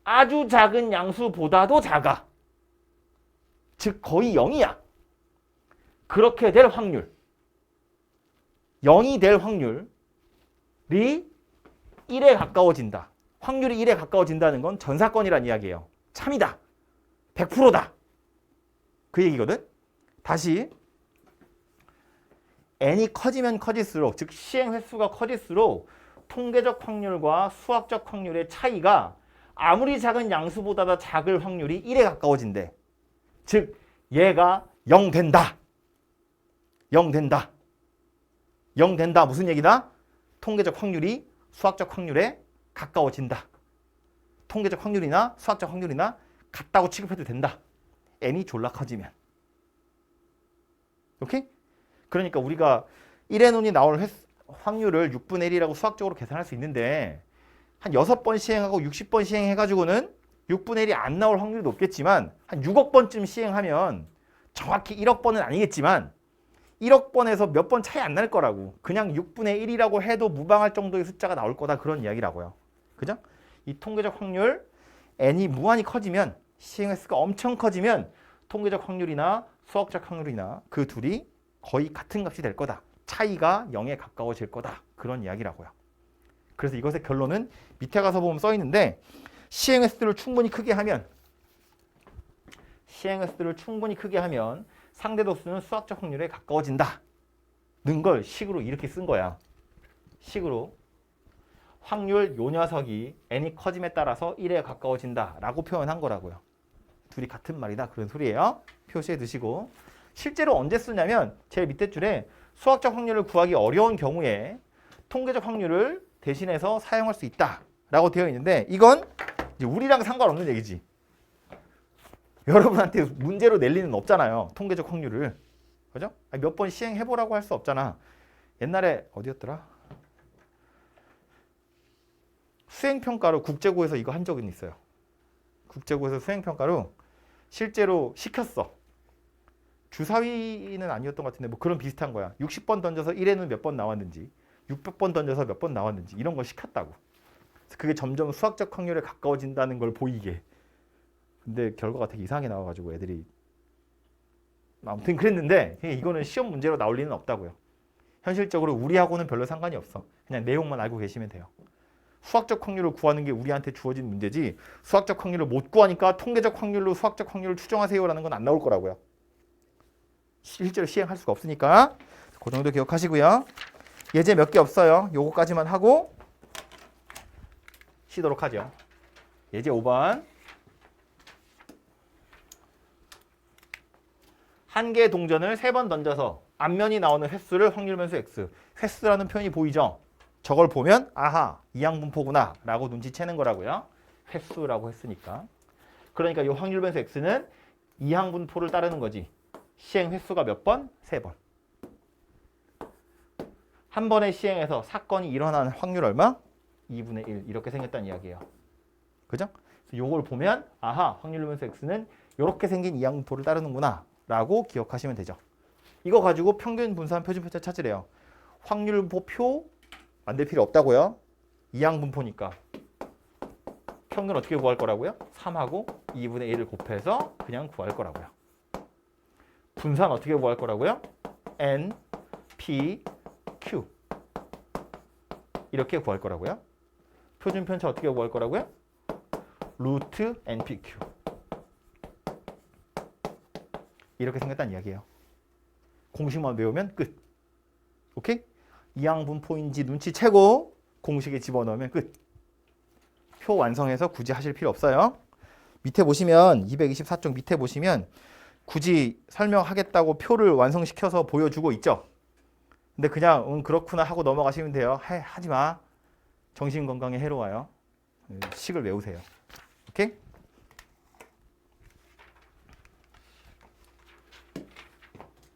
아주 작은 양수보다도 작아. 즉 거의 0이야. 그렇게 될 확률, 0이 될 확률이 1에 가까워진다. 확률이 1에 가까워진다는 건 전사건이란 이야기예요. 참이다. 100%다. 그 얘기거든. 다시 n이 커지면 커질수록, 즉 시행 횟수가 커질수록 통계적 확률과 수학적 확률의 차이가 아무리 작은 양수보다 작을 확률이 1에 가까워진대. 즉 얘가 0 된다. 0 된다. 무슨 얘기다? 통계적 확률이 수학적 확률에 가까워진다. 통계적 확률이나 수학적 확률이나 같다고 취급해도 된다. n이 졸라 커지면. 오케이? 그러니까 우리가 1의 눈이 나올 확률을 6분의 1이라고 수학적으로 계산할 수 있는데, 한 6번 시행하고 60번 시행해가지고는 6분의 1이 안 나올 확률이 높겠지만 한 6억 번쯤 시행하면 정확히 1억 번은 아니겠지만 1억 번에서 몇 번 차이 안 날 거라고. 그냥 6분의 1이라고 해도 무방할 정도의 숫자가 나올 거다. 그런 이야기라고요. 그죠? 이 통계적 확률 n이 무한히 커지면 시행 횟수가 엄청 커지면 통계적 확률이나 수학적 확률이나 그 둘이 거의 같은 값이 될 거다. 차이가 0에 가까워질 거다. 그런 이야기라고요. 그래서 이것의 결론은 밑에 가서 보면 써 있는데 시행 횟수를 충분히 크게 하면 상대 도수는 수학적 확률에 가까워진다는 걸 식으로 이렇게 쓴 거야. 식으로 확률 요 녀석이 n이 커짐에 따라서 1에 가까워진다라고 표현한 거라고요. 둘이 같은 말이다. 그런 소리예요. 표시해 두시고 실제로 언제 쓰냐면 제일 밑에 줄에 수학적 확률을 구하기 어려운 경우에 통계적 확률을 대신해서 사용할 수 있다라고 되어 있는데 이건 이제 우리랑 상관없는 얘기지. 여러분한테 문제로 낼 리는 없잖아요. 통계적 확률을. 그죠? 몇 번 시행해보라고 할 수 없잖아. 옛날에 어디였더라? 수행평가로 국제고에서 이거 한 적은 있어요. 국제고에서 수행평가로 실제로 시켰어. 주사위는 아니었던 것 같은데 뭐 그런 비슷한 거야. 60번 던져서 1에는 몇 번 나왔는지 600번 던져서 몇 번 나왔는지 이런 걸 시켰다고. 그게 점점 수학적 확률에 가까워진다는 걸 보이게. 근데 결과가 되게 이상하게 나와가지고 애들이 아무튼 그랬는데 이거는 시험 문제로 나올 리는 없다고요. 현실적으로 우리하고는 별로 상관이 없어. 그냥 내용만 알고 계시면 돼요. 수학적 확률을 구하는 게 우리한테 주어진 문제지 수학적 확률을 못 구하니까 통계적 확률로 수학적 확률을 추정하세요라는 건 안 나올 거라고요. 실제로 시행할 수가 없으니까 그 정도 기억하시고요. 예제 몇 개 없어요. 요거까지만 하고 쉬도록 하죠. 예제 5번. 한 개의 동전을 3번 던져서 앞면이 나오는 횟수를 확률 변수 x. 횟수라는 표현이 보이죠? 저걸 보면 아하 이항분포구나 라고 눈치채는 거라고요. 횟수라고 했으니까. 그러니까 이 확률 변수 x는 이항분포를 따르는 거지. 시행 횟수가 몇 번? 3번. 한 번에 시행해서 사건이 일어나는 확률 얼마? 2분의 1 이렇게 생겼다는 이야기예요. 그죠? 그래서 이걸 보면 아하 확률 변수 x는 이렇게 생긴 이항분포를 따르는구나 라고 기억하시면 되죠. 이거 가지고 평균 분산 표준 편차 찾으래요. 확률분포표 만들 필요 없다고요. 이항분포니까. 평균 어떻게 구할 거라고요? 3하고 2분의 1을 곱해서 그냥 구할 거라고요. 분산 어떻게 구할 거라고요? N, P, Q 이렇게 구할 거라고요. 표준 편차 어떻게 구할 거라고요? 루트 NPQ 이렇게 생겼다는 이야기예요. 공식만 외우면 끝. 오케이? 이항분포인지 눈치채고 공식에 집어넣으면 끝. 표 완성해서 굳이 하실 필요 없어요. 밑에 보시면 224쪽 밑에 보시면 굳이 설명하겠다고 표를 완성시켜서 보여주고 있죠. 근데 그냥 그렇구나 하고 넘어가시면 돼요. 하지 마. 정신 건강에 해로워요. 식을 외우세요. 오케이?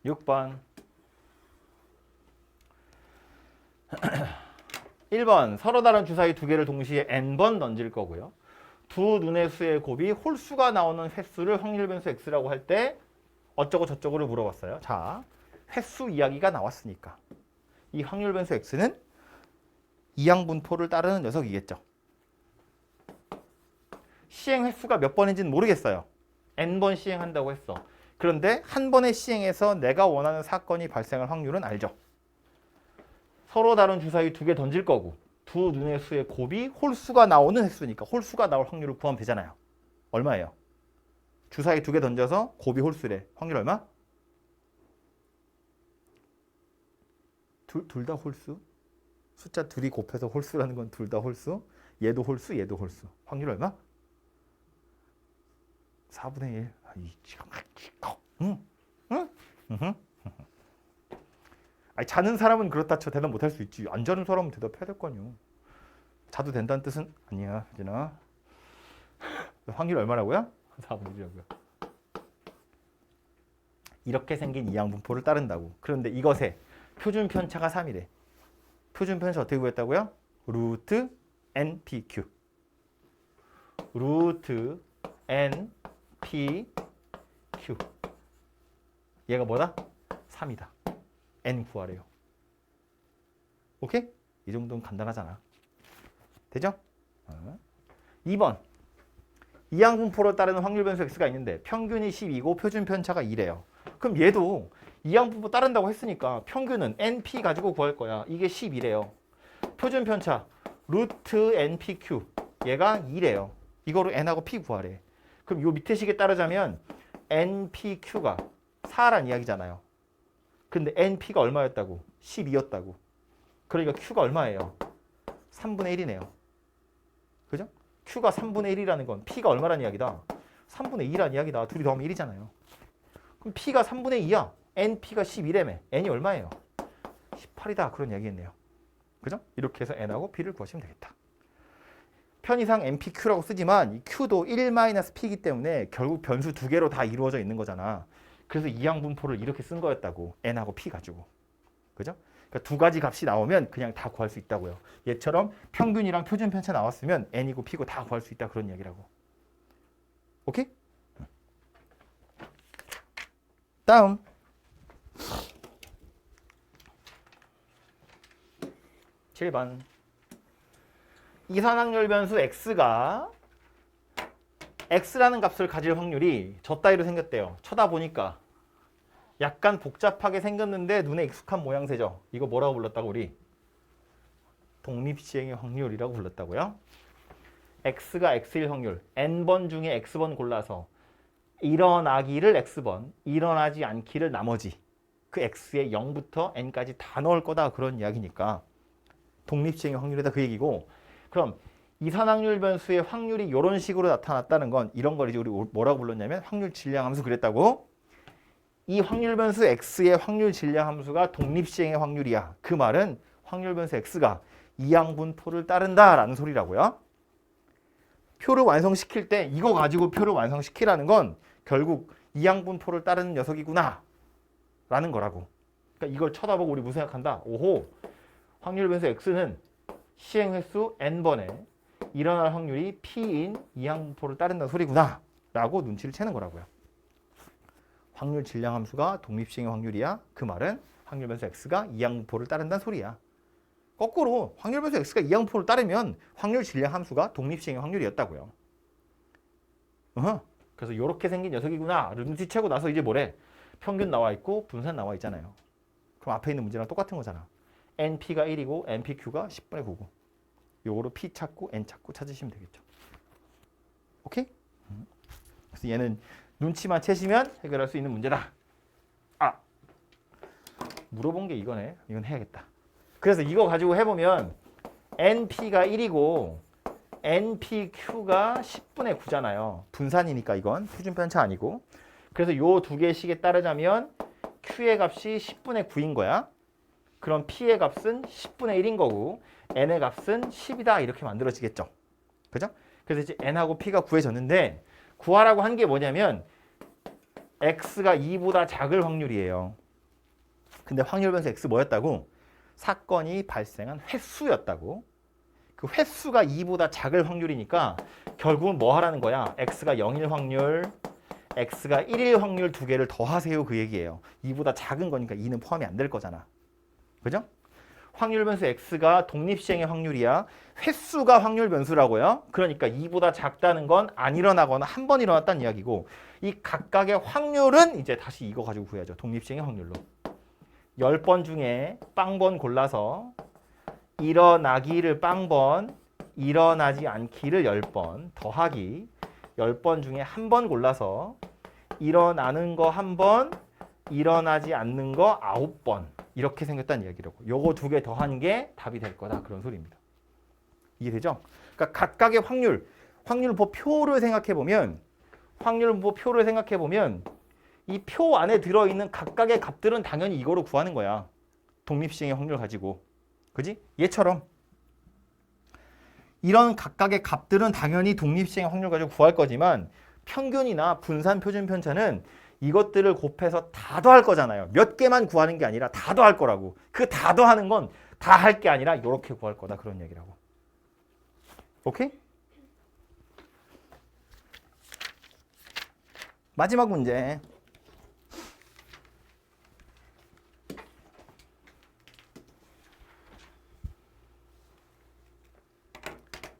(6번) 1번 서로 다른 주사위 두 개를 동시에 n번 던질 거고요. 두 눈의 수의 곱이 홀수가 나오는 횟수를 확률 변수 x라고 할 때 어쩌고 저쩌고를 물어봤어요. 자, 횟수 이야기가 나왔으니까 이 확률 변수 x는 이항분포를 따르는 녀석이겠죠. 시행 횟수가 몇 번인지는 모르겠어요. n번 시행한다고 했어. 그런데 한 번에 시행해서 내가 원하는 사건이 발생할 확률은 알죠. 서로 다른 주사위 두 개 던질 거고 두 눈의 수의 곱이 홀수가 나오는 횟수니까 홀수가 나올 확률을 구하면 되잖아요. 얼마예요? 주사위 두 개 던져서 곱이 홀수래. 확률 얼마? 둘 다 홀수? 숫자 둘이 곱해서 홀수라는 건 둘 다 홀수? 얘도 홀수, 얘도 홀수. 확률 얼마? 4분의 1. 응? 응? 아니, 자는 사람은 그렇다 쳐 대답 못할 수 있지. 안 자는 사람은 대답해야 될 거 아니야. 자도 된다는 뜻은 아니야, 혜진아. 확률 얼마라고요? 4분의 1이라고요. 이렇게 생긴 이항분포를 따른다고. 그런데 이것에 표준 편차가 3이래. 표준 편차 어떻게 구했다고요? 루트 NPQ. 루트 n p q. 얘가 뭐다? 3이다. n 구하래요. 오케이? 이 정도는 간단하잖아. 되죠? 2번. 이항분포를 따르는 확률 변수 x가 있는데 평균이 12고 표준 편차가 2래요. 그럼 얘도 이항분포 따른다고 했으니까 평균은 np 가지고 구할 거야. 이게 12래요. 표준 편차 루트 npq. 얘가 2래요. 이거로 n하고 p 구하래. 그럼 요 밑에 식에 따르자면 npq가 4란 이야기잖아요. 근데 np가 얼마였다고? 12였다고. 그러니까 q가 얼마예요? 3분의 1이네요. 그죠? q가 3분의 1이라는 건 p가 얼마란 이야기다? 3분의 2란 이야기다. 둘이 더하면 1이잖아요. 그럼 p가 3분의 2야. np가 11이라며. n이 얼마예요? 18이다. 그런 이야기겠네요. 그죠? 이렇게 해서 n하고 p를 구하시면 되겠다. 편의상 npq라고 쓰지만 이 q도 1-p이기 때문에 결국 변수 두 개로 다 이루어져 있는 거잖아. 그래서 이항분포를 이렇게 쓴 거였다고. n하고 p 가지고. 그죠? 그러니까 두 가지 값이 나오면 그냥 다 구할 수 있다고요. 얘처럼 평균이랑 표준 편차 나왔으면 n이고 p고 다 구할 수 있다. 그런 얘기라고. 오케이? 다음. (7번) 이산확률 변수 x가 x라는 값을 가질 확률이 저 따위로 생겼대요. 쳐다보니까 약간 복잡하게 생겼는데 눈에 익숙한 모양새죠. 이거 뭐라고 불렀다고 우리? 독립시행의 확률이라고 불렀다고요. x가 x일 확률 n번 중에 x번 골라서 일어나기를 x번, 일어나지 않기를 나머지 그 x에 0부터 n까지 다 넣을 거다. 그런 이야기니까 독립시행의 확률이다. 그 얘기고, 그럼 이산확률 변수의 확률이 이런 식으로 나타났다는 건 이런 걸 이제 우리 뭐라고 불렀냐면 확률 질량함수 그랬다고. 이 확률 변수 x의 확률 질량함수가 독립시행의 확률이야. 그 말은 확률 변수 x가 이항분포를 따른다라는 소리라고요. 표를 완성시킬 때 이거 가지고 표를 완성시키라는 건 결국 이항분포를 따르는 녀석이구나 라는 거라고. 그러니까 이걸 쳐다보고 우리 무슨 생각한다? 오호, 확률 변수 x는 시행 횟수 n번에 일어날 확률이 p인 이항분포를 따른다는 소리구나 라고 눈치를 채는 거라고요. 확률 질량함수가 독립시행의 확률이야. 그 말은 확률 변수 x가 이항분포를 따른다는 소리야. 거꾸로 확률 변수 x가 이항분포를 따르면 확률 질량함수가 독립시행의 확률이었다고요. 그래서 이렇게 생긴 녀석이구나 눈치채고 나서 이제 뭐래? 평균 나와 있고 분산 나와 있잖아요. 그럼 앞에 있는 문제랑 똑같은 거잖아. np가 1이고 npq가 10분의 9고 요거로 p 찾고 n 찾고 찾으시면 되겠죠. 오케이? 그래서 얘는 눈치만 채시면 해결할 수 있는 문제다. 아, 물어본 게 이거네. 이건 해야겠다. 그래서 이거 가지고 해보면 np가 1이고 npq가 10분의 9잖아요. 분산이니까 이건 표준 편차 아니고. 그래서 요 두 개씩에 따르자면 q의 값이 10분의 9인 거야. 그럼 p의 값은 10분의 1인 거고 n의 값은 10이다. 이렇게 만들어지겠죠. 그죠? 그래서 이제 n하고 p가 구해졌는데 구하라고 한 게 뭐냐면 x가 2보다 작을 확률이에요. 근데 확률 변수 x 뭐였다고? 사건이 발생한 횟수였다고. 그 횟수가 2보다 작을 확률이니까 결국은 뭐 하라는 거야? x가 0일 확률, x가 1일 확률 두 개를 더하세요. 그 얘기예요. 2보다 작은 거니까 2는 포함이 안 될 거잖아. 그죠? 확률 변수 x가 독립시행의 확률이야. 횟수가 확률 변수라고요. 그러니까 2보다 작다는 건 안 일어나거나 한 번 일어났다는 이야기고, 이 각각의 확률은 이제 다시 이거 가지고 구해야죠. 독립시행의 확률로. 10번 중에 빵번 골라서 일어나기를 빵번, 일어나지 않기를 10번 더하기 10번 중에 한 번 골라서 일어나는 거 한 번, 일어나지 않는 거 9번. 이렇게 생겼다는 이야기라고. 요거 두 개 더한 게 답이 될 거다. 그런 소리입니다. 이해되죠? 그러니까 각각의 확률분포 표를 생각해보면 이 표 안에 들어있는 각각의 값들은 당연히 이거로 구하는 거야. 독립시행의 확률 가지고. 그지? 얘처럼. 이런 각각의 값들은 당연히 독립시행의 확률 가지고 구할 거지만 평균이나 분산 표준 편차는 이것들을 곱해서 다 더할 거잖아요. 몇 개만 구하는 게 아니라 다 더할 거라고. 그 다 더하는 건 다 할 게 아니라 이렇게 구할 거다. 그런 얘기라고. 오케이? 마지막 문제.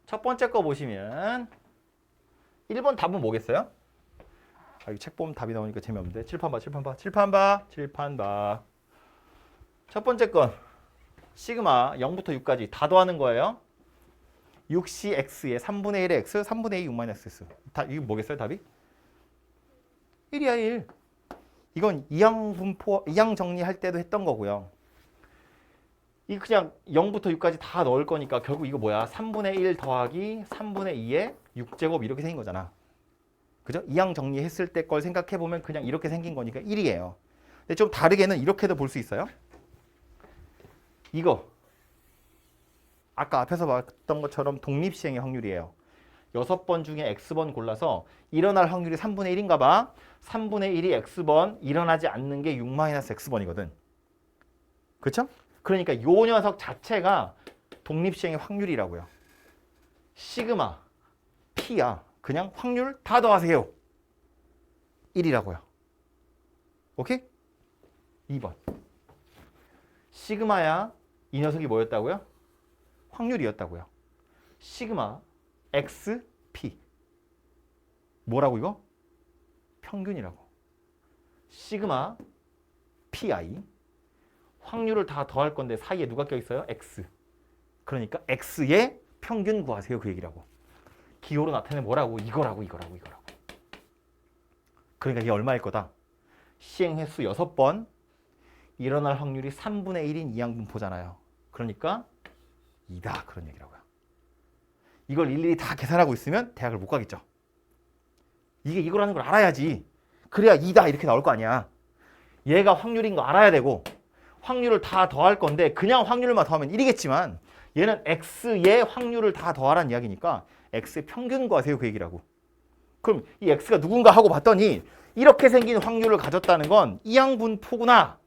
첫 번째 거 보시면 1번 답은 뭐겠어요? 아, 이 책 보면 답이 나오니까 재미없는데. 칠판 봐, 칠판 봐, 칠판 봐, 칠판 봐. 첫 번째 건 시그마 0부터 6까지 다 더하는 거예요. 6cx에 3분의 1의 x, 3분의 2 6-x. 이게 뭐겠어요, 답이? 1이야, 1. 이건 이항 분포, 이항 정리할 때도 했던 거고요. 이 그냥 0부터 6까지 다 넣을 거니까 결국 이거 뭐야? 3분의 1 더하기 3분의 2의 6제곱 이렇게 생긴 거잖아. 그죠? 이항 정리했을 때 걸 생각해 보면 그냥 이렇게 생긴 거니까 1이에요. 근데 좀 다르게는 이렇게도 볼 수 있어요. 이거 아까 앞에서 봤던 것처럼 독립시행의 확률이에요. 6번 중에 x번 골라서 일어날 확률이 3분의 1인가 봐. 3분의 1이 x번, 일어나지 않는 게 6-x번이거든. 그렇죠? 그러니까 요 녀석 자체가 독립시행의 확률이라고요. 시그마 p야. 그냥 확률 다 더하세요. 1이라고요. 오케이? 2번. 시그마야. 이 녀석이 뭐였다고요? 확률이었다고요. 시그마 xp. 뭐라고 이거? 평균이라고. 시그마 pi. 확률을 다 더할 건데 사이에 누가 껴있어요? x. 그러니까 x의 평균 구하세요. 그 얘기라고. 기호로 나타내면 뭐라고? 이거라고. 그러니까 이게 얼마일 거다? 시행 횟수 6번, 일어날 확률이 3분의 1인 이항분포잖아요. 그러니까 2다. 그런 얘기라고요. 이걸 일일이 다 계산하고 있으면 대학을 못 가겠죠. 이게 이거라는 걸 알아야지. 그래야 2다 이렇게 나올 거 아니야. 얘가 확률인 거 알아야 되고 확률을 다 더할 건데 그냥 확률만 더하면 1이겠지만 얘는 x의 확률을 다 더하라는 이야기니까 x의 평균 구하세요. 그 얘기라고. 그럼 이 x가 누군가 하고 봤더니 이렇게 생긴 확률을 가졌다는 건 이항분포구나.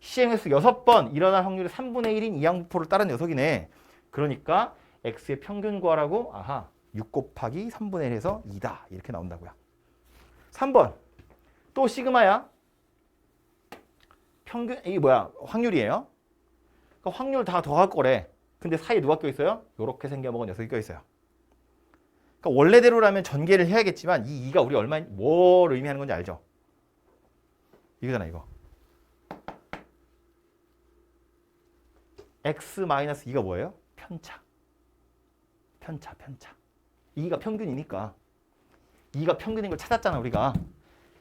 시행횟수 6번, 일어날 확률이 3분의 1인 이항분포를 따른 녀석이네. 그러니까 x의 평균 구하라고. 아하, 6 곱하기 3분의 1에서 2다. 이렇게 나온다고요. 3번. 또 시그마야. 평균, 이게 뭐야? 확률이에요. 그러니까 확률 다 더할 거래. 근데 사이에 누가 껴있어요? 요렇게 생겨먹은 녀석이 껴있어요. 그러니까 원래대로라면 전개를 해야겠지만 이 2가 우리 뭘 의미하는 건지 알죠? 이거잖아, 이거. x-2가 뭐예요? 편차. 2가 평균이니까. 2가 평균인 걸 찾았잖아, 우리가.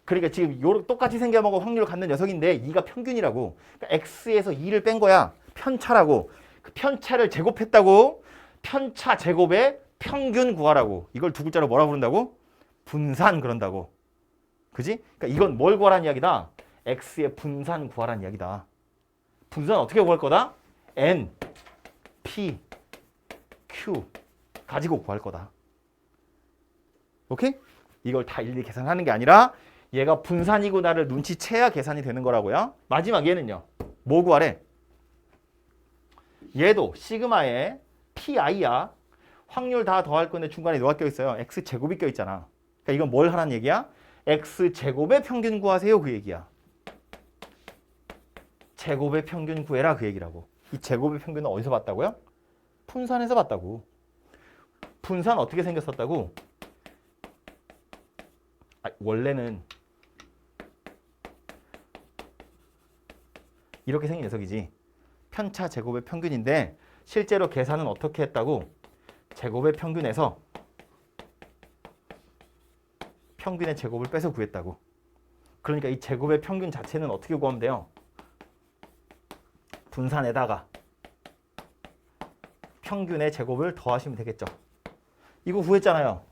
그러니까 지금 똑같이 생겨먹은 확률을 갖는 녀석인데 2가 평균이라고. 그러니까 x에서 2를 뺀 거야. 편차라고. 그 편차를 제곱했다고. 편차 제곱에 평균 구하라고. 이걸 두 글자로 뭐라 부른다고? 분산 그런다고. 그지? 그러니까 이건 뭘 구하라는 이야기다? x의 분산 구하라는 이야기다. 분산 어떻게 구할 거다? n, p, q 가지고 구할 거다. 오케이? 이걸 다 일일이 계산하는 게 아니라 얘가 분산이구나를 눈치채야 계산이 되는 거라고요. 마지막 얘는요. 뭐 구하래? 얘도 시그마에 pi야. 확률 다 더할 건데 중간에 누가 껴있어요? x제곱이 껴있잖아. 그러니까 이건 뭘 하라는 얘기야? x제곱의 평균 구하세요. 그 얘기야. 제곱의 평균 구해라. 그 얘기라고. 이 제곱의 평균은 어디서 봤다고요? 분산에서 봤다고. 분산 어떻게 생겼었다고? 원래는 이렇게 생긴 녀석이지. 편차 제곱의 평균인데 실제로 계산은 어떻게 했다고? 제곱의 평균에서 평균의 제곱을 빼서 구했다고. 그러니까 이 제곱의 평균 자체는 어떻게 구하면 돼요? 분산에다가 평균의 제곱을 더하시면 되겠죠. 이거 구했잖아요.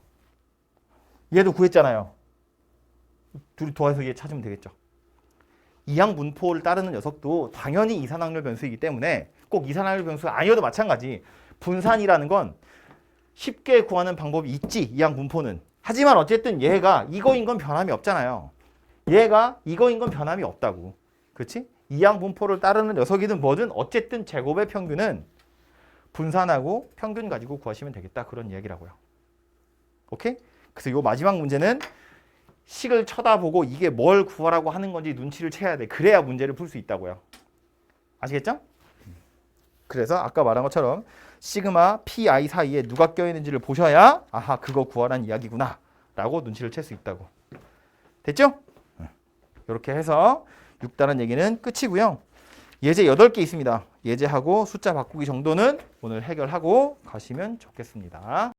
얘도 구했잖아요. 둘이 더해서 얘 찾으면 되겠죠. 이항분포를 따르는 녀석도 당연히 이산확률 변수이기 때문에 꼭 이산확률 변수가 아니어도 마찬가지. 분산이라는 건 쉽게 구하는 방법이 있지. 이항분포는. 하지만 어쨌든 얘가 이거인 건 변함이 없잖아요. 얘가 이거인 건 변함이 없다고. 그렇지? 이항분포를 따르는 녀석이든 뭐든 어쨌든 제곱의 평균은 분산하고 평균 가지고 구하시면 되겠다. 그런 이야기라고요. 오케이? 그래서 이 마지막 문제는 식을 쳐다보고 이게 뭘 구하라고 하는 건지 눈치를 채야 돼. 그래야 문제를 풀 수 있다고요. 아시겠죠? 그래서 아까 말한 것처럼 시그마 pi 사이에 누가 껴있는지를 보셔야 아하 그거 구하라는 이야기구나 라고 눈치를 챌 수 있다고. 됐죠? 이렇게 해서 6단원 얘기는 끝이고요. 예제 8개 있습니다. 예제하고 숫자 바꾸기 정도는 오늘 해결하고 가시면 좋겠습니다.